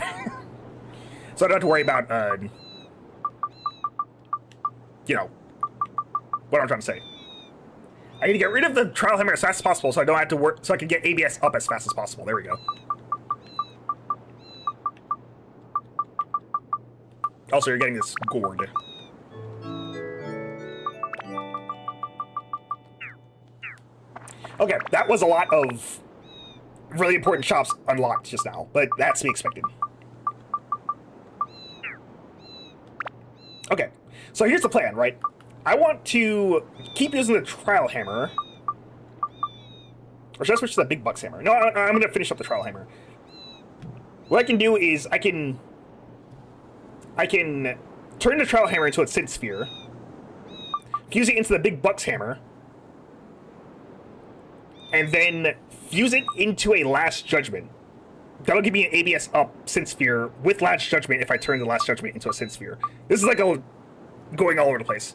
A: you know, what I'm trying to say. I need to get rid of the trial hammer as fast as possible, so I don't have to work, so I can get ABS up as fast as possible. There we go. Also, you're getting this gourd. Okay, that was a lot of really important shops unlocked just now, but that's to be expected. Okay, so here's the plan, right? I want to keep using the trial hammer. Or should I switch to the big bucks hammer? No, I'm going to finish up the trial hammer. What I can do is I can turn the trial hammer into a synth sphere, fuse it into the big bucks hammer, and then fuse it into a last judgment. That'll give me an ABS up synth sphere with last judgment if I turn the last judgment into a synth sphere. This is like going all over the place.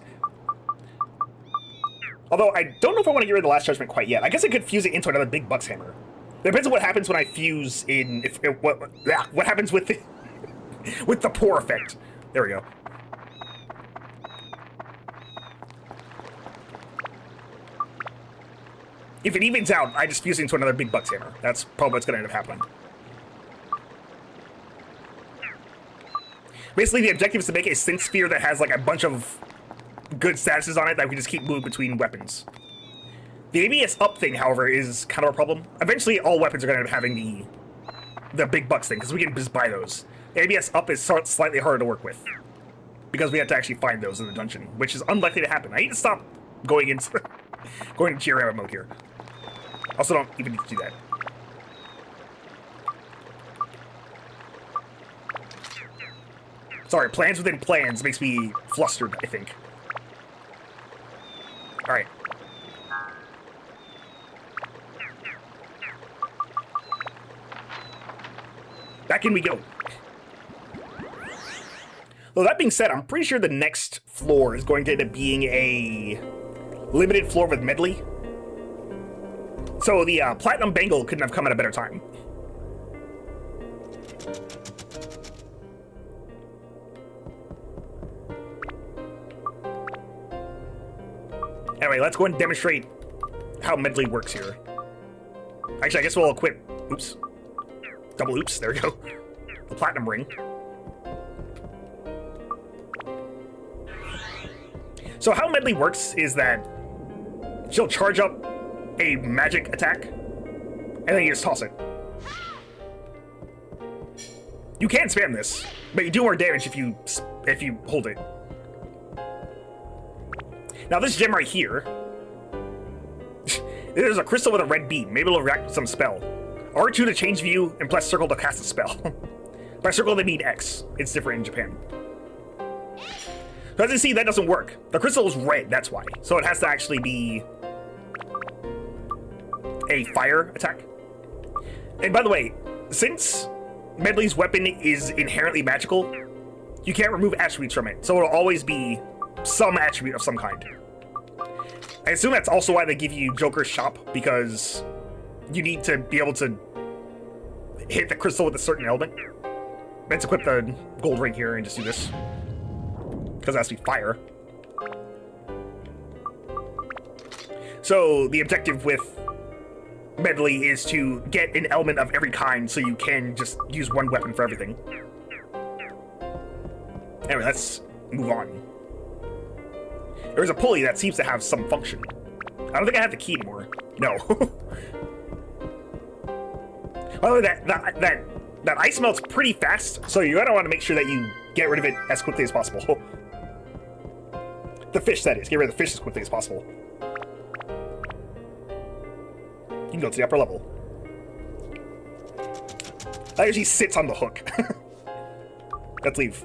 A: Although I don't know if I want to get rid of the last judgment quite yet. I guess I could fuse it into another big bucks hammer. It depends on what happens when I fuse in. What happens with the with the pour effect. There we go. If it evens out, I just fuse it into another big bucks hammer. That's probably what's going to end up happening. Basically, the objective is to make a synth sphere that has like a bunch of good statuses on it that we can just keep moving between weapons. The ABS up thing, however, is kind of a problem. Eventually, all weapons are going to end up having the big bucks thing, because we can just buy those. ABS up is slightly harder to work with, because we have to actually find those in the dungeon, which is unlikely to happen. I need to stop going into GRM mode here. Also, don't even need to do that. Sorry, plans within plans makes me flustered, I think. Alright. Back in we go. Though that being said, I'm pretty sure the next floor is going to end up being a limited floor with medley. So the Platinum Bangle couldn't have come at a better time. Anyway, let's go and demonstrate how medley works here. Actually, I guess we'll equip... Oops. Double oops, there we go. The Platinum Ring. So how medley works is that she'll charge up a magic attack, and then you just toss it. You can spam this, but you do more damage if you hold it. Now this gem right here, there's a crystal with a red beam. Maybe it'll react to some spell. R2 to change view, and press circle to cast a spell. By circle they mean X. It's different in Japan. So as you see, that doesn't work. The crystal is red, that's why. So it has to actually be a fire attack. And by the way, since Medley's weapon is inherently magical, you can't remove attributes from it. So it'll always be some attribute of some kind. I assume that's also why they give you Joker's Shop, because you need to be able to hit the crystal with a certain element. let's equip the gold ring here and just do this. Because it has to be fire. So the objective with Medley is to get an element of every kind so you can just use one weapon for everything. Anyway, let's move on. There's a pulley that seems to have some function. I don't think I have the key anymore. No. Well, that ice melts pretty fast, so you're gonna want to make sure that you get rid of it as quickly as possible. The fish, that is. Get rid of the fish as quickly as possible. You can go to the upper level. That usually sits on the hook. Let's leave.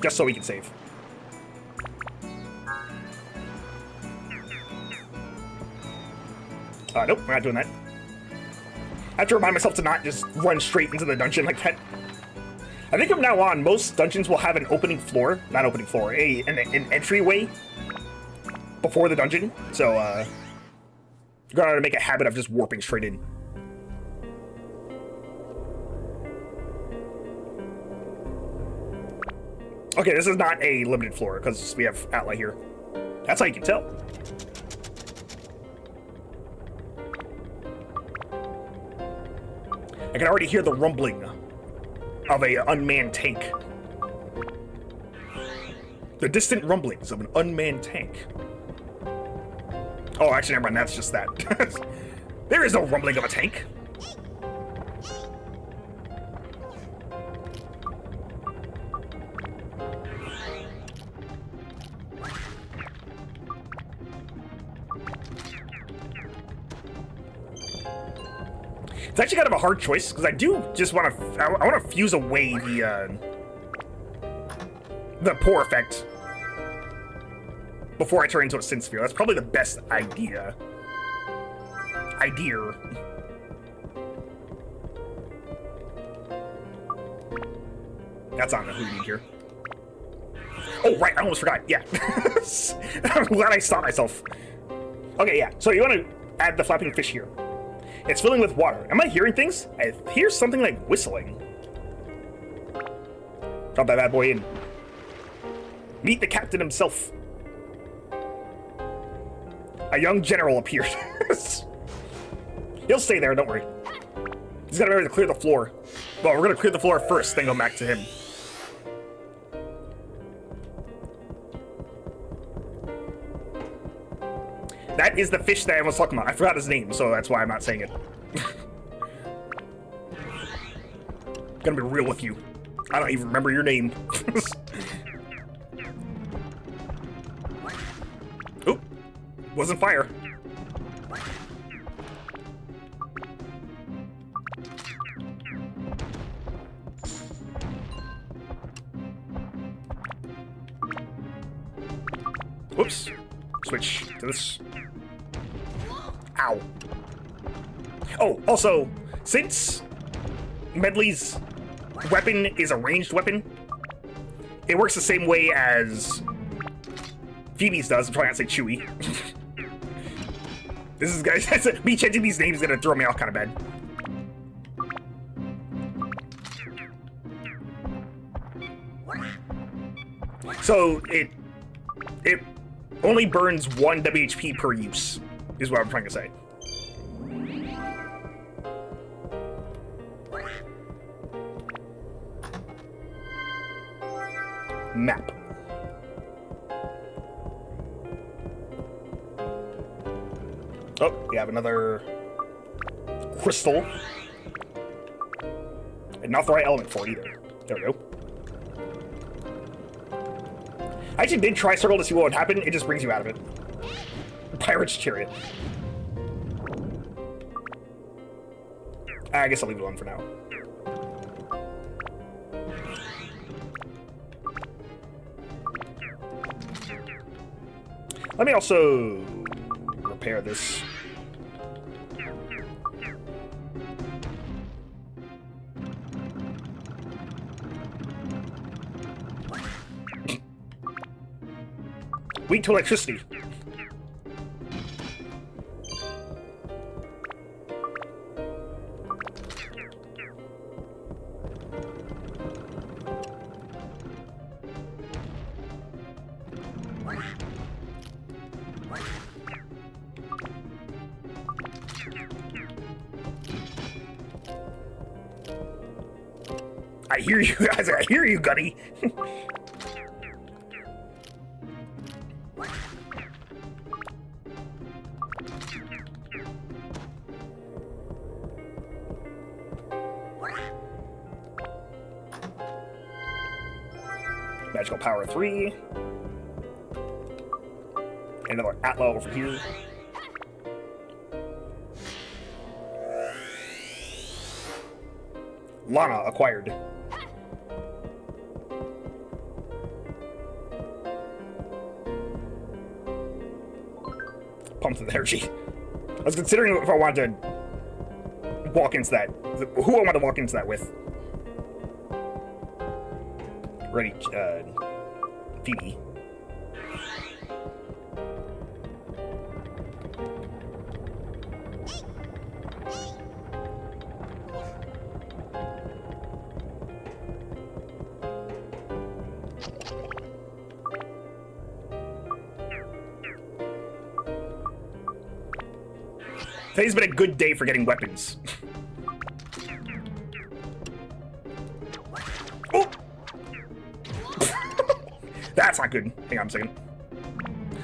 A: Just so we can save. Nope, we're not doing that. I have to remind myself to not just run straight into the dungeon like that. I think from now on, most dungeons will have an opening floor. Not opening floor, an entryway before the dungeon. So, you're gonna make a habit of just warping straight in. Okay, this is not a limited floor, because we have Ally here. That's how you can tell. I can already hear the rumbling of an unmanned tank. The distant rumblings of an unmanned tank. Oh, actually, never mind, that's just that. There is no rumbling of a tank. It's actually kind of a hard choice, because I do just want to... I want to fuse away the pour effect before I turn into a Sin Sphere. That's probably the best idea. That's on who you need here. Oh, right, I almost forgot. Yeah. I'm glad I stopped myself. Okay, yeah. So you want to add the flapping fish here. It's filling with water. Am I hearing things? I hear something like whistling. Drop that bad boy in. Meet the captain himself. A young general appeared. He'll stay there, don't worry. He's gotta remember to clear the floor. Well, we're gonna clear the floor first, then go back to him. That is the fish that I was talking about. I forgot his name, so that's why I'm not saying it. Gonna be real with you. I don't even remember your name. Oop. Wasn't fire. Whoops. Switch to this. Ow. Oh, also, since Medley's weapon is a ranged weapon, it works the same way as Phoebe's does. I'm trying not to say Chewy. This is, guys, me changing these names is gonna throw me off kind of bad. So it only burns 1 WHP per use, is what I'm trying to say. Map. Oh, we have another crystal. And not the right element for it either. There we go. I actually did try circle to see what would happen. It just brings you out of it. Pirate's Chariot. I guess I'll leave it alone for now. Let me also repair this. Weak to electricity. I hear you. I hear you, Gunny. Magical power 3. Another Atla over here. Lana acquired. Pumped with energy. I was considering if I wanted to walk into that. Who I want to walk into that with. Ready, Phoebe. Today's been a good day for getting weapons. Oh! That's not good. Hang on a second.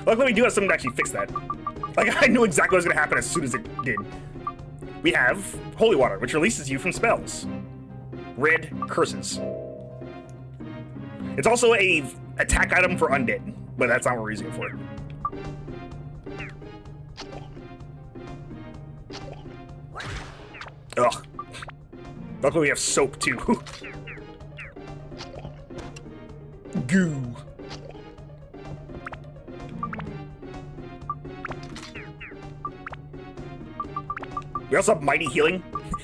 A: Luckily, we do have something to actually fix that. Like, I knew exactly what was going to happen as soon as it did. We have Holy Water, which releases you from spells. Red curses. It's also a attack item for undead, but that's not what we're using it for. Ugh. Luckily we have soap too. Goo. We also have mighty healing.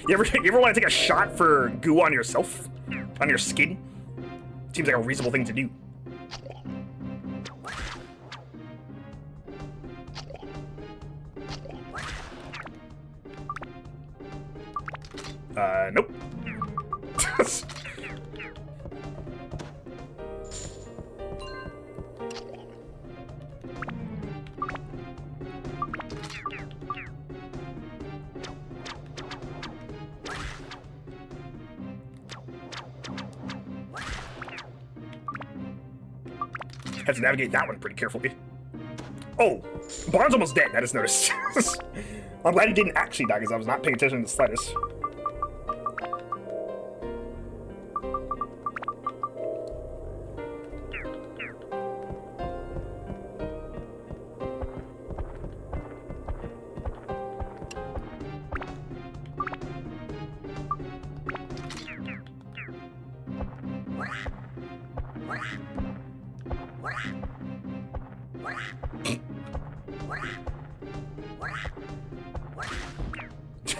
A: You ever want to take a shot for goo on yourself? On your skin? Seems like a reasonable thing to do. Nope. Have to navigate that one pretty carefully. Oh, Barn's almost dead. I just noticed. I'm glad he didn't actually die because I was not paying attention to the slightest.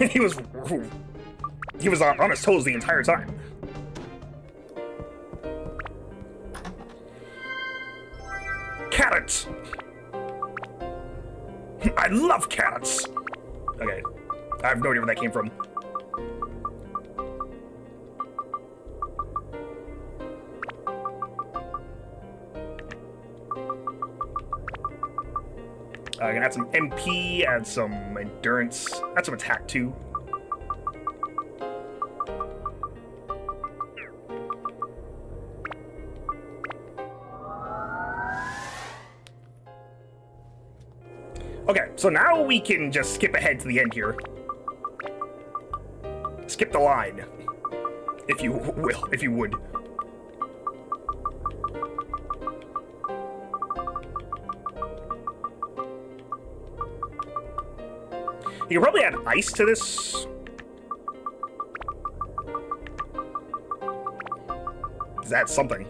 A: he was on his toes the entire time. Carrots! I love carrots! Okay, I have no idea where that came from. I'm gonna add some MP, add some endurance, add some attack too. Okay, so now we can just skip ahead to the end here. Skip the line, if you will, if you would. You can probably add ice to this. That's something.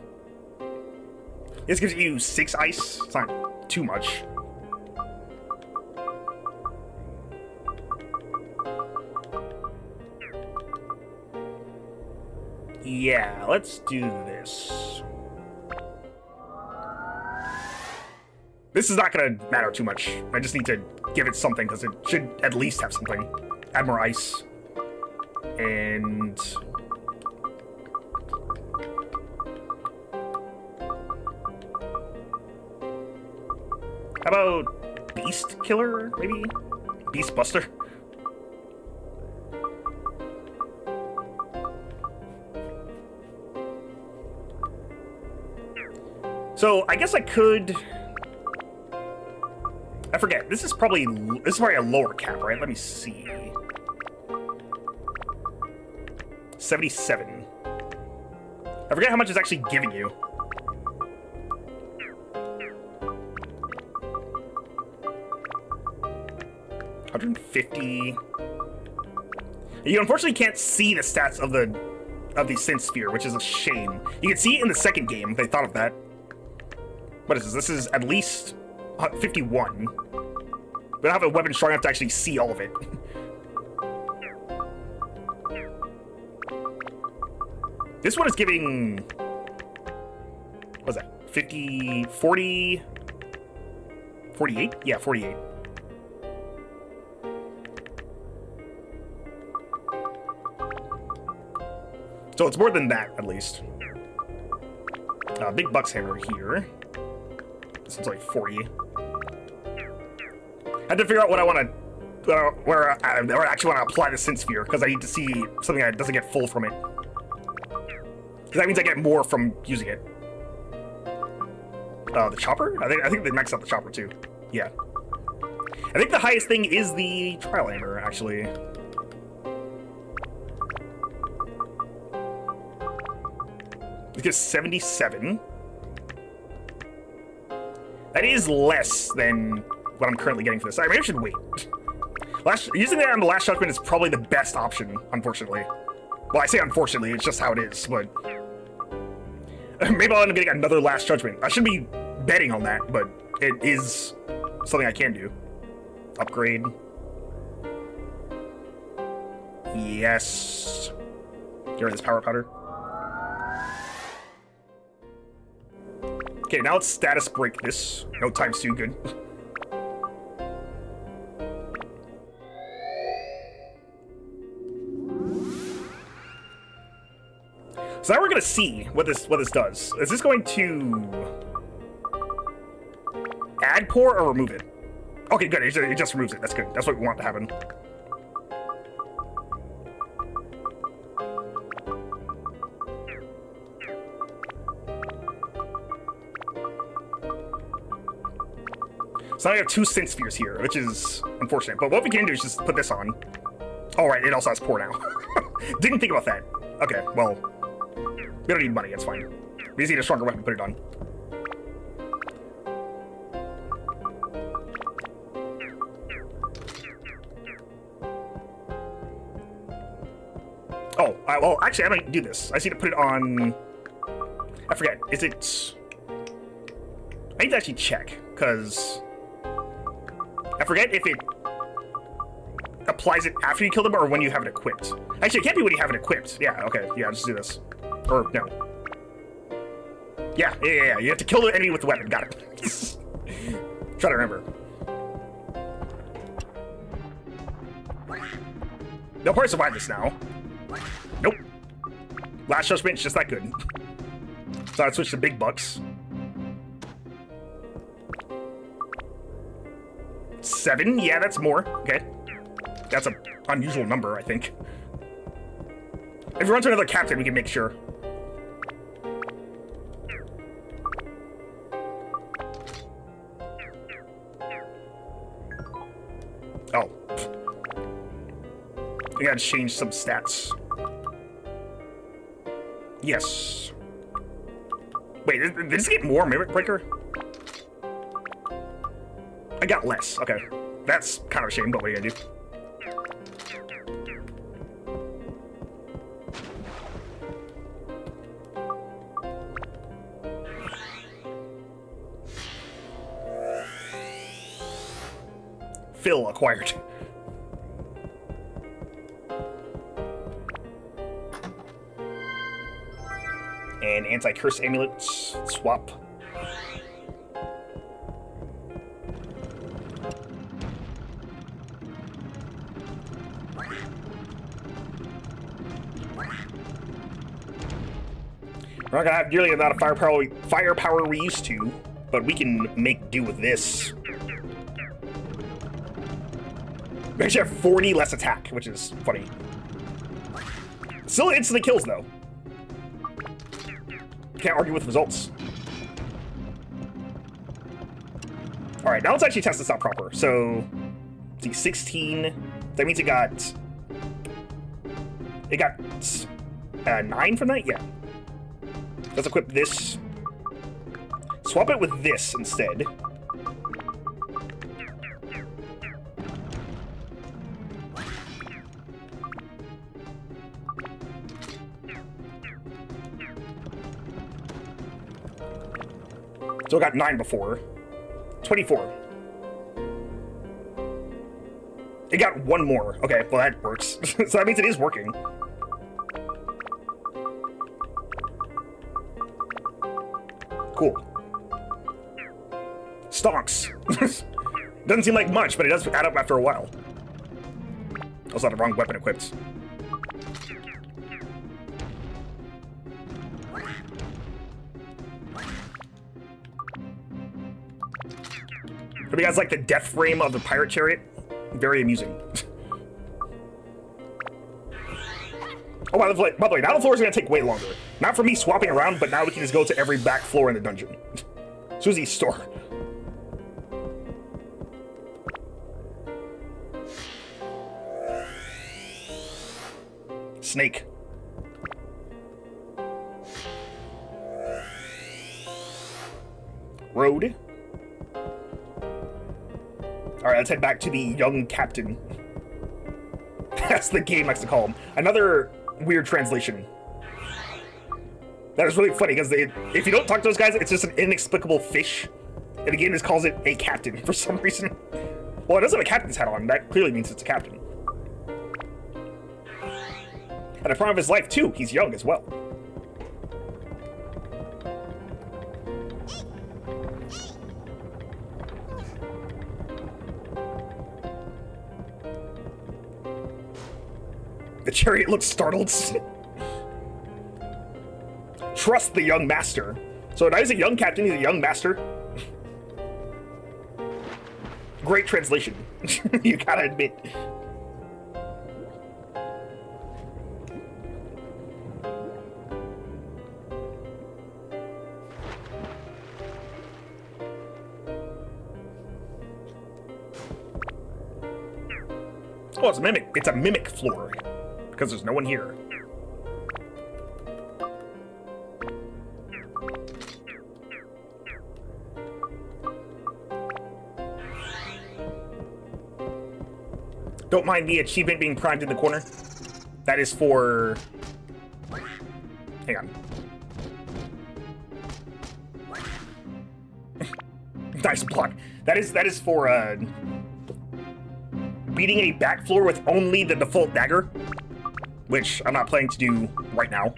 A: This gives you 6 ice. It's not too much. Yeah, let's do this. This is not gonna matter too much. I just need to give it something, because it should at least have something. Add more ice. And... how about Beast Killer, maybe? Beast Buster? So I guess I could. I forget. This is probably a lower cap, right? Let me see. 77. I forget how much it's actually giving you. $150. You unfortunately can't see the stats of the synth sphere, which is a shame. You can see it in the second game. They thought of that. What is this? This is at least 51. But I have a weapon strong enough to actually see all of it. This one is giving... What's that? 50... 40... 48? Yeah, 48. So it's more than that, at least. Big Buck's hammer here. This one's like 40. I had to figure out what I want to... where I actually want to apply the synth sphere, because I need to see something that doesn't get full from it. Because that means I get more from using it. The chopper? I think they maxed out the chopper, too. Yeah. I think the highest thing is the trial hammer, actually. It gives 77. That is less than what I'm currently getting for this. Maybe I should wait. Using that on the Last Judgment is probably the best option, unfortunately. Well, I say unfortunately, it's just how it is, but... Maybe I'll end up getting another Last Judgment. I shouldn't be betting on that, but it is something I can do. Upgrade. Yes. Get rid of this power powder. Okay, now let's status break this. No times 2, good. So now we're gonna see what this does. Is this going to add pour or remove it? Okay, good. It just removes it. That's good. That's what we want to happen. So now we have 2 synth spheres here, which is unfortunate. But what we can do is just put this on. All right, it also has pour now. Didn't think about that. Okay, well, we don't need money. It's fine. We just need a stronger weapon to put it on. Oh, well, actually, I might do this. I just need to put it on... I forget. Is it... I need to actually check, because... I forget if it applies it after you kill them or when you have it equipped. Actually, it can't be when you have it equipped. Yeah, okay. Yeah, just do this. Or, no. Yeah. You have to kill the enemy with the weapon. Got it. Try to remember. They'll probably survive this now. Nope. Last Judgment is just that good. So I'd switch to big bucks. 7? Yeah, that's more. Okay. That's an unusual number, I think. If we run to another captain, we can make sure. Oh. We gotta change some stats. Yes. Wait, did this get more Mimic Breaker? I got less. Okay. That's kind of a shame, but what are you gonna do? Phil acquired. And anti-curse amulets. Swap. We're not gonna have nearly the amount of firepower we used to, but we can make do with this. We actually have 40 less attack, which is funny. Still instantly kills, though. Can't argue with results. Alright, now let's actually test this out proper. So, let's see, 16. That means it got 9 from that? Yeah. Let's equip this. Swap it with this instead. So I got 9 before. 24. It got 1 more. Okay, well that works. So that means it is working. Cool. Stonks. Doesn't seem like much, but it does add up after a while. Also, the wrong weapon equipped. But you guys like the death frame of the pirate chariot? Very amusing. Oh, by the way, now the floor is going to take way longer. Not for me swapping around, but now we can just go to every back floor in the dungeon. Susie's store. Snake. Road. Alright, let's head back to the young captain. That's the game likes to call him. Another weird translation. That is really funny, because if you don't talk to those guys, it's just an inexplicable fish. And the game just calls it a captain for some reason. Well, it doesn't have a captain's hat on. That clearly means it's a captain. At the prime of his life, too. He's young as well. The chariot looks startled. Trust the young master. So now he's a young captain, he's a young master. Great translation. You gotta admit. Oh, it's a mimic. It's a mimic floor. Because there's no one here. Don't mind the achievement being primed in the corner. That is for... Hang on. Nice block. That is for, beating a back floor with only the default dagger. Which I'm not planning to do right now.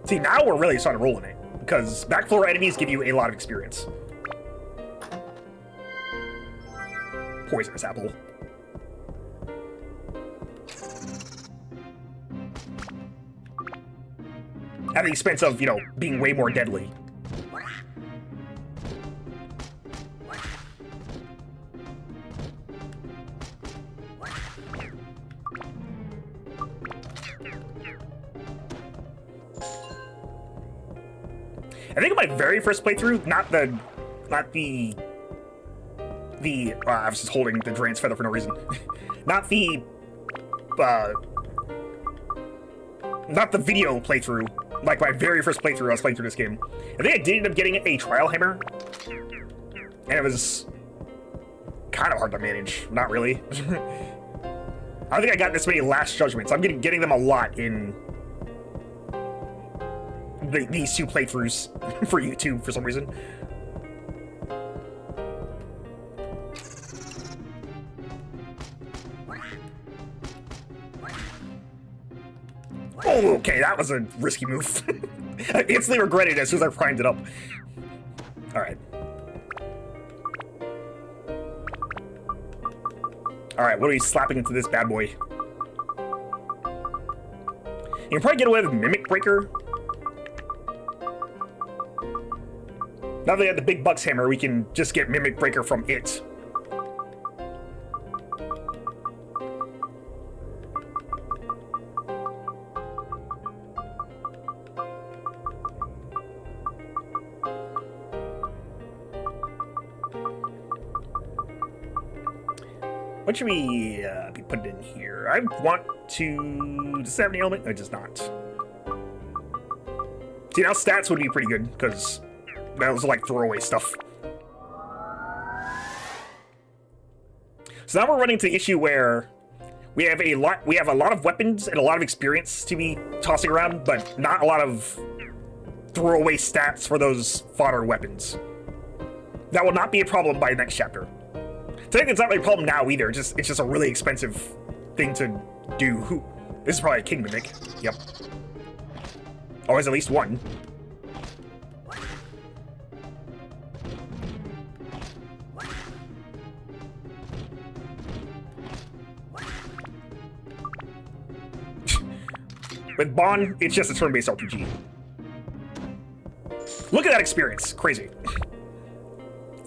A: See, now we're really starting rolling it. Because back floor enemies give you a lot of experience. Poisonous apple. At the expense of, you know, being way more deadly. I think in my very first playthrough, not the I was just holding the Drain's Feather for no reason. Not the video playthrough, like my very first playthrough I was playing through this game. I think I did end up getting a trial hammer, and it was kind of hard to manage. Not really. I don't think I got this many Last Judgments. I'm getting them a lot in these 2 playthroughs for YouTube for some reason. Oh, okay, that was a risky move. I instantly regretted it as soon as I primed it up. Alright. Alright, what are we slapping into this bad boy? You can probably get away with Mimic Breaker. Now that we have the big Bucks hammer, we can just get Mimic Breaker from it. What should we be putting in here? I want to... Does it have any element? It does not. See, now stats would be pretty good, because that was like throwaway stuff. So now we're running into the issue where we have a lot of weapons and a lot of experience to be tossing around, but not a lot of throwaway stats for those fodder weapons. That will not be a problem by next chapter. I think it's not really a problem now either. It's just a really expensive thing to do. This is probably a king mimic. Yep. Always at least one. With Bond, it's just a turn-based RPG. Look at that experience. Crazy.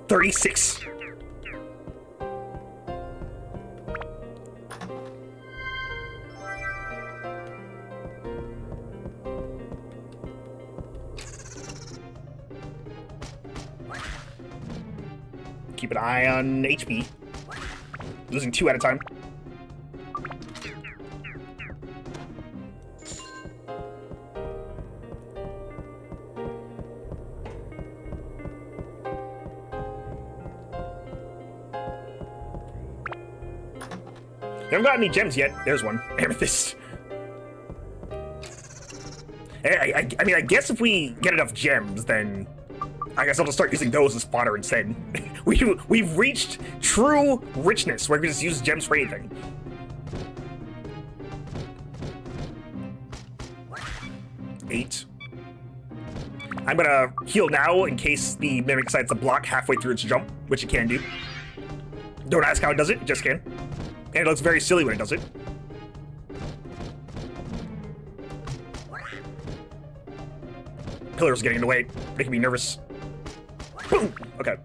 A: 36. Keep an eye on HP. Losing 2 at a time. Haven't got any gems yet. There's one. Amethyst. I mean, I guess if we get enough gems, then I guess I'll just start using those as fodder instead. We've reached true richness where we can just use gems for anything. Eight. I'm gonna heal now in case the mimic decides to block halfway through its jump, which it can do. Don't ask how it does it just can. And it looks very silly when it does it. Pillar's getting in the way, making me nervous. Boom! Okay.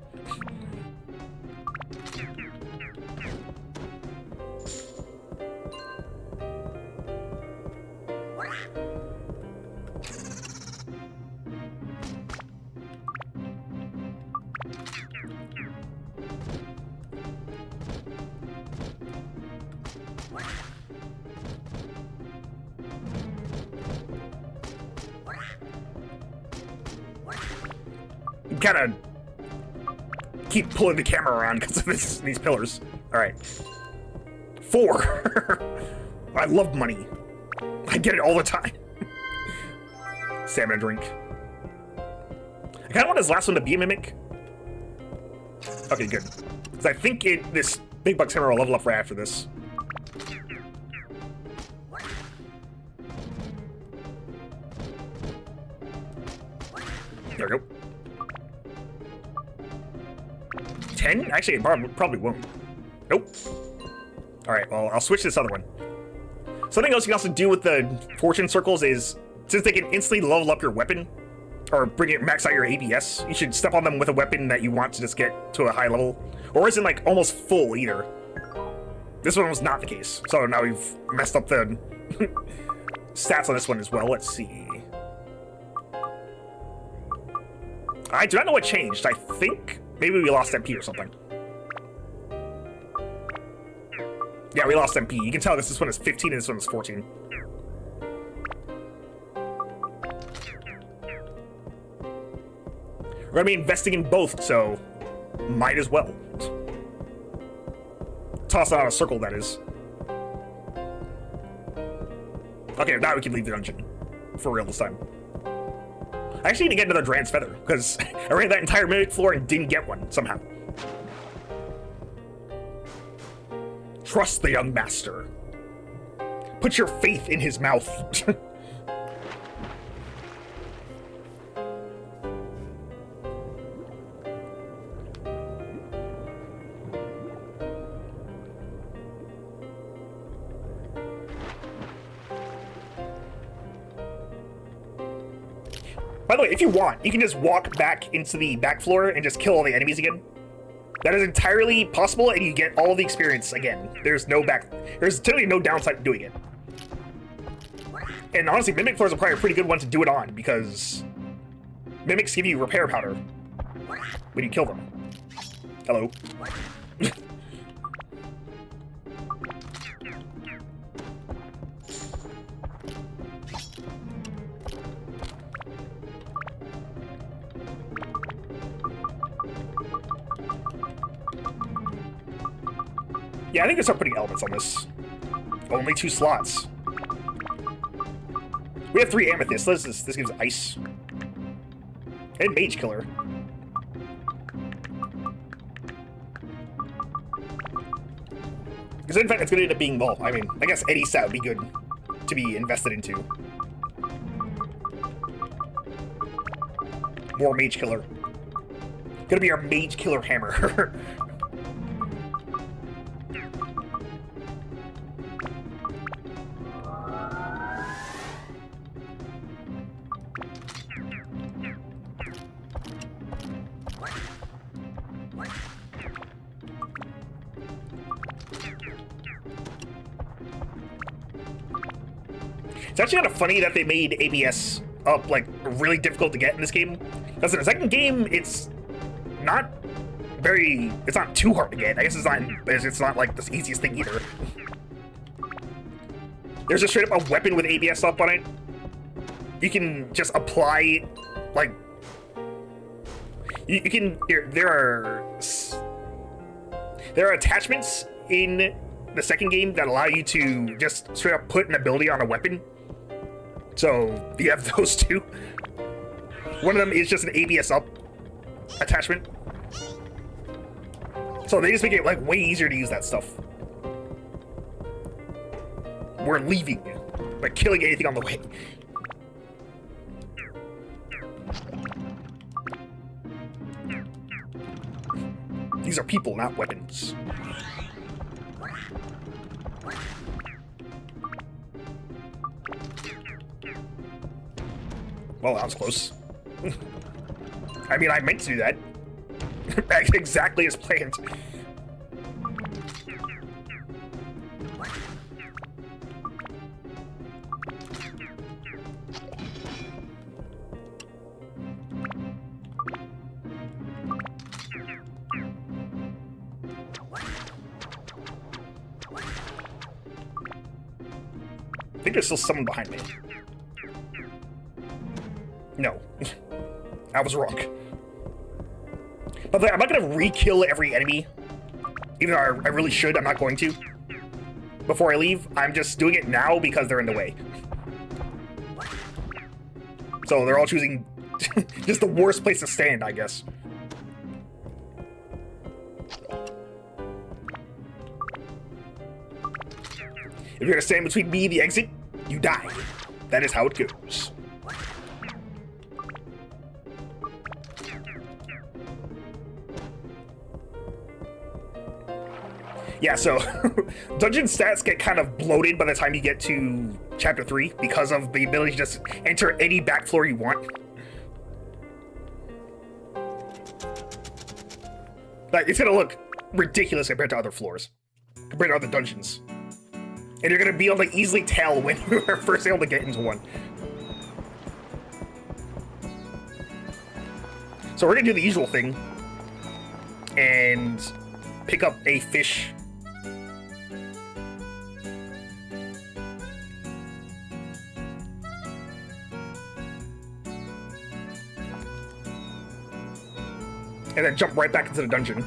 A: Gotta keep pulling the camera around because of these pillars. All right. 4. I love money. I get it all the time. Stamina drink. I kind of want this last one to be a mimic. Okay, good. Because I think this big buck hammer will level up right after this. There we go. 10? Actually, it probably won't. Nope. Alright, well, I'll switch to this other one. Something else you can also do with the fortune circles is, since they can instantly level up your weapon, or bring it max out your ABS, you should step on them with a weapon that you want to just get to a high level. Or isn't like almost full either. This one was not the case, so now we've messed up the stats on this one as well. Let's see. I do not know what changed. I think maybe we lost MP or something. Yeah, we lost MP. You can tell this one is 15 and this one is 14. We're gonna be investing in both, so might as well. Toss out a circle, that is. Okay, now we can leave the dungeon. For real this time. I actually need to get another Dran's Feather, because I ran that entire mimic floor and didn't get one, somehow. Trust the young master. Put your faith in his mouth. By the way, if you want, you can just walk back into the back floor and just kill all the enemies again. That is entirely possible, and you get all the experience again. There's totally no downside to doing it. And honestly, Mimic floors are probably a pretty good one to do it on, because Mimics give you repair powder when you kill them. Hello. Yeah, I think there's some putting elements on this. Only 2 slots. We have 3 amethysts. This gives ice. And mage killer. Because in fact, it's going to end up being, well, I mean, I guess any stat would be good to be invested into. More mage killer. Gonna be our mage killer hammer. It's actually kind of funny that they made ABS up, like, really difficult to get in this game. Because in the second game, it's not too hard to get. I guess it's not like the easiest thing either. There's a straight up a weapon with ABS up on it. You can just apply, like, you can, there are attachments in the second game that allow you to just straight up put an ability on a weapon. So you have those two. One of them is just an ABS up attachment. So they just make it like way easier to use that stuff. We're leaving by killing anything on the way. These are people, not weapons. Well, that was close. I mean, I meant to do that. Exactly as planned. I think there's still someone behind me. No. I was wrong. By the way, I'm not gonna re-kill every enemy. Even though I really should, I'm not going to. Before I leave, I'm just doing it now because they're in the way. So they're all choosing just the worst place to stand, I guess. If you're gonna stand between me and the exit, you die. That is how it goes. Yeah, so dungeon stats get kind of bloated by the time you get to Chapter 3 because of the ability to just enter any back floor you want. Like, it's gonna look ridiculous compared to other floors, compared to other dungeons. And you're gonna be able to easily tell when you are first able to get into one. So we're gonna do the usual thing and pick up a fish. And then jump right back into the dungeon.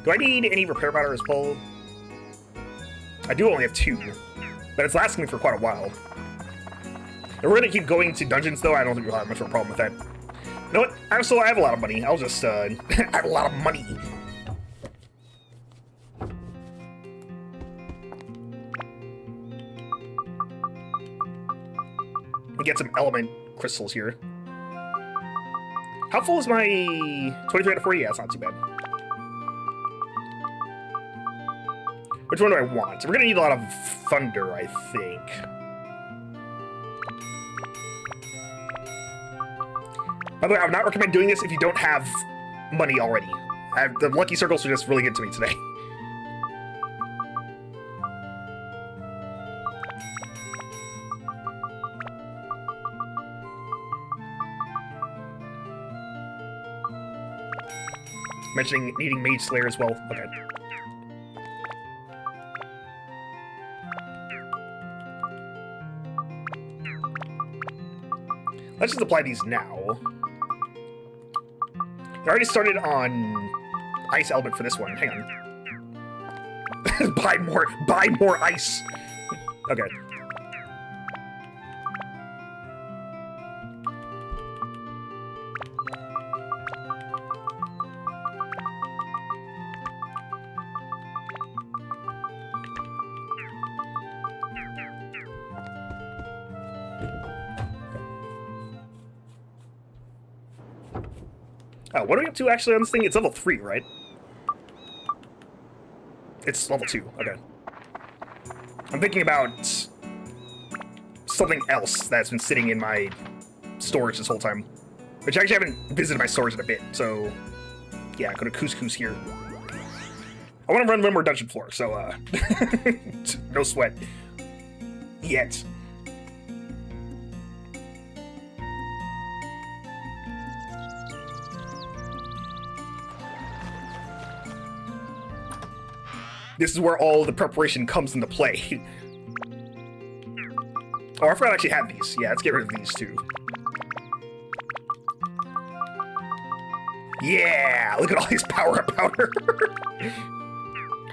A: Do I need any repair powder as well? I do only have 2, but it's lasting me for quite a while. If we're gonna keep going to dungeons, though, I don't think we'll have much of a problem with that. You know what? I have a lot of money. I'll just, I have a lot of money. Get some element crystals here. How full is my 23 out of 40? Yeah, it's not too bad. Which one do I want? We're gonna need a lot of thunder, I think. By the way, I would not recommend doing this if you don't have money already. The lucky circles are just really good to me today. Mentioning needing Mage Slayer as well. Okay. Let's just apply these now. I already started on ice element for this one. Hang on. Buy more ice. Okay. Oh, what are we up to actually on this thing? It's level 3, right? It's level 2, okay. I'm thinking about something else that's been sitting in my storage this whole time. Which I actually haven't visited my storage in a bit, so... yeah, go to Couscous here. I want to run one more dungeon floor, so, no sweat. Yet. This is where all the preparation comes into play. Oh, I forgot I actually had these. Yeah, let's get rid of these too. Yeah! Look at all these power-up powder.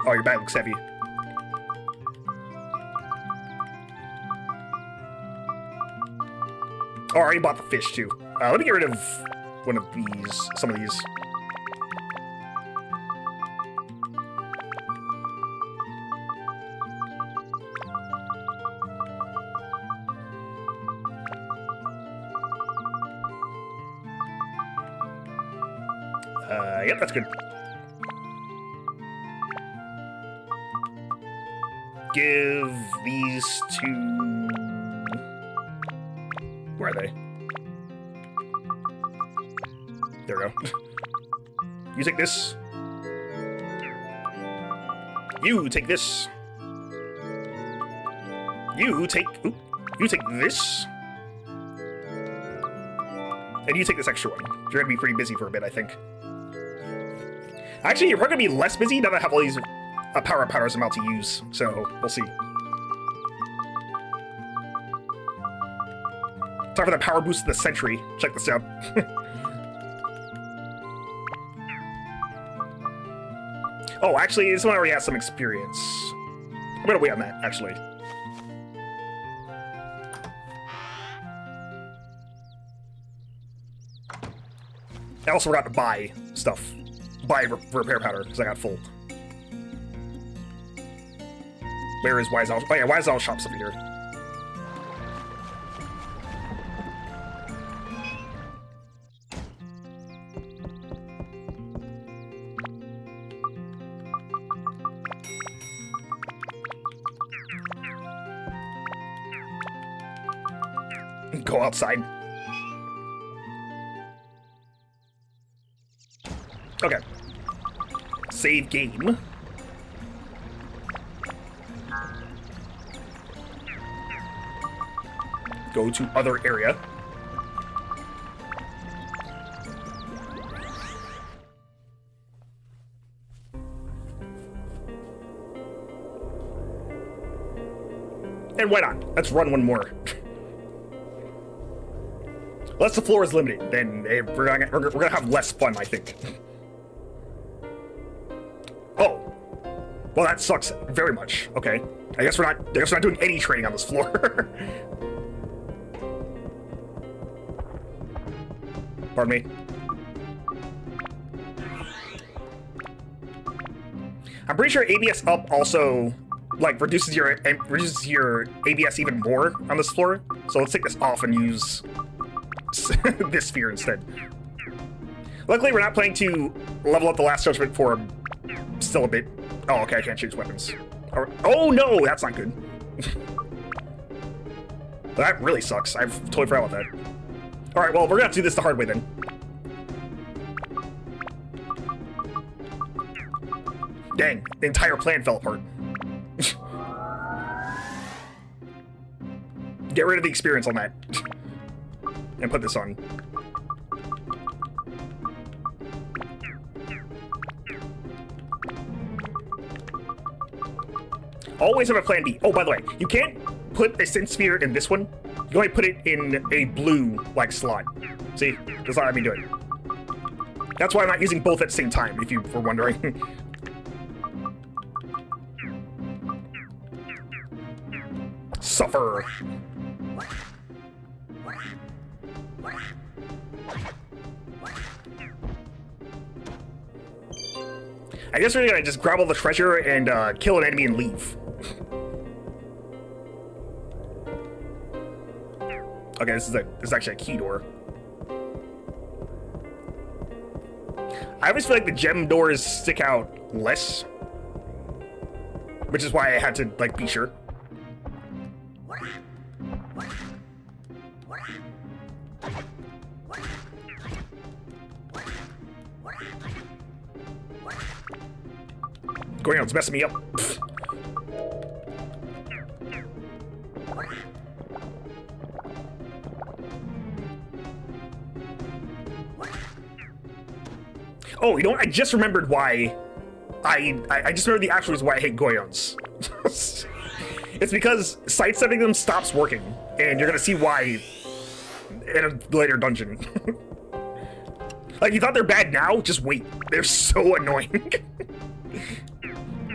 A: Oh, your bag looks heavy. Oh, I already bought the fish too. Let me get rid of one of these, some of these. Yep, that's good. Give these to... where are they? There we go. You take this. You take this. You take... oop. You take this. And you take this extra one. You're gonna be pretty busy for a bit, I think. Actually, you're probably gonna be less busy now that I have all these power powders I'm about to use, so we'll see. Time for the power boost of the century. Check this out. Oh, actually, this one already has some experience. I'm gonna wait on that, actually. I also forgot to buy stuff. Buy repair powder, because I got full. Where is Wise Owl? Oh yeah, Wise Owl shop's over here. Go outside. Okay. Save game. Go to other area. And why not? Let's run one more. Unless the floor is limited, then we're gonna have less fun, I think. Oh, well that sucks very much. Okay, I guess we're not doing any training on this floor. Pardon me. I'm pretty sure ABS up also like reduces your ABS even more on this floor. So let's take this off and use this sphere instead. Luckily, we're not planning to level up the last judgment for still a bit. Oh, okay, I can't choose weapons. Oh no, that's not good. That really sucks. I've totally forgot about that. All right, well, we're gonna have to do this the hard way then. Dang, the entire plan fell apart. Get rid of the experience on that. And put this on. Always have a plan B. Oh, by the way, you can't put a synth sphere in this one, you only put it in a blue, like, slot. See? That's not how I do it. That's why I'm not using both at the same time, if you were wondering. Suffer. I guess we're gonna just grab all the treasure and kill an enemy and leave. Okay, this is actually a key door. I always feel like the gem doors stick out less, which is why I had to like be sure. Going on, it's messing me up. Oh, you know what? I just remembered why I just remembered the actual reason why I hate Goyons. It's because sidestepping them stops working, and you're gonna see why in a later dungeon. Like, you thought they're bad now? Just wait. They're so annoying.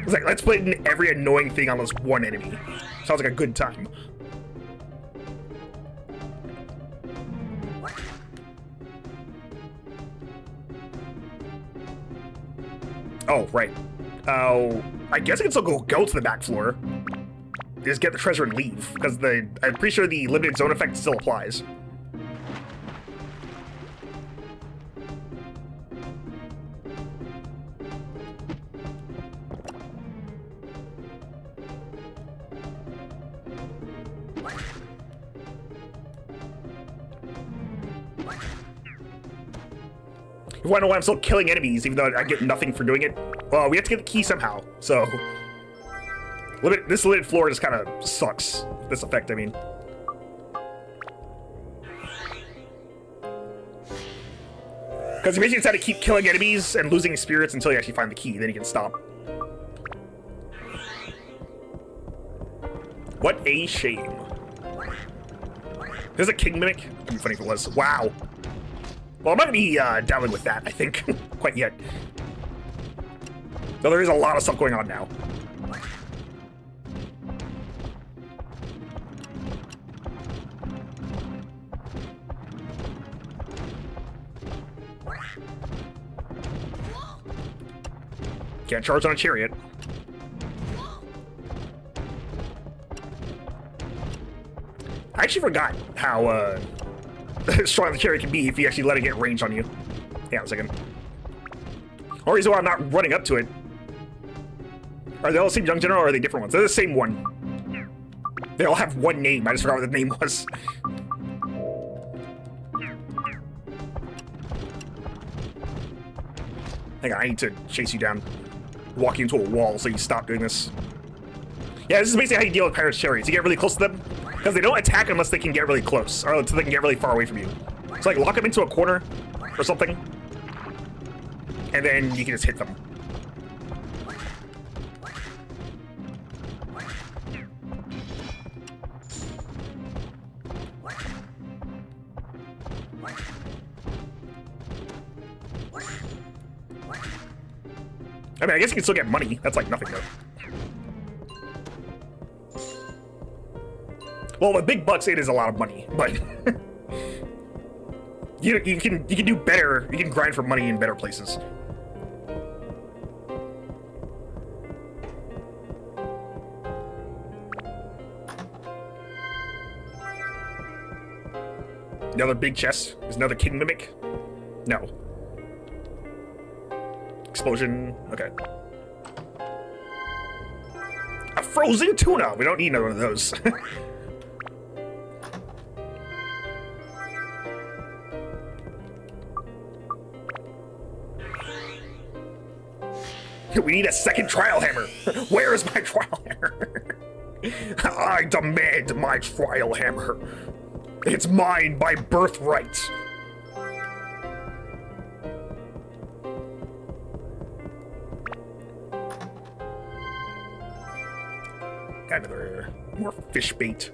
A: It's like, let's put in every annoying thing on this one enemy. Sounds like a good time. Oh, right. Oh, I guess I can still go to the back floor. Just get the treasure and leave, because I'm pretty sure the limited zone effect still applies. You wanna know why I'm still killing enemies, even though I get nothing for doing it? Well, we have to get the key somehow, so... This limited floor just kind of sucks. This effect, I mean. Because you basically just have to keep killing enemies and losing spirits until you actually find the key, then you can stop. What a shame. There's a king mimic? That'd be funny if it was. Wow. Well, I'm not gonna be dabbling with that, I think, quite yet. So there is a lot of stuff going on now. Can't charge on a chariot. I actually forgot how strong the chariot can be if you actually let it get range on you. Hang on a second. Or reason why I'm not running up to it. Are they all the same young general, or are they different ones? They're the same one. They all have one name. I just forgot what the name was. Hang on, I need to chase you down. Walk you into a wall so you stop doing this. Yeah, this is basically how you deal with pirates' chariots. You get really close to them, because they don't attack unless they can get really close, or until they can get really far away from you. So like, lock them into a corner or something, and then you can just hit them. I mean, I guess you can still get money. That's like nothing, though. Well, with big bucks, it is a lot of money, but you can do better. You can grind for money in better places. Another big chest. Is another king mimic? No. Explosion. Okay. A frozen tuna. We don't need another one of those. We need a second trial hammer. Where is my trial hammer? I demand my trial hammer. It's mine by birthright. Got More fish bait.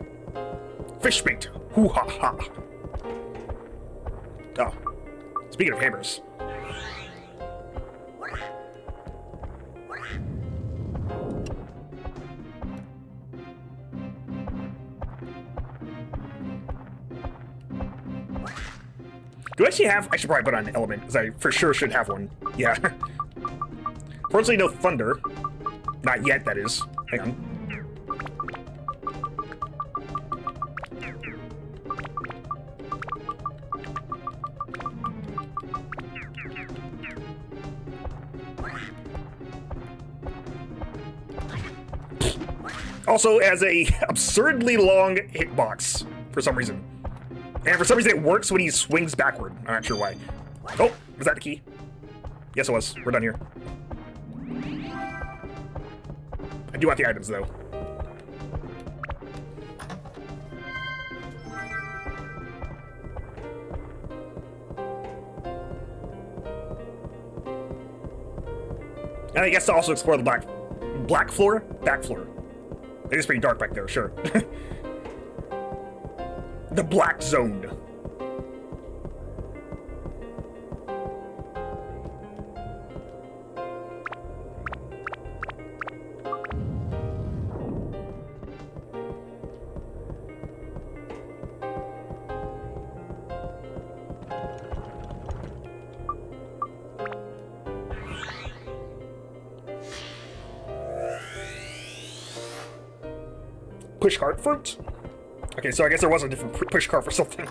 A: Fish bait. Hoo ha ha. Oh. Speaking of hammers. Do I actually have... I should probably put on an element, because I for sure should have one. Yeah. Fortunately, no thunder. Not yet, that is. Hang on. Also, has a absurdly long hitbox, for some reason. And for some reason, it works when he swings backward. I'm not sure why. Oh, was that the key? Yes, it was. We're done here. I do want the items, though. And I guess to also explore the back floor. It is pretty dark back there, sure. The black zone. Pushcart fruit? Okay, so I guess there was a different pushcart for something.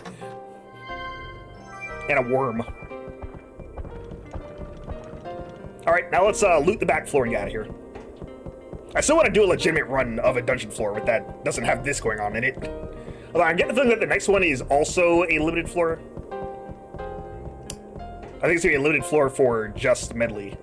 A: And a worm. Alright, now let's loot the back floor and get out of here. I still want to do a legitimate run of a dungeon floor with that doesn't have this going on in it. Although I'm getting the feeling that the next one is also a limited floor. I think it's going to be a limited floor for just Medley.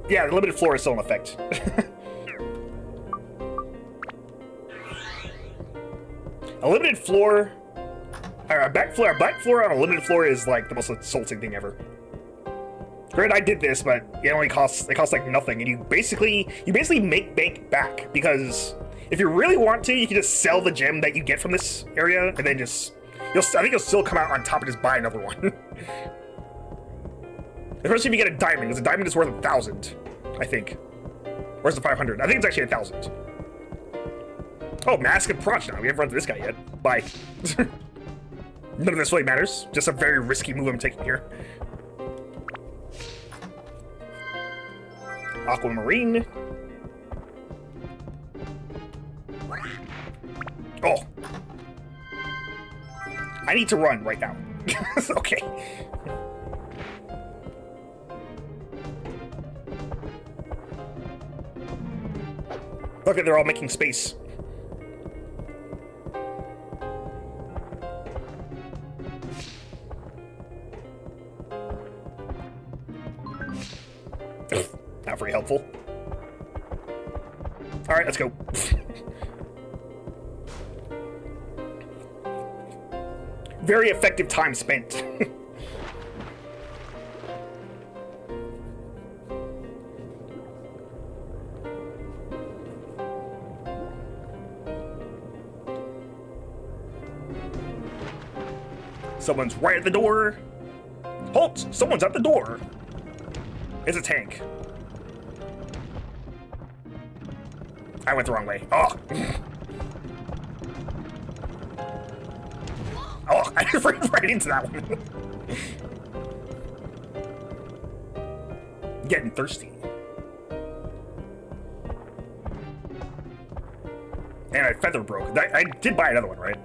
A: Yeah, the limited floor is still in effect. A limited floor... a back floor on a limited floor is like the most insulting thing ever. Granted, I did this, but it only costs like nothing, and you basically make bank back, because if you really want to, you can just sell the gem that you get from this area, and then just... I think you'll still come out on top and just buy another one. Especially if you get a diamond, because a diamond is worth 1,000, I think. Or is it 500? I think it's actually 1,000. Oh, Mask of Proch now. We haven't run through this guy yet. Bye. None of this really matters. Just a very risky move I'm taking here. Aquamarine. Oh. I need to run right now. Okay. Look, they're all making space. Not very helpful. All right, let's go. Very effective time spent. Someone's right at the door. Halt! Someone's at the door. It's a tank. I went the wrong way. Oh. Oh, I just ran right into that one. Getting thirsty. And my feather broke. I did buy another one, right?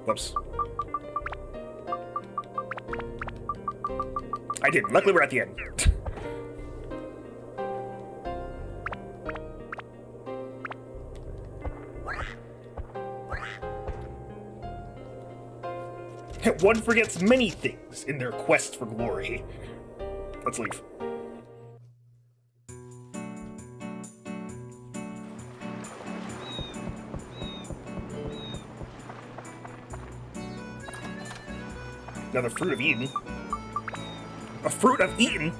A: Whoops. I did. Luckily, we're at the end. Yet one forgets many things in their quest for glory. Let's leave. Another fruit of Eden. A fruit of Eden?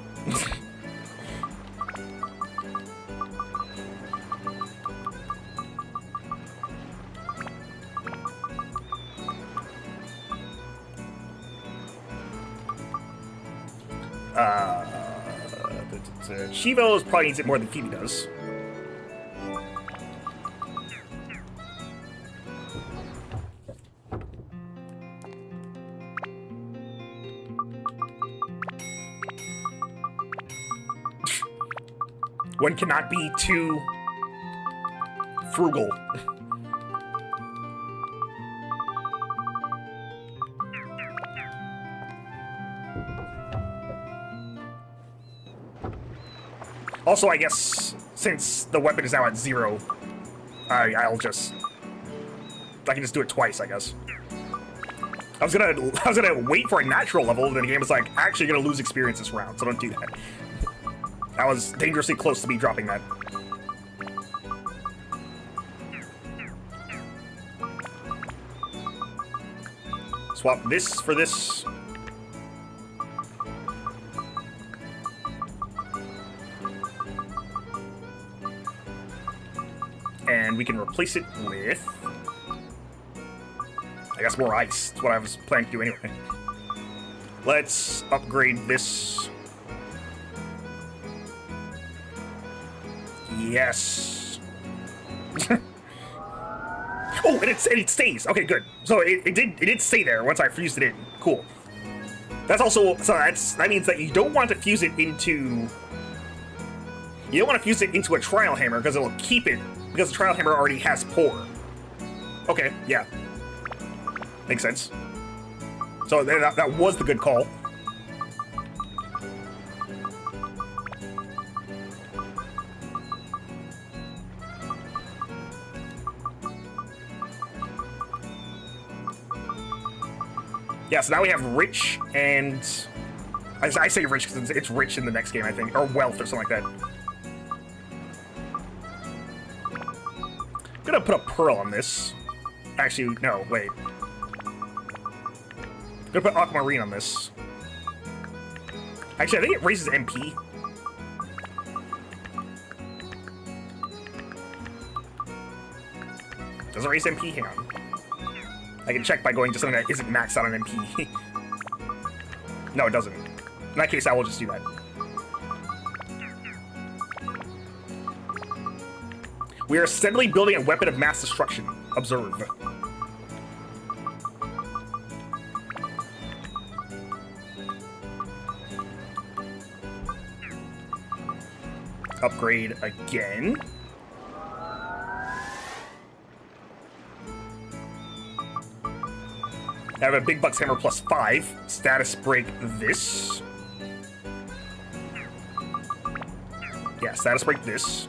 A: Chivo's probably needs it more than Phoebe does. One cannot be too frugal. Also, I guess, since the weapon is now at 0, I can just do it twice, I guess. I was gonna wait for a natural level, and then the game was like, actually you're gonna lose experience this round, so don't do that. I was dangerously close to me dropping that. Swap this for this. And we can replace it with, I guess, more ice. That's what I was planning to do anyway. Let's upgrade this. Yes. Oh, and it stays. Okay, good. So it did stay there once I fused it in. Cool. That's also, so that means that you don't want to fuse it into, you don't want to fuse it into a trial hammer because it'll keep it, because the trial hammer already has pour. Okay, yeah. Makes sense. So that was the good call. Yeah, so now we have rich and... I say rich because it's rich in the next game, I think. Or wealth or something like that. I'm gonna put a pearl on this. Actually, no, wait. I'm gonna put aquamarine on this. Actually, I think it raises MP. Does it raise MP? Hang on. I can check by going to something that isn't maxed out on MP. No, it doesn't. In that case, I will just do that. We are steadily building a weapon of mass destruction. Observe. Upgrade again. I have a big bucks hammer plus 5. Status break this. Yeah, status break this.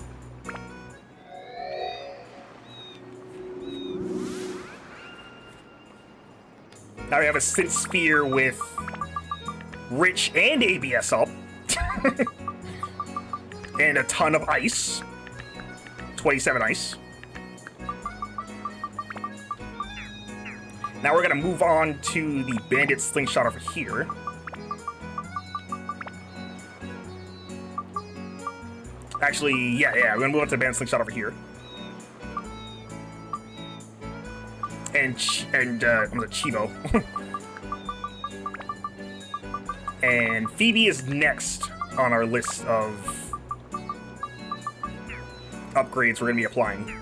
A: Now we have a synth sphere with rich and ABS up. And a ton of ice. 27 ice. Now we're gonna move on to the bandit slingshot over here. Actually, yeah, we're gonna move on to the bandit slingshot over here. And what was it, Chivo? And Phoebe is next on our list of upgrades we're gonna be applying.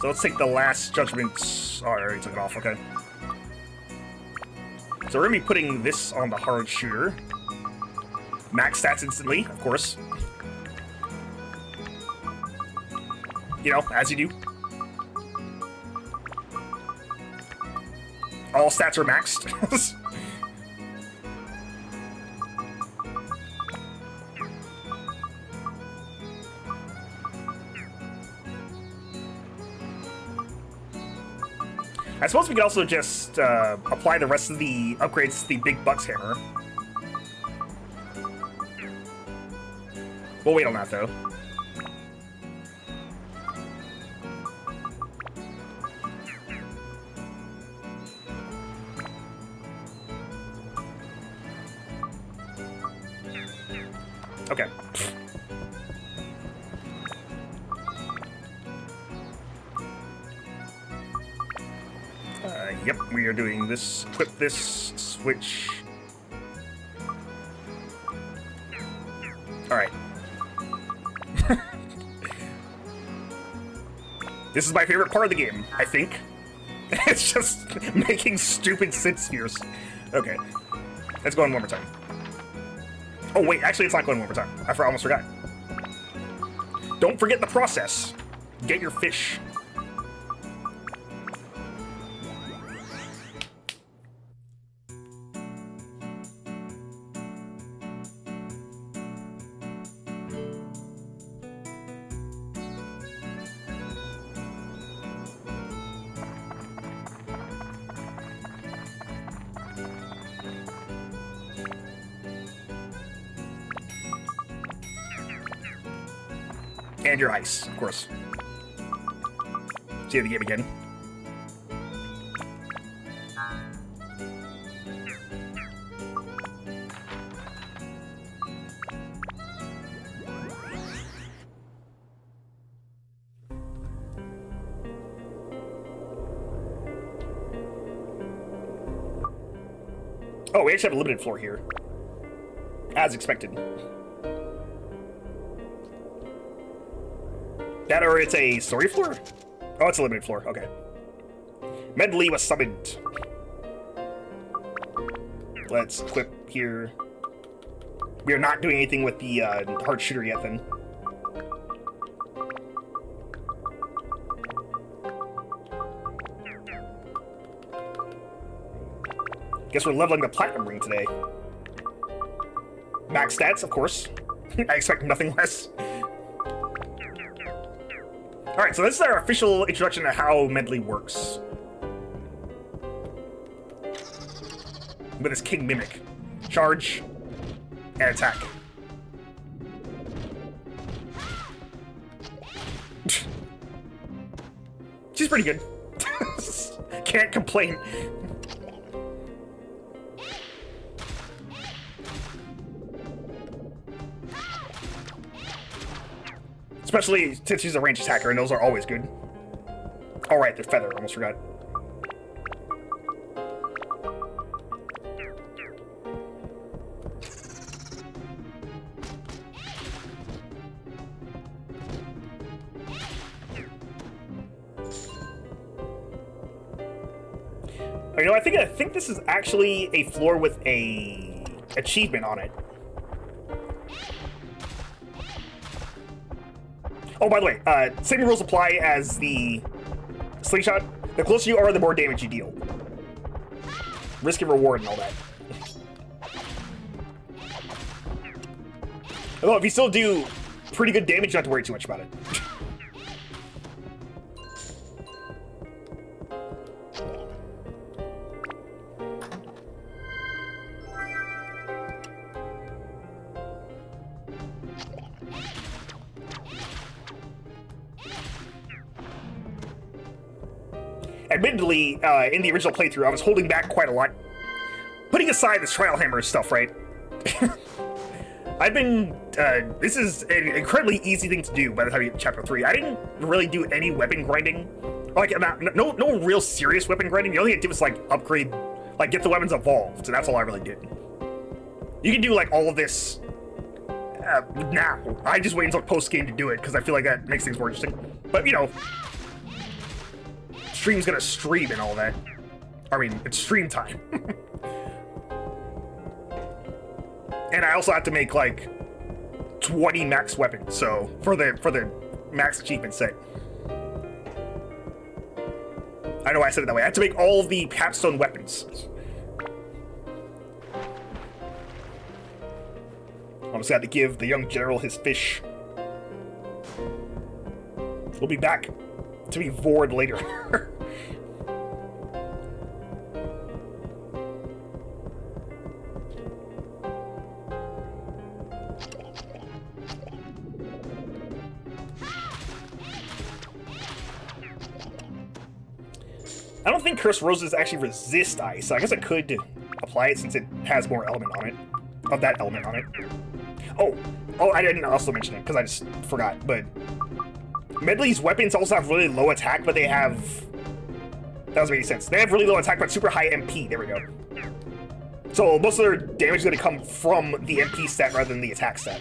A: So let's take the last judgment. Oh, I already took it off, okay. So we're gonna be putting this on the hard shooter. Max stats instantly, of course. You know, as you do. All stats are maxed. I suppose we could also just apply the rest of the upgrades to the big Bucks hammer. We'll wait on that, though. Okay. Yep, we are doing this. Equip this, switch. Alright. This is my favorite part of the game, I think. It's just making stupid Sid spheres. Okay. Let's go on one more time. Oh, wait, actually, it's not going one more time. I almost forgot. Don't forget the process. Get your fish. And your ice, of course. See the game again. Oh, we actually have a limited floor here. As expected. That or it's a story floor? Oh, it's a limited floor. Okay. Medley was summoned. Let's equip here. We are not doing anything with the hard shooter yet, then. Guess we're leveling the platinum ring today. Max stats, of course. I expect nothing less. Alright, so this is our official introduction to how Medley works. With his King Mimic. Charge, and attack. She's pretty good. Can't complain. Especially since she's a ranged attacker, and those are always good. Alright, they're feather, almost forgot. You know, I think this is actually a floor with a achievement on it. Oh, by the way, same rules apply as the slingshot. The closer you are, the more damage you deal. Risk and reward and all that. Although, if you still do pretty good damage, you don't have to worry too much about it. Admittedly, in the original playthrough, I was holding back quite a lot. Putting aside this trial hammer stuff, right? I've been, this is an incredibly easy thing to do by the time you get to Chapter 3. I didn't really do any weapon grinding. Like, no real serious weapon grinding. The only thing I did was, like, upgrade, like, get the weapons evolved, and that's all I really did. You can do, like, all of this now. I just wait until post-game to do it, because I feel like that makes things more interesting. But, you know, stream's gonna stream and all that. I mean, it's stream time. And I also have to make like 20 max weapons, so for the max achievement set. I know I said it that way. I have to make all of the capstone weapons. I just had to give the young general his fish. We'll be back to be Vord later. I don't think Cursed Roses actually resist ice, so I guess I could apply it since it has more element on it. Of that element on it. Oh, I didn't also mention it, because I just forgot, but Medley's weapons also have really low attack, but they have... That doesn't make sense. They have really low attack, but super high MP. There we go. So most of their damage is going to come from the MP stat rather than the attack stat.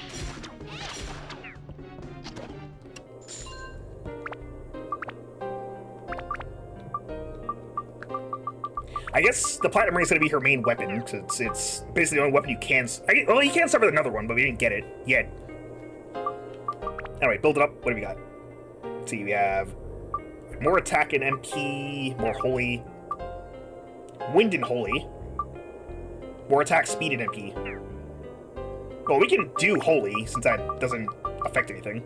A: I guess the Platinum Ring is going to be her main weapon, because it's basically the only weapon you can... Well, you can start with another one, but we didn't get it yet. Anyway, build it up. What do we got? Let's see, we have more attack and MP, more holy, wind and holy, more attack, speed, and MP. Well, we can do holy, since that doesn't affect anything.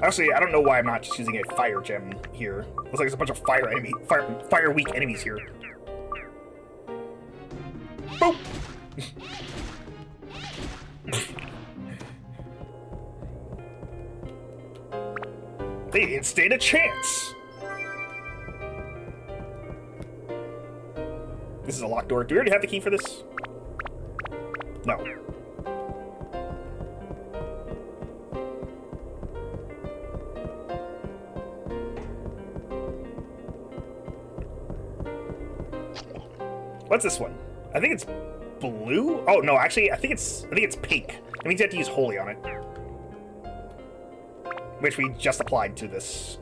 A: Actually, I don't know why I'm not just using a fire gem here. Looks like there's a bunch of fire weak enemies here. Boop! They didn't stand a chance! This is a locked door. Do we already have the key for this? No. What's this one? I think it's blue? Oh no, actually I think it's pink. That means you have to use holy on it. Which we just applied to this.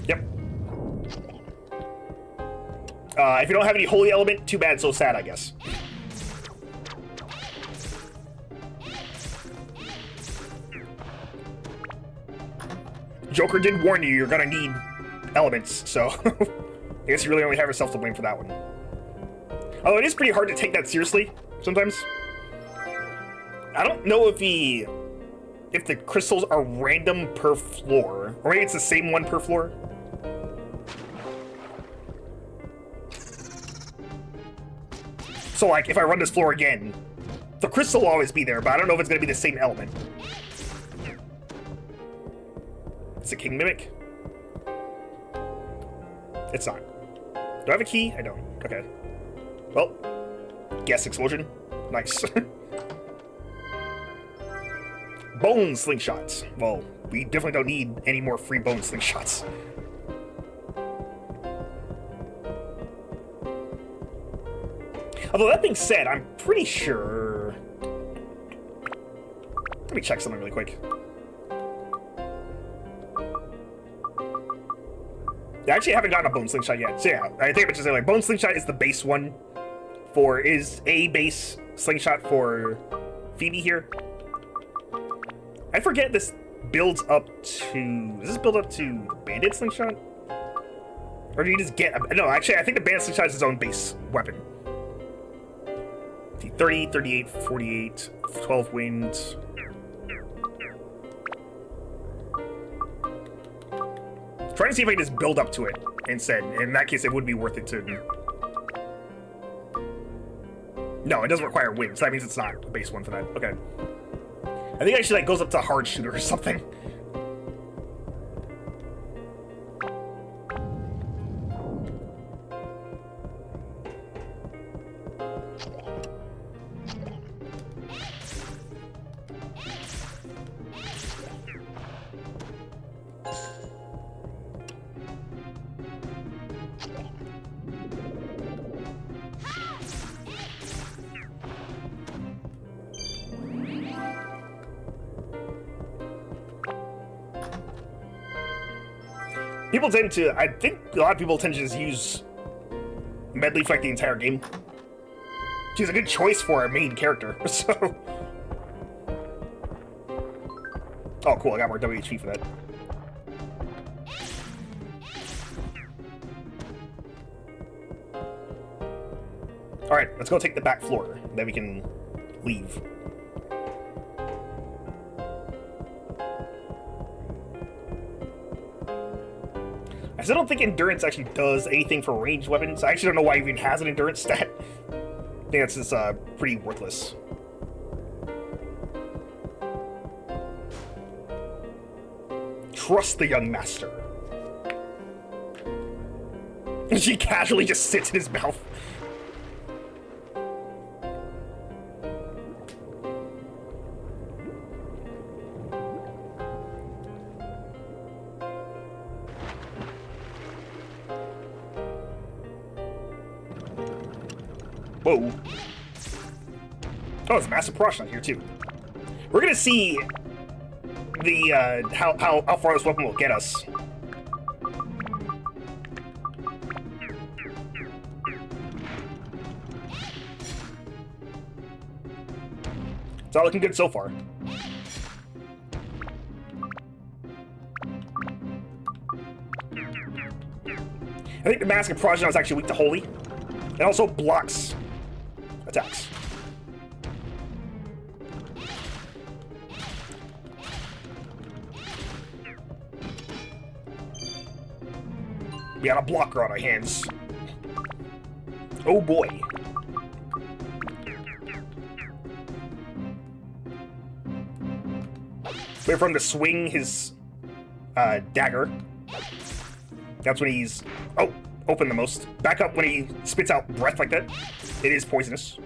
A: Yep. If you don't have any holy element, too bad, so sad, I guess. Joker did warn you, you're gonna need elements, so I guess you really only have yourself to blame for that one. Although it is pretty hard to take that seriously sometimes. I don't know if the crystals are random per floor, or maybe it's the same one per floor. So like if I run this floor again, the crystal will always be there, but I don't know if it's gonna be the same element. It's a king mimic. It's not. Do I have a key? I don't. Okay. Well, gas explosion. Nice. Bone slingshots. Well, we definitely don't need any more free bone slingshots. Although that being said, I'm pretty sure... Let me check something really quick. I actually haven't gotten a bone slingshot yet. So yeah, I think I should say like bone slingshot is the base one is a base slingshot for Phoebe here. I forget this builds up to... Does this build up to bandit slingshot? Or do you just get... No, actually, I think the bandit slingshot is its own base weapon. 30, 38, 48, 12 wind. Trying to see if I can just build up to it instead. In that case, it would be worth it to... No, it doesn't require wind, so that means it's not a base one for that. Okay. I think it actually like goes up to hard shooter or something. People tend to, I think a lot of people tend to just use Medley for like the entire game. She's a good choice for a main character, so. Oh, cool, I got more WHP for that. Alright, let's go take the back floor. Then we can leave. I still don't think endurance actually does anything for ranged weapons. I actually don't know why it even has an endurance stat. I think that's just pretty worthless. Trust the young master. She casually just sits in his mouth. Whoa. Oh, there's a massive Prosh here too. We're gonna see the how far this weapon will get us. It's all looking good so far. I think the Mask of Progeny is actually weak to Holy. It also blocks attacks. We got a blocker on our hands. Oh boy. Wait for him to swing his dagger. That's when he's... Oh, open the most. Back up when he spits out breath like that. It is poisonous.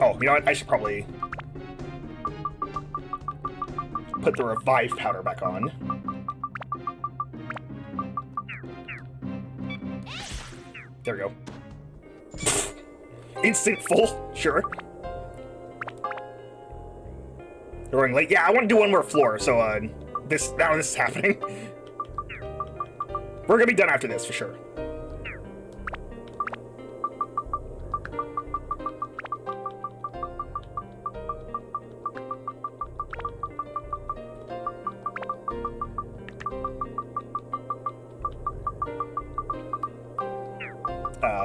A: Oh, you know what? I should probably put the revive powder back on. There we go. Instant full, sure. We're running late. Yeah, I want to do one more floor, so now this is happening. We're gonna be done after this for sure.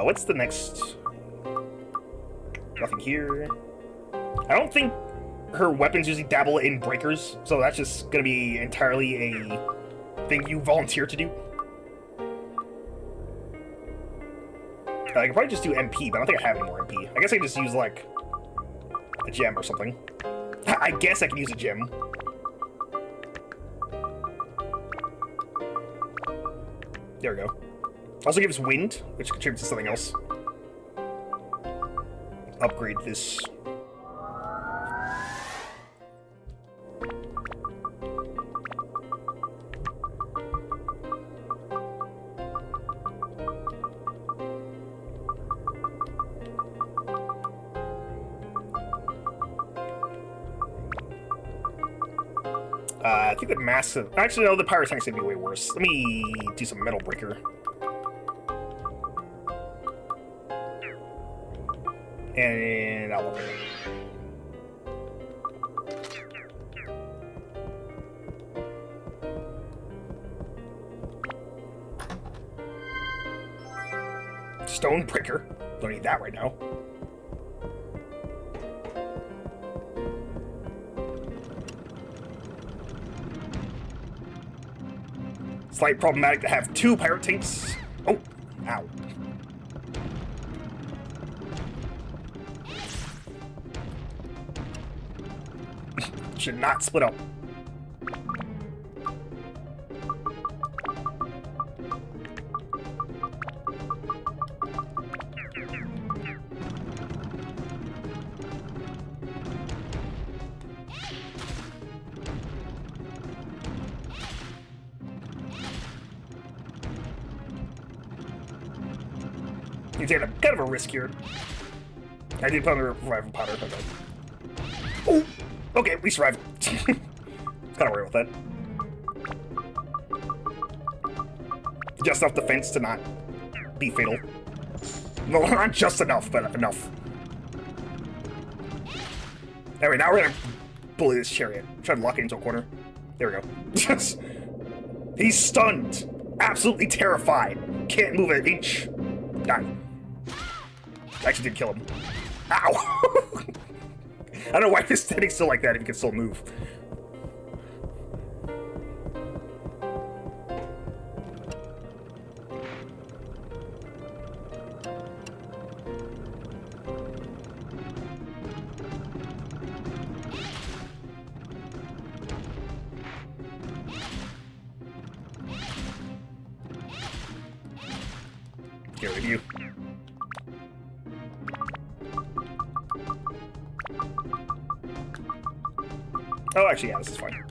A: What's the next? Nothing here. I don't think her weapons usually dabble in breakers, so that's just gonna be entirely a thing you volunteer to do. I could probably just do MP, but I don't think I have any more MP. I guess I can just use, like, a gem or something. I guess I can use a gem. There we go. Also gives wind, which contributes to something else. Upgrade this. I think that massive... Actually, no, the Pyrotank's gonna be way worse. Let me do some Metal Breaker. And I'll look at it. Stone Breaker. Don't need that right now. Slight problematic to have two pirate tanks. Oh, ow. Should not split up. You take kind of a risk here. I did put on the revival powder. Okay. Oh, okay, we survived. Kind of worried about that. Just enough defense to not be fatal. No, not just enough, but enough. Alright, now we're gonna bully this chariot. Try to lock it into a corner. There we go. He's stunned. Absolutely terrified. Can't move an inch. Die. Actually did kill him. Ow! I don't know why he's standing still like that if he can still move. Get rid of you. Oh, actually, yeah, this is fine.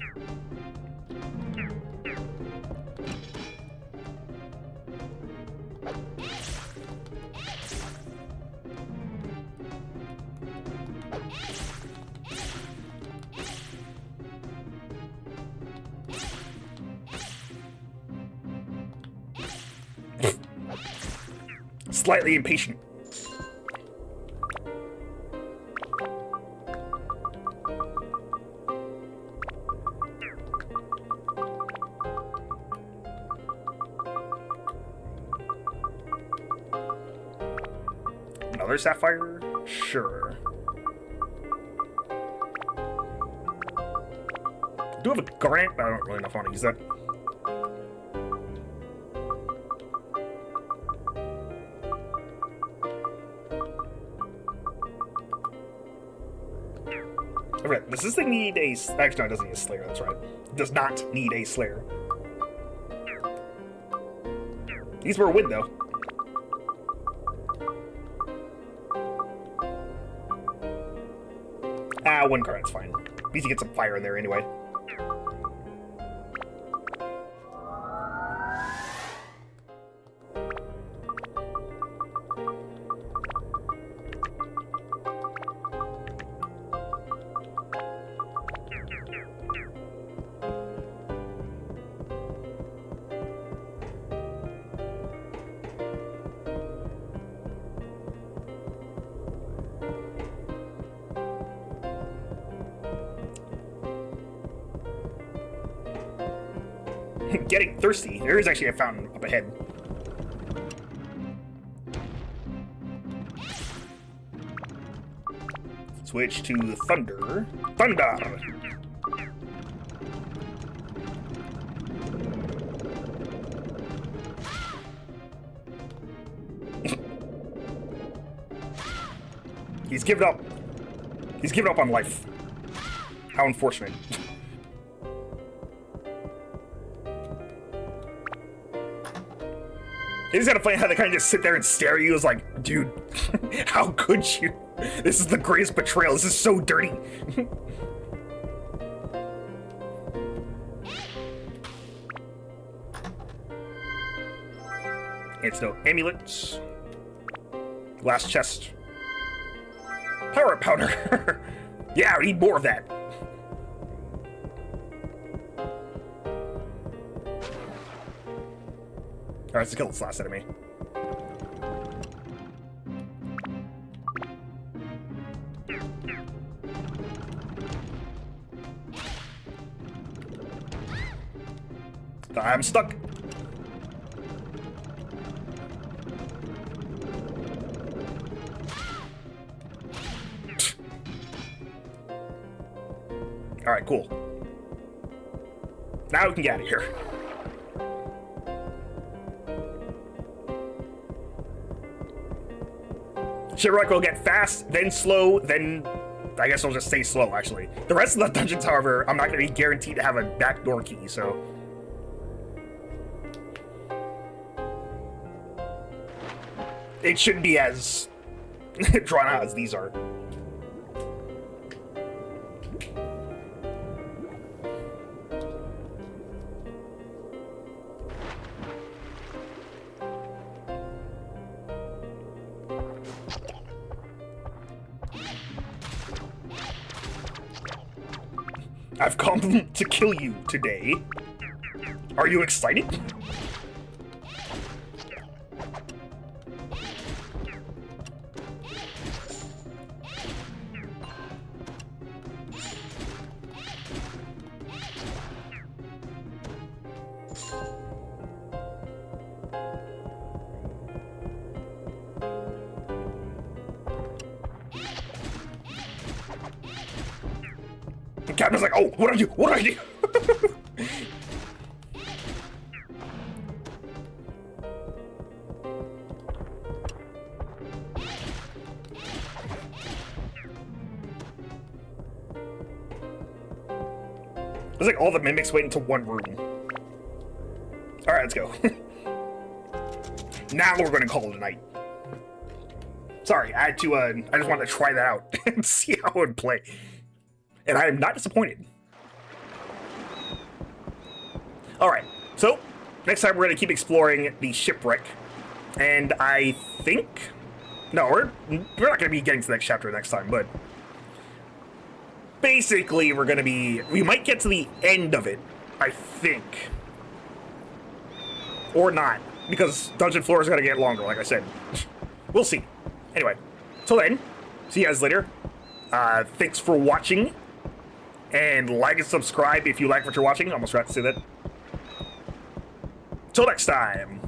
A: Slightly impatient. Another sapphire? Sure. I do have a garnet, but I don't really know if I want to use that. Okay, does this thing need a... Actually, no, it doesn't need a Slayer, that's right. It does not need a Slayer. These were a win, though. Ah, one card, it's fine. At least you get some fire in there anyway. Getting thirsty. There is actually a fountain up ahead. Switch to thunder. Thunder! He's given up. He's given up on life. How unfortunate. It's kind of funny how they kind of just sit there and stare at you. It's like, dude, how could you? This is the greatest betrayal. This is so dirty. It's no amulets. Glass chest. Power powder. Yeah, we need more of that. Alright, let's kill this last enemy. I'm stuck. Alright, cool. Now we can get out of here. Shipwreck will get fast, then slow, then... I guess I'll just stay slow, actually. The rest of the dungeons, however, I'm not going to be guaranteed to have a backdoor key, so... It shouldn't be as drawn out as these are. I've come to kill you today. Are you excited? Captain's like, oh, what do I do? What do I do? It's like all the mimics wait into one room. Alright, let's go. Now we're gonna call it a night. Sorry, I had to, I just wanted to try that out and see how it would play. And I am not disappointed. Alright, so, next time we're gonna keep exploring the Shipwreck. And I think... No, we're not gonna be getting to the next chapter next time, but... Basically, we're gonna be... We might get to the end of it, I think. Or not, because dungeon floor is gonna get longer, like I said. We'll see. Anyway, till then, see you guys later. Thanks for watching. And like and subscribe if you like what you're watching. I almost forgot to say that. Till next time.